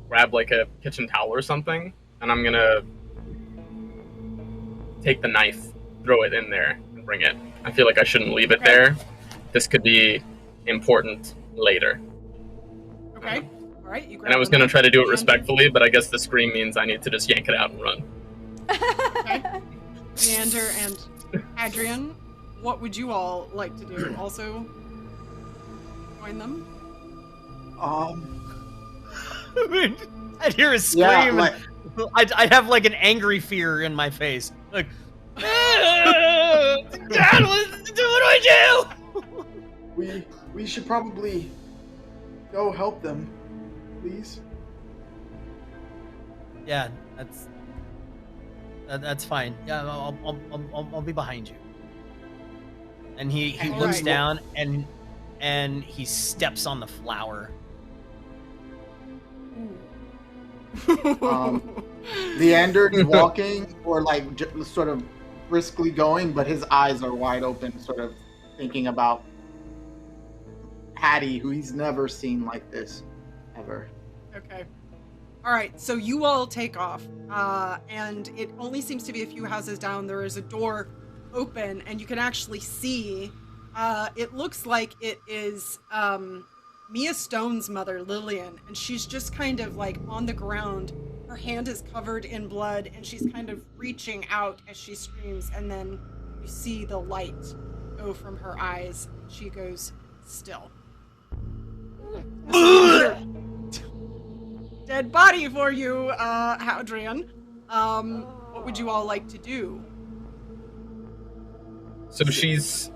grab like a kitchen towel or something, and I'm gonna take the knife, throw it in there, and bring it. I feel like I shouldn't leave it there. This could be important later. Okay. All right. You grab And I was the gonna knife, try to do it Leander. respectfully, but I guess the scream means I need to just yank it out and run. Okay. Leander and Adrian, what would you all like to do? Also join them? I mean, I'd hear a scream. Yeah, like- and I'd have like an angry fear in my face. Like, Dad, what do I do? We should probably go help them, please. Yeah, that's fine. Yeah, I'll be behind you. And he All looks right. down and he steps on the flower. Leander's walking or like sort of briskly going, but his eyes are wide open, sort of thinking about Hattie, who he's never seen like this ever. Okay. All right, so you all take off, and it only seems to be a few houses down. There is a door open, and you can actually see, it looks like it is Mia Stone's mother, Lillian, and she's just kind of like on the ground. Her hand is covered in blood, and she's kind of reaching out as she screams, and then you see the light go from her eyes. She goes still. Dead body for you, Hadrian. What would you all like to do? So she's...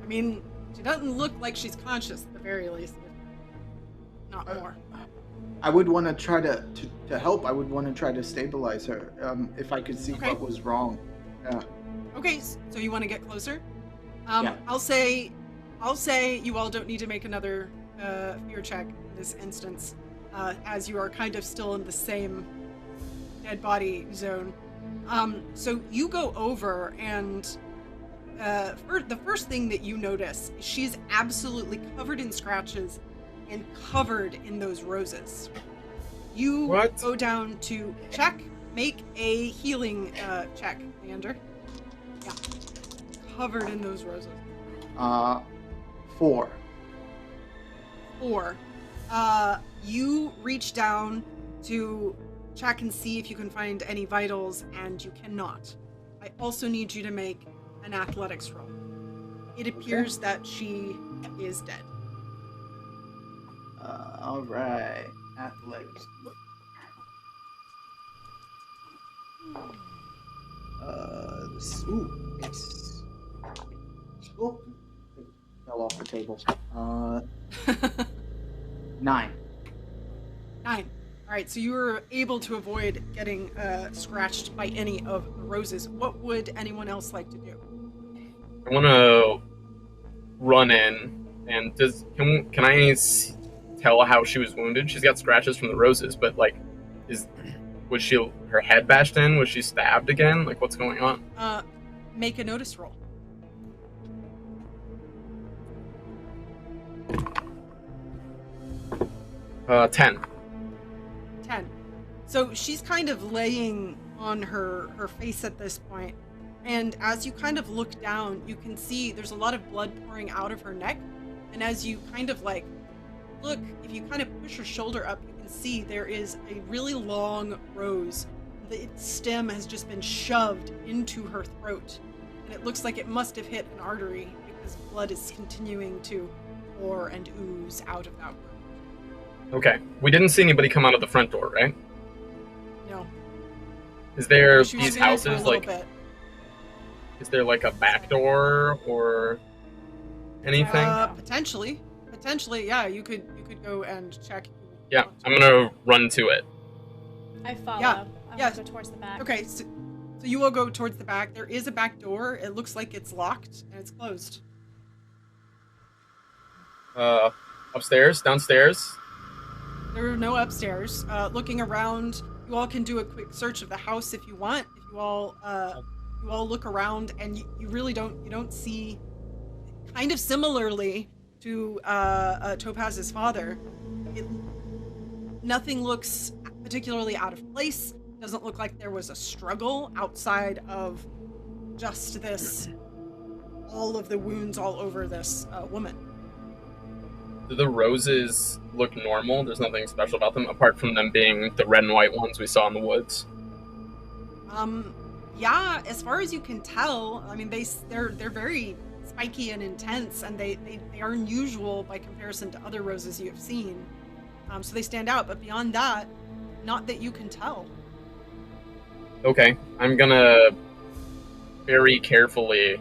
I mean, she doesn't look like she's conscious at the very least. Not more. I would want to try to help. I would want to try to stabilize her, if I could see what was wrong. Yeah. Okay, so you want to get closer? Yeah. I'll say you all don't need to make another fear check in this instance, as you are kind of still in the same dead body zone. So you go over, and the first thing that you notice is she's absolutely covered in scratches and covered in those roses. You go down to check, make a healing check, Leander. Yeah. Covered in those roses. 4. 4. You reach down to check and see if you can find any vitals, and you cannot. I also need you to make an athletics roll. It appears that she is dead. All right. Athletics. It's... Oh, it fell off the table. 9. 9. All right, so you were able to avoid getting scratched by any of the roses. What would anyone else like to do? I want to run in, and can I tell how she was wounded? She's got scratches from the roses, but like, was her head bashed in? Was she stabbed again? Like, what's going on? Make a notice roll. Uh, 10. 10. So she's kind of laying on her face at this point, and as you kind of look down, you can see there's a lot of blood pouring out of her neck, and as you kind of like look, if you kind of push her shoulder up, you can see there is a really long rose. Its stem has just been shoved into her throat, and it looks like it must have hit an artery because blood is continuing to pour and ooze out of that wound. Okay. We didn't see anybody come out of the front door, right? No. Is there She was these in there for a houses, little like... bit. Is there, like, a back door or anything? Potentially, yeah. You could go and check. Yeah, I'm gonna run to it. I follow. Yeah. I Yeah. go towards the back. Okay, so you will go towards the back. There is a back door. It looks like it's locked and it's closed. Upstairs? Downstairs? There are no upstairs. Looking around, you all can do a quick search of the house if you want. If you all look around, and you really don't see. Kind of similarly to Topaz's father, nothing looks particularly out of place. Doesn't look like there was a struggle outside of just this, all of the wounds all over this woman. Do the roses look normal? There's nothing special about them, apart from them being the red and white ones we saw in the woods. Yeah, as far as you can tell, I mean, they're very spiky and intense, and they are unusual by comparison to other roses you have seen. So they stand out, but beyond that, not that you can tell. Okay, I'm gonna very carefully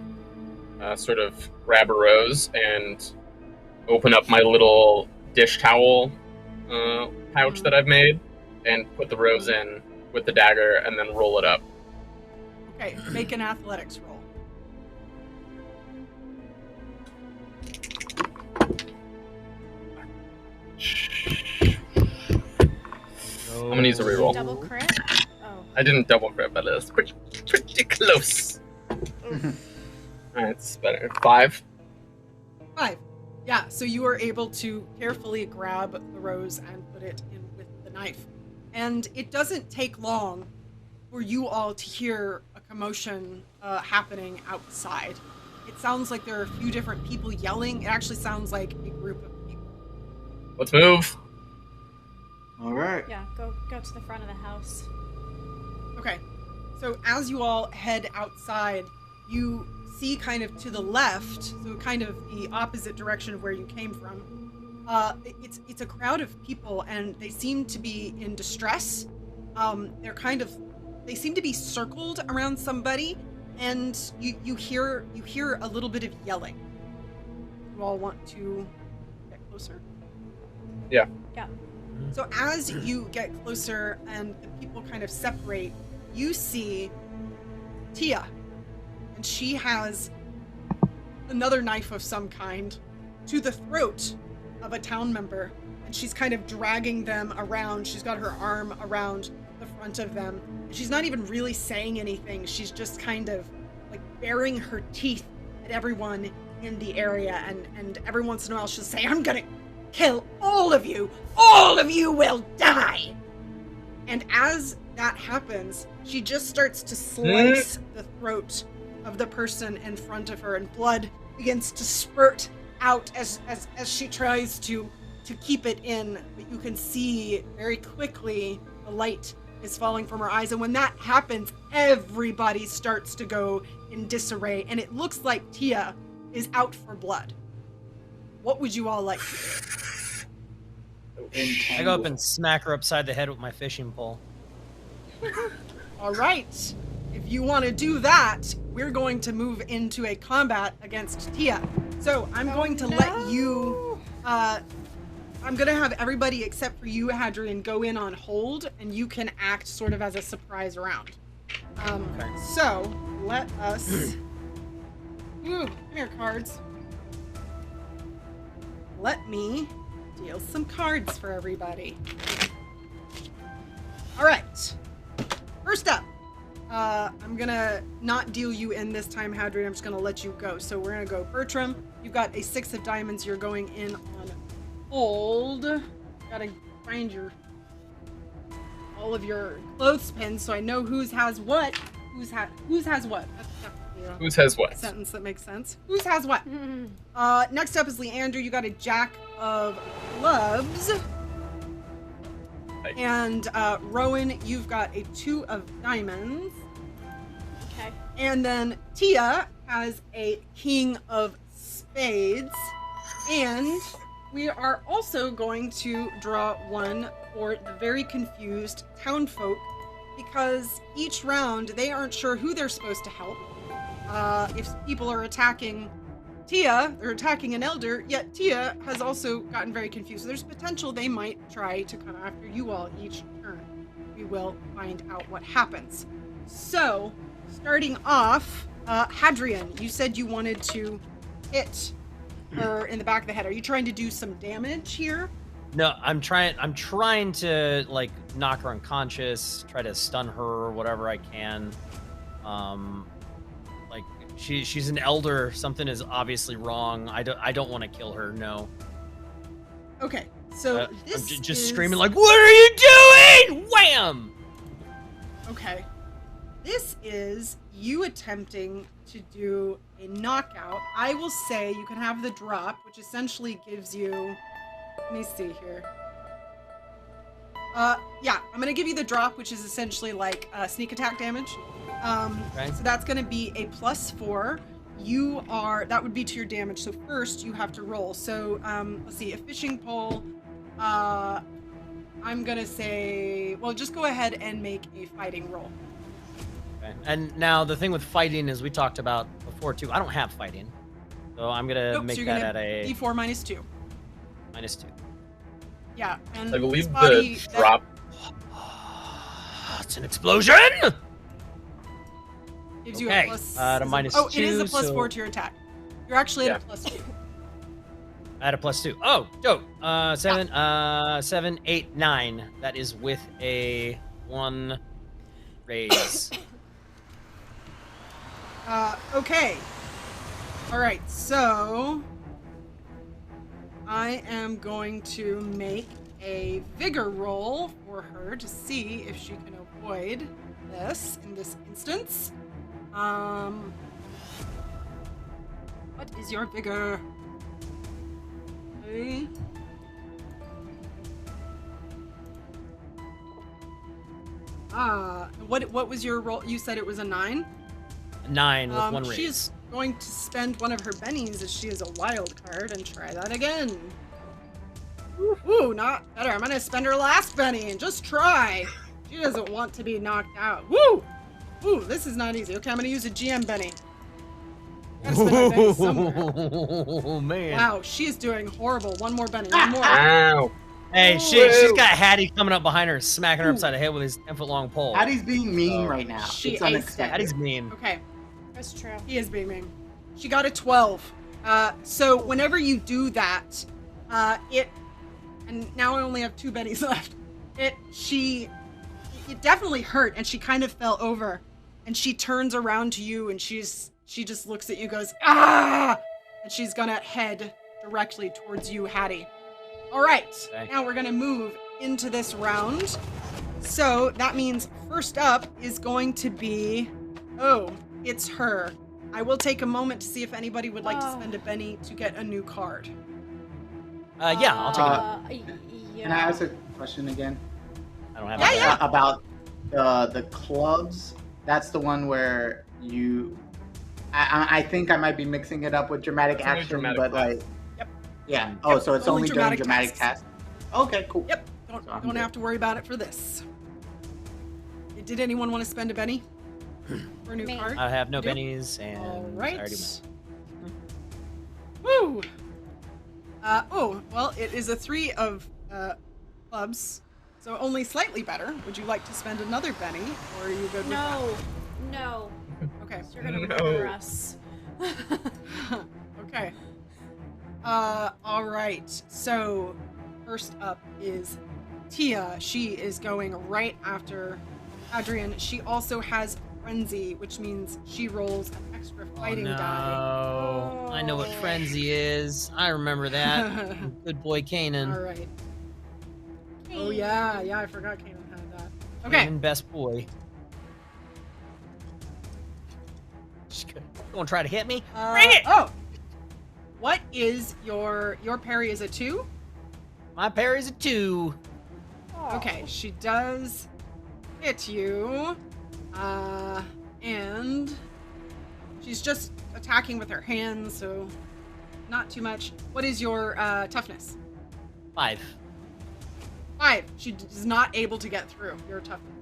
sort of grab a rose and open up my little dish towel pouch that I've made and put the rose in with the dagger and then roll it up. Okay, make an athletics roll. I'm gonna use a reroll. Double crit? Oh. I didn't double crit, but it's pretty close. That's better. 5. 5. Yeah, so you are able to carefully grab the rose and put it in with the knife. And it doesn't take long for you all to hear a commotion happening outside. It sounds like there are a few different people yelling. It actually sounds like a group of people. Let's move. All right. Yeah, go to the front of the house. Okay, so as you all head outside, you see kind of to the left, so kind of the opposite direction of where you came from. It's a crowd of people, and they seem to be in distress. They seem to be circled around somebody, and you hear a little bit of yelling. You all want to get closer? Yeah. Yeah. So as you get closer and the people kind of separate, you see Tia, and she has another knife of some kind to the throat of a town member, and she's kind of dragging them around. She's got her arm around the front of them. She's not even really saying anything. She's just kind of like baring her teeth at everyone in the area, and every once in a while she'll say, "I'm gonna kill all of you! All of you will die!" And as that happens, she just starts to slice the throat of the person in front of her, and blood begins to spurt out as she tries to keep it in. But you can see very quickly the light is falling from her eyes, and when that happens, everybody starts to go in disarray, and it looks like Tia is out for blood. What would you all like to do? I go up and smack her upside the head with my fishing pole. All right. If you want to do that, we're going to move into a combat against Tia. So I'm going to let you... I'm going to have everybody except for you, Hadrian, go in on hold, and you can act sort of as a surprise round. Okay. So let us... Ooh, come here, cards. Let me deal some cards for everybody. All right. First up, I'm gonna not deal you in this time, Hadrian. I'm just gonna let you go. So we're gonna go Bertram. You've got a 6 of diamonds. You're going in on hold. Gotta find all of your clothespins so I know whose has what. Whose has what? Whose has what? Sentence that makes sense. Whose has what? Next up is Leander. You got a Jack of Clubs. Right. And Rowan, you've got a 2 of diamonds. Okay. And then Tia has a King of Spades. And we are also going to draw one for the very confused townfolk, because each round they aren't sure who they're supposed to help. If people are attacking Tia, they're attacking an elder, yet Tia has also gotten very confused. So there's potential they might try to come after you all each turn. We will find out what happens. So, starting off, Hadrian, you said you wanted to hit her in the back of the head. Are you trying to do some damage here? No, I'm trying to like knock her unconscious, try to stun her or whatever I can. Like she's an elder. Something is obviously wrong. I don't want to kill her. No. Okay, so this I'm just is... screaming like, "What are you doing?" Wham! Okay, this is you attempting to do a knockout. I will say you can have the drop, which essentially gives you. Let me see here. Yeah, I'm gonna give you the drop, which is essentially like sneak attack damage. Okay. So that's gonna be a +4. That would be to your damage. So first you have to roll. So let's see, a fishing pole. I'm gonna say, well, just go ahead and make a fighting roll. Okay. And now the thing with fighting is we talked about before too. I don't have fighting, so I'm gonna make so that you're at gonna a D4 -2. -2. Yeah, and I believe body, the drop. It's an explosion. Gives you Okay, a plus. to -2. Oh, it is a +4 so to your attack. You're actually at a +2. I had a +2. Oh, dope. 7, 8, 9. That is with a 1 raise. Okay. All right, so I am going to make a vigor roll for her to see if she can avoid this in this instance. What is your vigor? Okay. What was your roll? You said it was a 9? 9 with one raise. She's going to spend one of her bennies as she is a wild card and try that again. Ooh, not better. I'm gonna spend her last benny and just try. She doesn't want to be knocked out. Woo! Ooh, this is not easy. Okay, I'm gonna use a GM benny. Gotta spend my benny somewhere. Oh man! Wow, she is doing horrible. One more benny. One more. Ow! Hey, she's got Hattie coming up behind her, smacking her upside the head with his 10-foot long pole. Hattie's being mean right now. She It's aced it. unexpected. Hattie's mean. Okay, That's true. he is being mean. She got a 12. So whenever you do that, and now I only have 2 bennies left. It definitely hurt, and she kind of fell over, and she turns around to you, and she just looks at you, goes ah, and she's gonna head directly towards you, Hattie. All right, now we're gonna move into this round. So that means first up is going to be, it's her. I will take a moment to see if anybody would like to spend a Benny to get a new card. Yeah, I'll take it. Can I ask a question again? I don't have Yeah. About the clubs. That's the one where you. I think I might be mixing it up with dramatic That's only action, dramatic but class. like. Yeah. Oh, so it's only during dramatic tasks. tasks. Okay, cool. Yep. Don't have to worry about it for this. Did anyone want to spend a Benny for a new card? I have no You do? bennies, and All I right. already went. Woo! Well, it is a 3 of clubs, so only slightly better. Would you like to spend another Benny, or are you good with that? No. Okay. You're gonna murder us. Okay. All right. So, first up is Tia. She is going right after Adrian. She also has Frenzy, which means she rolls an extra fighting die. I know what frenzy is. I remember that. Good boy, Kanan. All right. Oh yeah, I forgot Kanan had that. Okay. Kanan, best boy. She's gonna try to hit me. Bring it! Oh. What is your parry? Is a 2? My parry's a 2. Okay, she does hit you. And she's just attacking with her hands, so not too much. What is your toughness? 5. 5. She is not able to get through your toughness.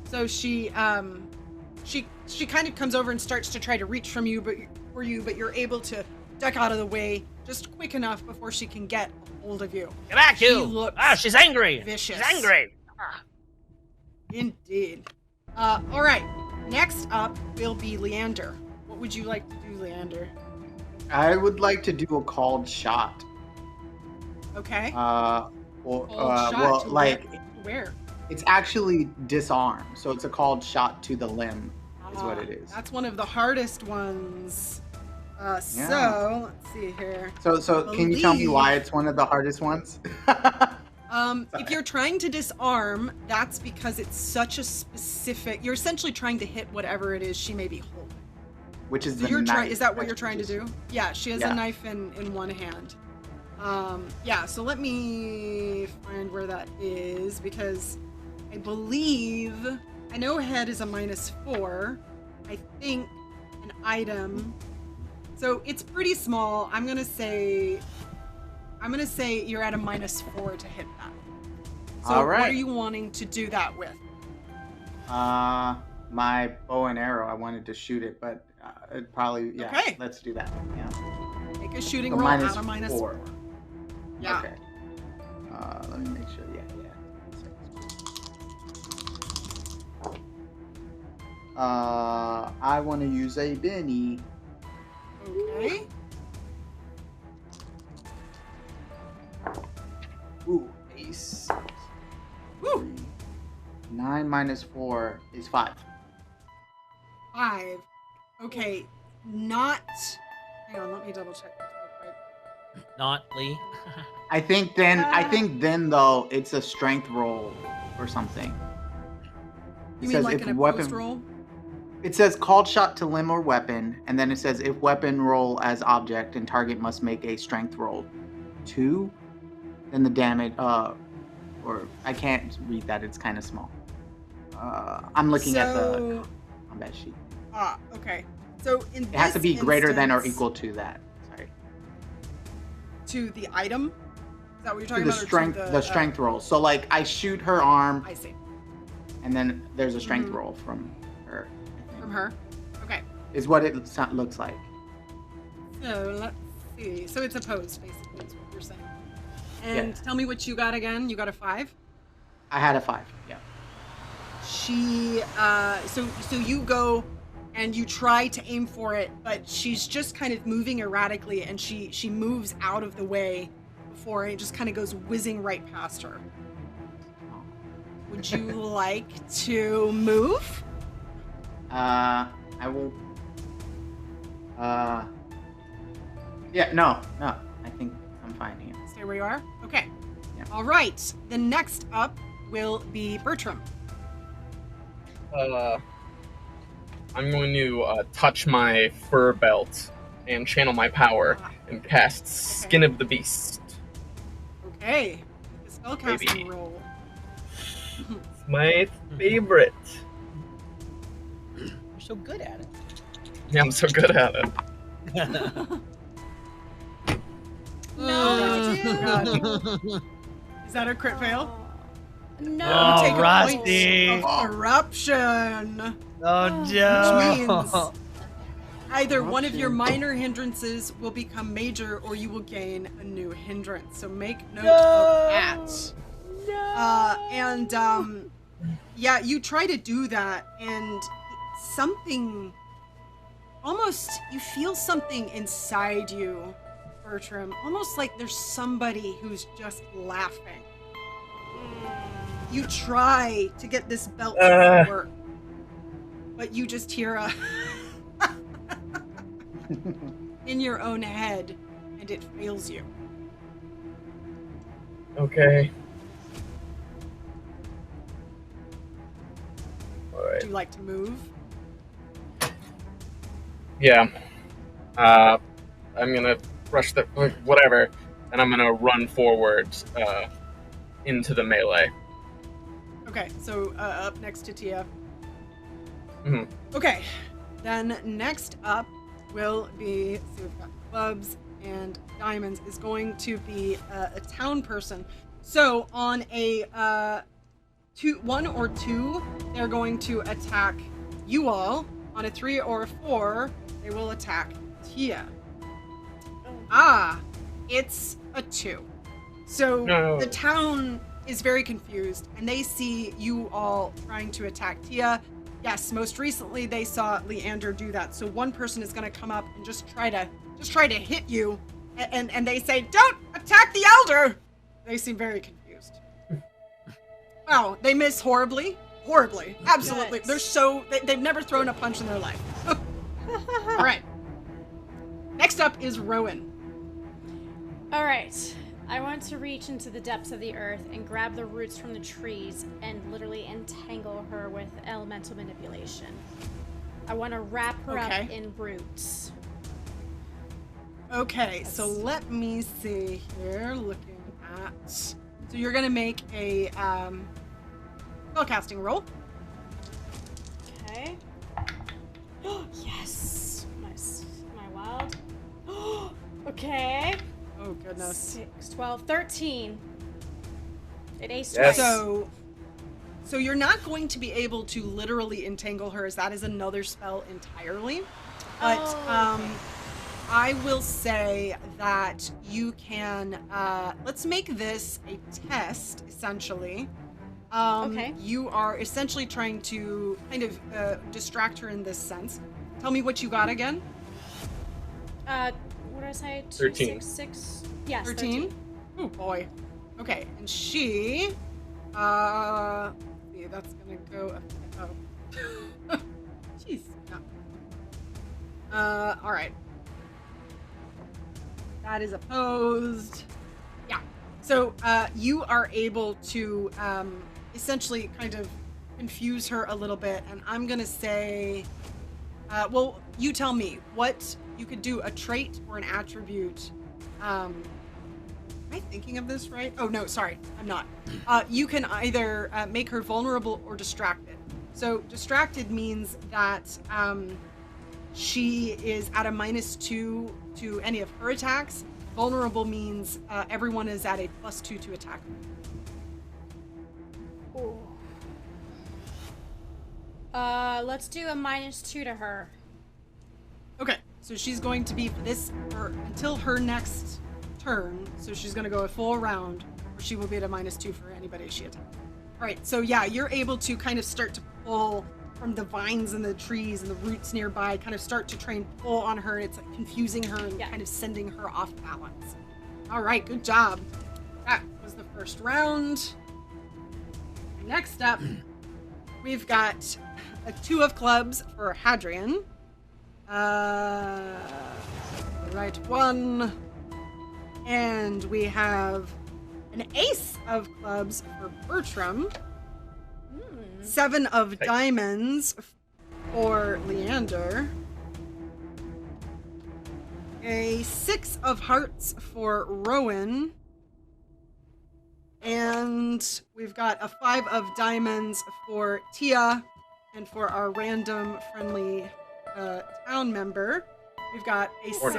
So she kind of comes over and starts to try to reach for you, but you're able to duck out of the way just quick enough before she can get a hold of you. Get back, She you! looks She's angry! vicious. She's angry! Indeed. All right. Next up will be Leander. What would you like to do, Leander? I would like to do a called shot. Okay. Well, Shot to like where? it's actually disarm, so it's a called shot to the limb, is what it is. That's one of the hardest ones. Yeah. So let's see here. So can you tell me why it's one of the hardest ones? If you're trying to disarm, that's because it's such a specific. You're essentially trying to hit whatever it is she may be holding. Which is So the knife. is that what you're trying to do? Yeah, she has Yeah. a knife in one hand. Yeah, so let me find where that is, because I believe, I know head is a -4. I think an item, so it's pretty small. I'm gonna say you're at a -4 to hit that. So All right. what are you wanting to do that with? My bow and arrow. I wanted to shoot it, but it probably Okay. Let's do that. Yeah. Make a shooting So roll minus out of -4. 4. Yeah. Okay. Let me make sure. Yeah. I want to use a Benny. Okay. Ooh, ace. Woo. 9 minus 4 is 5. 5. Okay, not Hang on, let me double check this real quick. Not Lee. I think then though it's a strength roll or something. You mean like an opposed roll? It says called shot to limb or weapon, and then it says if weapon roll as object and target must make a strength roll 2, then the damage or I can't read that, it's kind of small. I'm looking at the combat sheet. Okay. So it has to be greater than or equal to that. Sorry. To the item? Is that what you're talking to the about? Strength, or to the strength roll. So like I shoot her arm. I see. And then there's a strength roll from her. From her? Okay. Is what it looks like. So let's see. So it's opposed, basically, is what you're saying. And tell me what you got again. You got a 5? I had a 5, yeah. She, so you go and you try to aim for it, but she's just kind of moving erratically, and she moves out of the way before it just kind of goes whizzing right past her. Would you like to move? I will. Yeah, no. I think I'm fine here. Stay where you are? Okay. Yeah. All right. The next up will be Bertram. I'm going to touch my fur belt and channel my power and cast Skin of the Beast. Okay. The spellcasting roll. It's my favorite. You're so good at it. Yeah, I'm so good at it. God. Is that a crit fail? No. You take Rusty. a point of corruption. Oh no. Which means either one of your minor hindrances will become major, or you will gain a new hindrance. So make note of that. Yeah, you try to do that, and something, almost, you feel something inside you, Bertram, almost like there's somebody who's just laughing. You try to get this belt to work, but you just hear a in your own head, and it fails you. Okay. Would you like to move? Yeah. I'm gonna rush the whatever, and I'm gonna run forward into the melee. Okay, so up next to Tia. Mm-hmm. Okay, then next up will be, so we've got clubs and diamonds, is going to be a town person. So on a 1 or 2, they're going to attack you all. On a 3 or a 4, they will attack Tia. It's a 2. So the town is very confused, and they see you all trying to attack Tia. Yes, most recently they saw Leander do that. So one person is going to come up and just try to hit you, and they say, "Don't attack the elder." They seem very confused. Wow, they miss horribly, absolutely. Yikes. They've never thrown a punch in their life. All right. Next up is Rowan. All right. I want to reach into the depths of the earth and grab the roots from the trees and literally entangle her with elemental manipulation. I want to wrap her up in roots. Okay, so let me see here. Looking at, so you're gonna make a spellcasting roll. Okay. Yes, my wild. Okay. Oh, goodness. 6, 12, 13. It aced twice. So you're not going to be able to literally entangle her, as that is another spell entirely. But I will say that you can, let's make this a test, essentially. Okay. You are essentially trying to kind of distract her in this sense. Tell me what you got again. What did I say? 13. 6. Yes, 13? Oh boy. Okay, and she, yeah, that's gonna go. Oh, jeez. No. All right. That is opposed. Yeah. So you are able to essentially kind of confuse her a little bit, and I'm gonna say, well, you tell me what you could do, a trait or an attribute. Am I thinking of this right? Oh no, sorry, I'm not. You can either make her vulnerable or distracted. So distracted means that she is at a -2 to any of her attacks. Vulnerable means everyone is at a +2 to attack. Ooh. Let's do a -2 to her. Okay, so she's going to be until her next turn. So she's going to go a full round, or she will be at a -2 for anybody she attacks. All right, so yeah, you're able to kind of start to pull from the vines and the trees and the roots nearby, kind of start to try and pull on her. It's like confusing her and kind of sending her off balance. All right, good job. That was the first round. Next up, we've got a 2 of clubs for Hadrian. The right one. And we have an ace of clubs for Bertram. 7 of diamonds for Leander. A 6 of hearts for Rowan. And we've got a 5 of diamonds for Tia. And for our random friendly town member, we've got a 6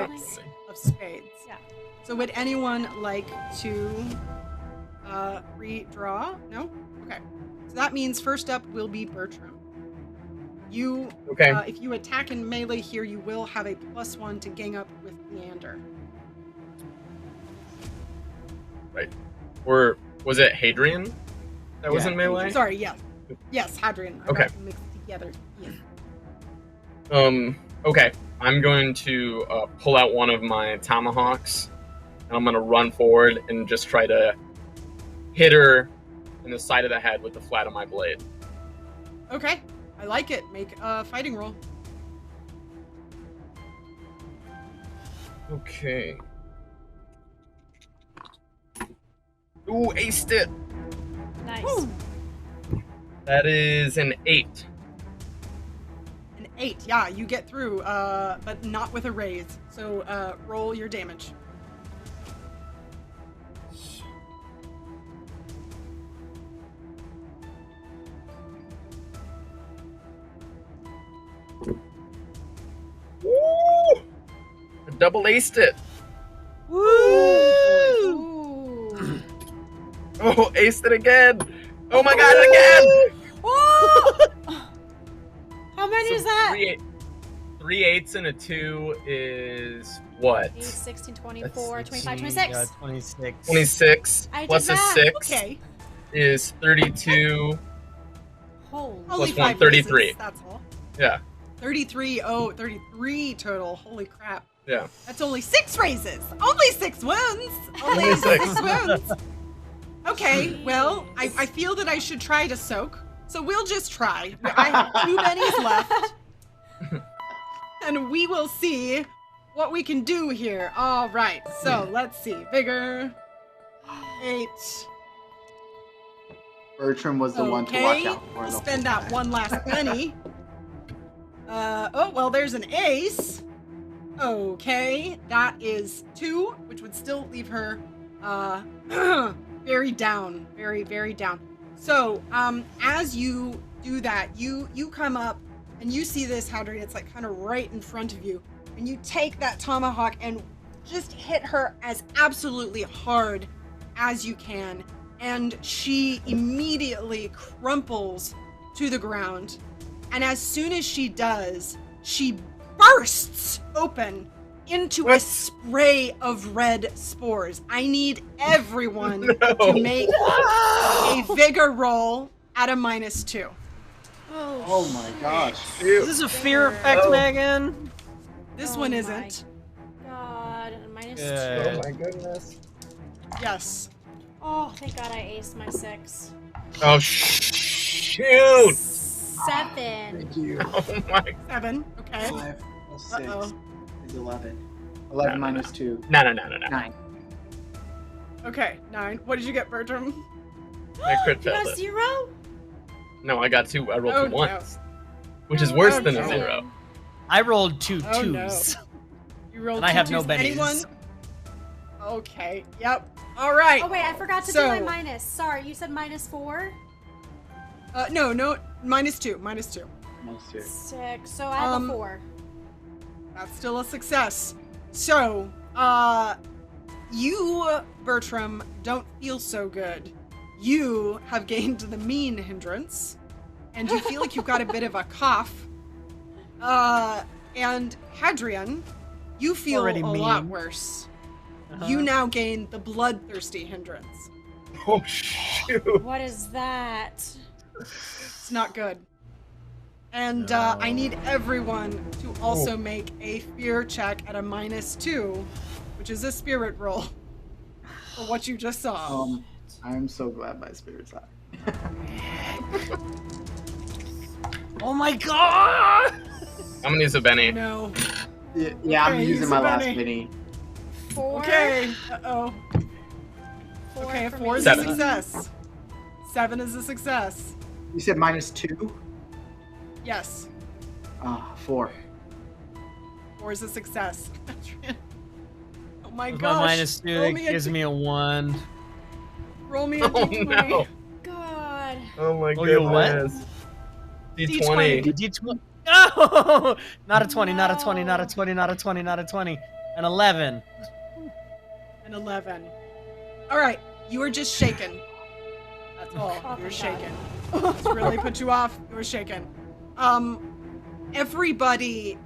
of spades. Yeah. So would anyone like to redraw? No? Okay. So that means first up will be Bertram. You, if you attack in melee here, you will have a +1 to gang up with Leander. Right. Or was it Hadrian that was in melee? Sorry, yeah. Yes, Hadrian. I got them mixed together. Yeah. Okay. I'm going to pull out one of my tomahawks, and I'm going to run forward and just try to hit her in the side of the head with the flat of my blade. Okay, I like it. Make a fighting roll. Okay. Ooh, aced it. Nice. Woo. That is an 8. An 8, yeah, you get through, but not with a raise. So roll your damage. Woo! I double aced it. Woo! Oh, aced it again. Oh my god, again! Oh! How many is that? 3 8s and a 2 is what? 8, 16, 24, 25, 26. 26. 26 I did plus a that. 6 Okay. is 32 Holy. plus 1, 5 33. raises, that's all. Yeah. 33, 33 total. Holy crap. Yeah. That's only 6 raises. Only 6 wounds. Only Only 6 6. wounds. Okay, well, I feel that I should try to soak, so we'll just try. I have 2 bennies left, and we will see what we can do here. All right, so let's see. Vigor, 8. Bertram was the one to watch out for. Spend that one last penny. Oh, well, there's an ace. Okay, that is 2, which would still leave her, very down, very, very down. So, as you do that, you come up and you see this Hadrian. It's like kind of right in front of you, and you take that tomahawk and just hit her as absolutely hard as you can, and she immediately crumples to the ground. And as soon as she does, she bursts open into a spray of red spores. I need everyone to make a vigor roll at a -2. Oh my gosh. Is this a fear effect, Megan? This one isn't. God, -2. Good. Oh my goodness. Yes. Oh, thank God I aced my 6. Oh, shoot! 7. Thank you. Oh my. 7. Okay. 5 plus 6 Uh-oh. is 11. 11 No, minus 2. No. 9. Okay, 9. What did you get, Bertram? I crit You failed got it. 0? No, I got 2. I rolled Oh, 2 no. ones, which is worse than a Okay. 0. I rolled 2 Oh, no. twos. You rolled And I two have no twos. bennies. Anyone? Okay. Yep. All right. Oh wait, I forgot to do my minus. Sorry, you said -4? No. Minus 2. Minus 2. Minus 2. 6. So I have a 4. That's still a success. So, you, Bertram, don't feel so good. You have gained the mean hindrance, and you feel like you've got a bit of a cough. And Hadrian, you feel Already a mean. lot worse. You now gain the bloodthirsty hindrance. Oh shoot! What is that? It's not good. And I need everyone to also make a fear check at a -2, which is a spirit roll for what you just saw. I'm so glad my spirit's high. Oh my god! I'm gonna use a Benny. No. Yeah, I'm Okay, using use my a last Benny. mini. 4. Okay. Uh-oh. 4 Okay, for 4 me. is a 7. success. 7 is a success. You said -2? Yes. 4. 4 is a success. Oh my With gosh. my -2, Roll that me a gives me a 1. Roll me a Oh d20. no! God. Oh my Oh, you're what? goodness. D20. D20. No! Not a 20, not a 20, not a 20, not a 20, not a 20. An 11. An 11. All right, you were just shaken. That's all. Oh, You were thank shaken. It's really put you off. You were shaken. Everybody,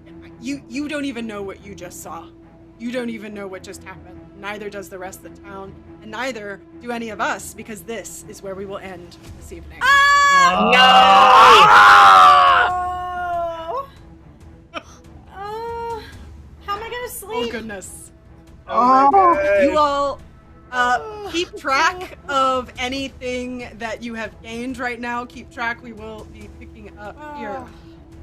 you don't even know what you just saw. You don't even know what just happened. Neither does the rest of the town, and neither do any of us, because this is where we will end this evening. How am I gonna Oh sleep? goodness. Oh my god. You all keep track of anything that you have gained right now. Keep track. We will be picking up here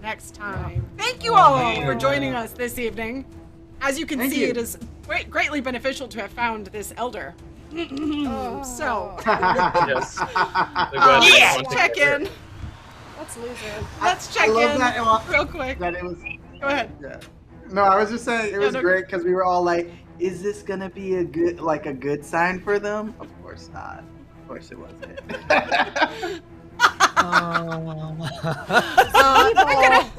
next time. Thank you all for joining us this evening. As you can Thank see, you. it is greatly beneficial to have found this elder. So, Yes. let's check in. Let's lose it. Let's I check love in that, real quick. That it was. Go ahead. Yeah. No, I was just saying it was no. great because we were all like, "Is this gonna be a good sign for them?" Of course not. Of course it wasn't. I'm gonna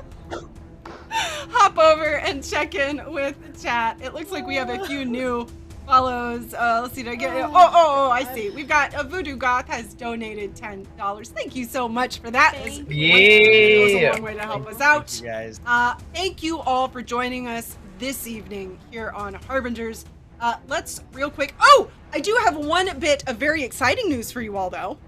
hop over and check in with the chat. It looks like we have a few new follows. Let's see. Did I get it? Oh, I see. We've got Voodoo Goth has donated $10. Thank you so much for that. It goes a long way to help us out. Thank you guys. Thank you all for joining us this evening here on Harbingers. Let's real quick. Oh, I do have one bit of very exciting news for you all, though.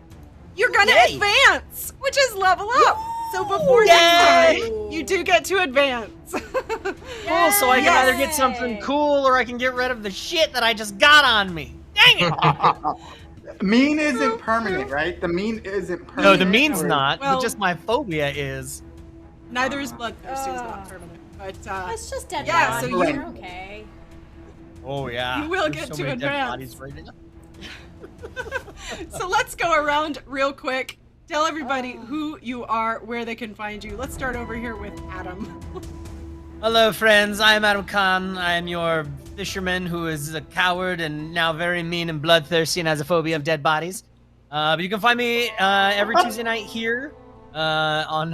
You're gonna advance, which is level up. So before next time, you do get to advance. Cool, so I can either get something cool or I can get rid of the shit that I just got on me. Dang it! Mean isn't permanent, right? The mean isn't permanent. No, the mean's or- not, Well- but just my phobia is. Neither is bloodthirsty. It's not permanent. But It's just dead yeah, so bodies. you You're okay. Oh yeah. You will There's get so to many dead advance. bodies right now. So let's go around real quick. Tell everybody who you are, where they can find you. Let's start over here with Adam. Hello, friends. I am Adam Khan. I am your fisherman who is a coward and now very mean and bloodthirsty and has a phobia of dead bodies. But you can find me every Tuesday night here on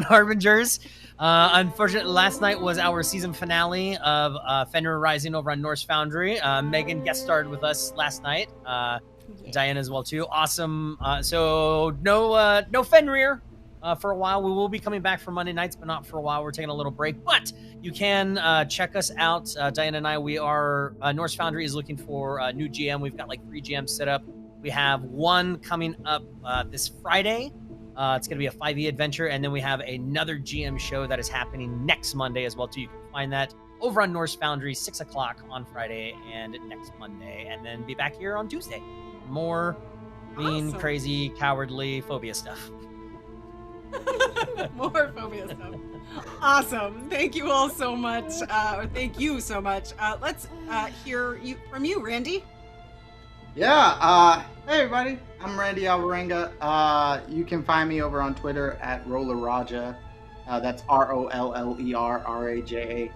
Harbingers. Unfortunately, last night was our season finale of Fenrir Rising over on Norse Foundry. Megan guest starred with us last night. Diana as well too. Awesome. So no Fenrir for a while. We will be coming back for Monday nights, but not for a while. We're taking a little break. But you can check us out. Diana and I, we are Norse Foundry is looking for a new GM. We've got like 3 GMs set up. We have one coming up this Friday. It's going to be a 5e adventure, and then we have another GM show that is happening next Monday as well too. You can find that over on Norse Foundry, 6 o'clock on Friday and next Monday, and then be back here on Tuesday. More mean, Awesome. crazy, cowardly phobia stuff. More phobia stuff. Awesome. Thank you all so much. Or thank you so much. Let's hear from you, Randy. Yeah, hey everybody, I'm Randy Alvarenga. You can find me over on Twitter at Rollerraja. That's ROLLERRAJA.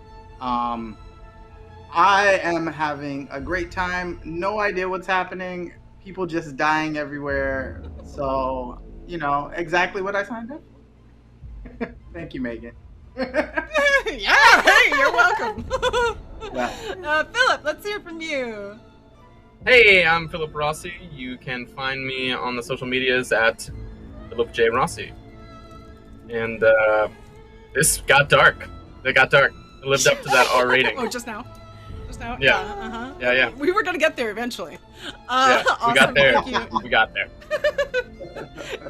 I am having a great time. No idea what's happening. People just dying everywhere. So, exactly what I signed up for. Thank you, Megan. Yeah, hey, you're welcome. Yeah. Philip, let's hear from you. Hey, I'm Philip Rossi. You can find me on the social medias at Philip J. Rossi. And this got dark. It got dark. It lived up to that R rating. Oh, just now? Just now? Yeah. Uh-huh. Yeah. We were going to get there eventually. Yeah, we got Awesome, there. thank you. We got there.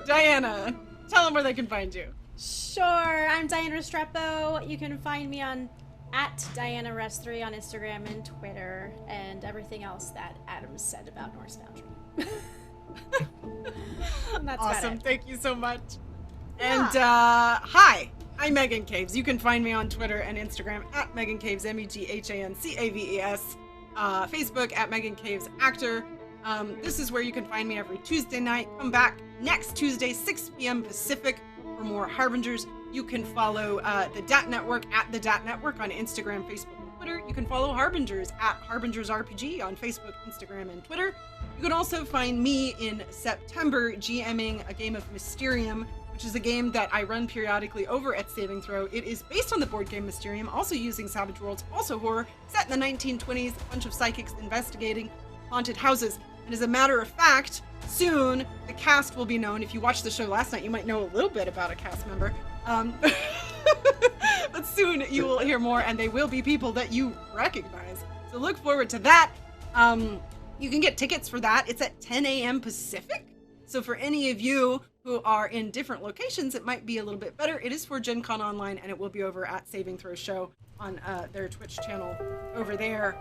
Diana, tell them where they can find you. Sure, I'm Diana Restrepo. You can find me on @DianaRest3 on Instagram and Twitter, and everything else that Adam said about Norse Foundry. That's Awesome, about it. thank you so much. Yeah. And hi, I'm Meghan Caves. You can find me on Twitter and Instagram at Meghan Caves, MEGHANCAVES, Facebook at Meghan Caves Actor. This is where you can find me every Tuesday night. Come back next Tuesday, 6 p.m. Pacific for more Harbingers. You can follow the DAT Network at the DAT Network on Instagram, Facebook, and Twitter. You can follow Harbingers at Harbingers RPG on Facebook, Instagram, and Twitter. You can also find me in September GMing a game of Mysterium, which is a game that I run periodically over at Saving Throw. It is based on the board game Mysterium, also using Savage Worlds, also horror, set in the 1920s, a bunch of psychics investigating haunted houses. And as a matter of fact, soon the cast will be known. If you watched the show last night, you might know a little bit about a cast member. But soon you will hear more, and they will be people that you recognize. So look forward to that. You can get tickets for that. It's at 10 a.m. Pacific. So for any of you who are in different locations, it might be a little bit better. It is for Gen Con Online, and it will be over at Saving Throw Show on their Twitch channel over there.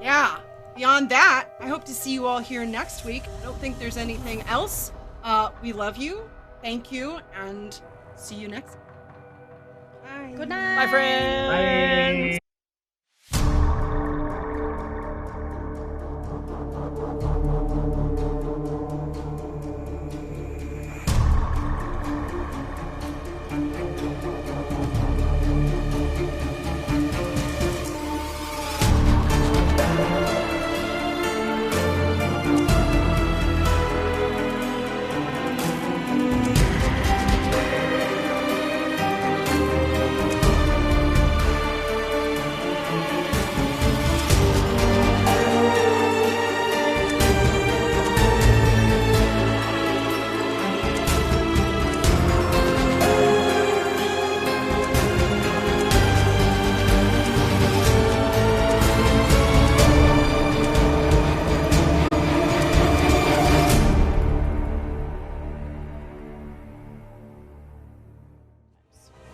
Yeah. Beyond that, I hope to see you all here next week. I don't think there's anything else. We love you. Thank you, and see you next week. Bye. Good night. Bye, friends. Bye.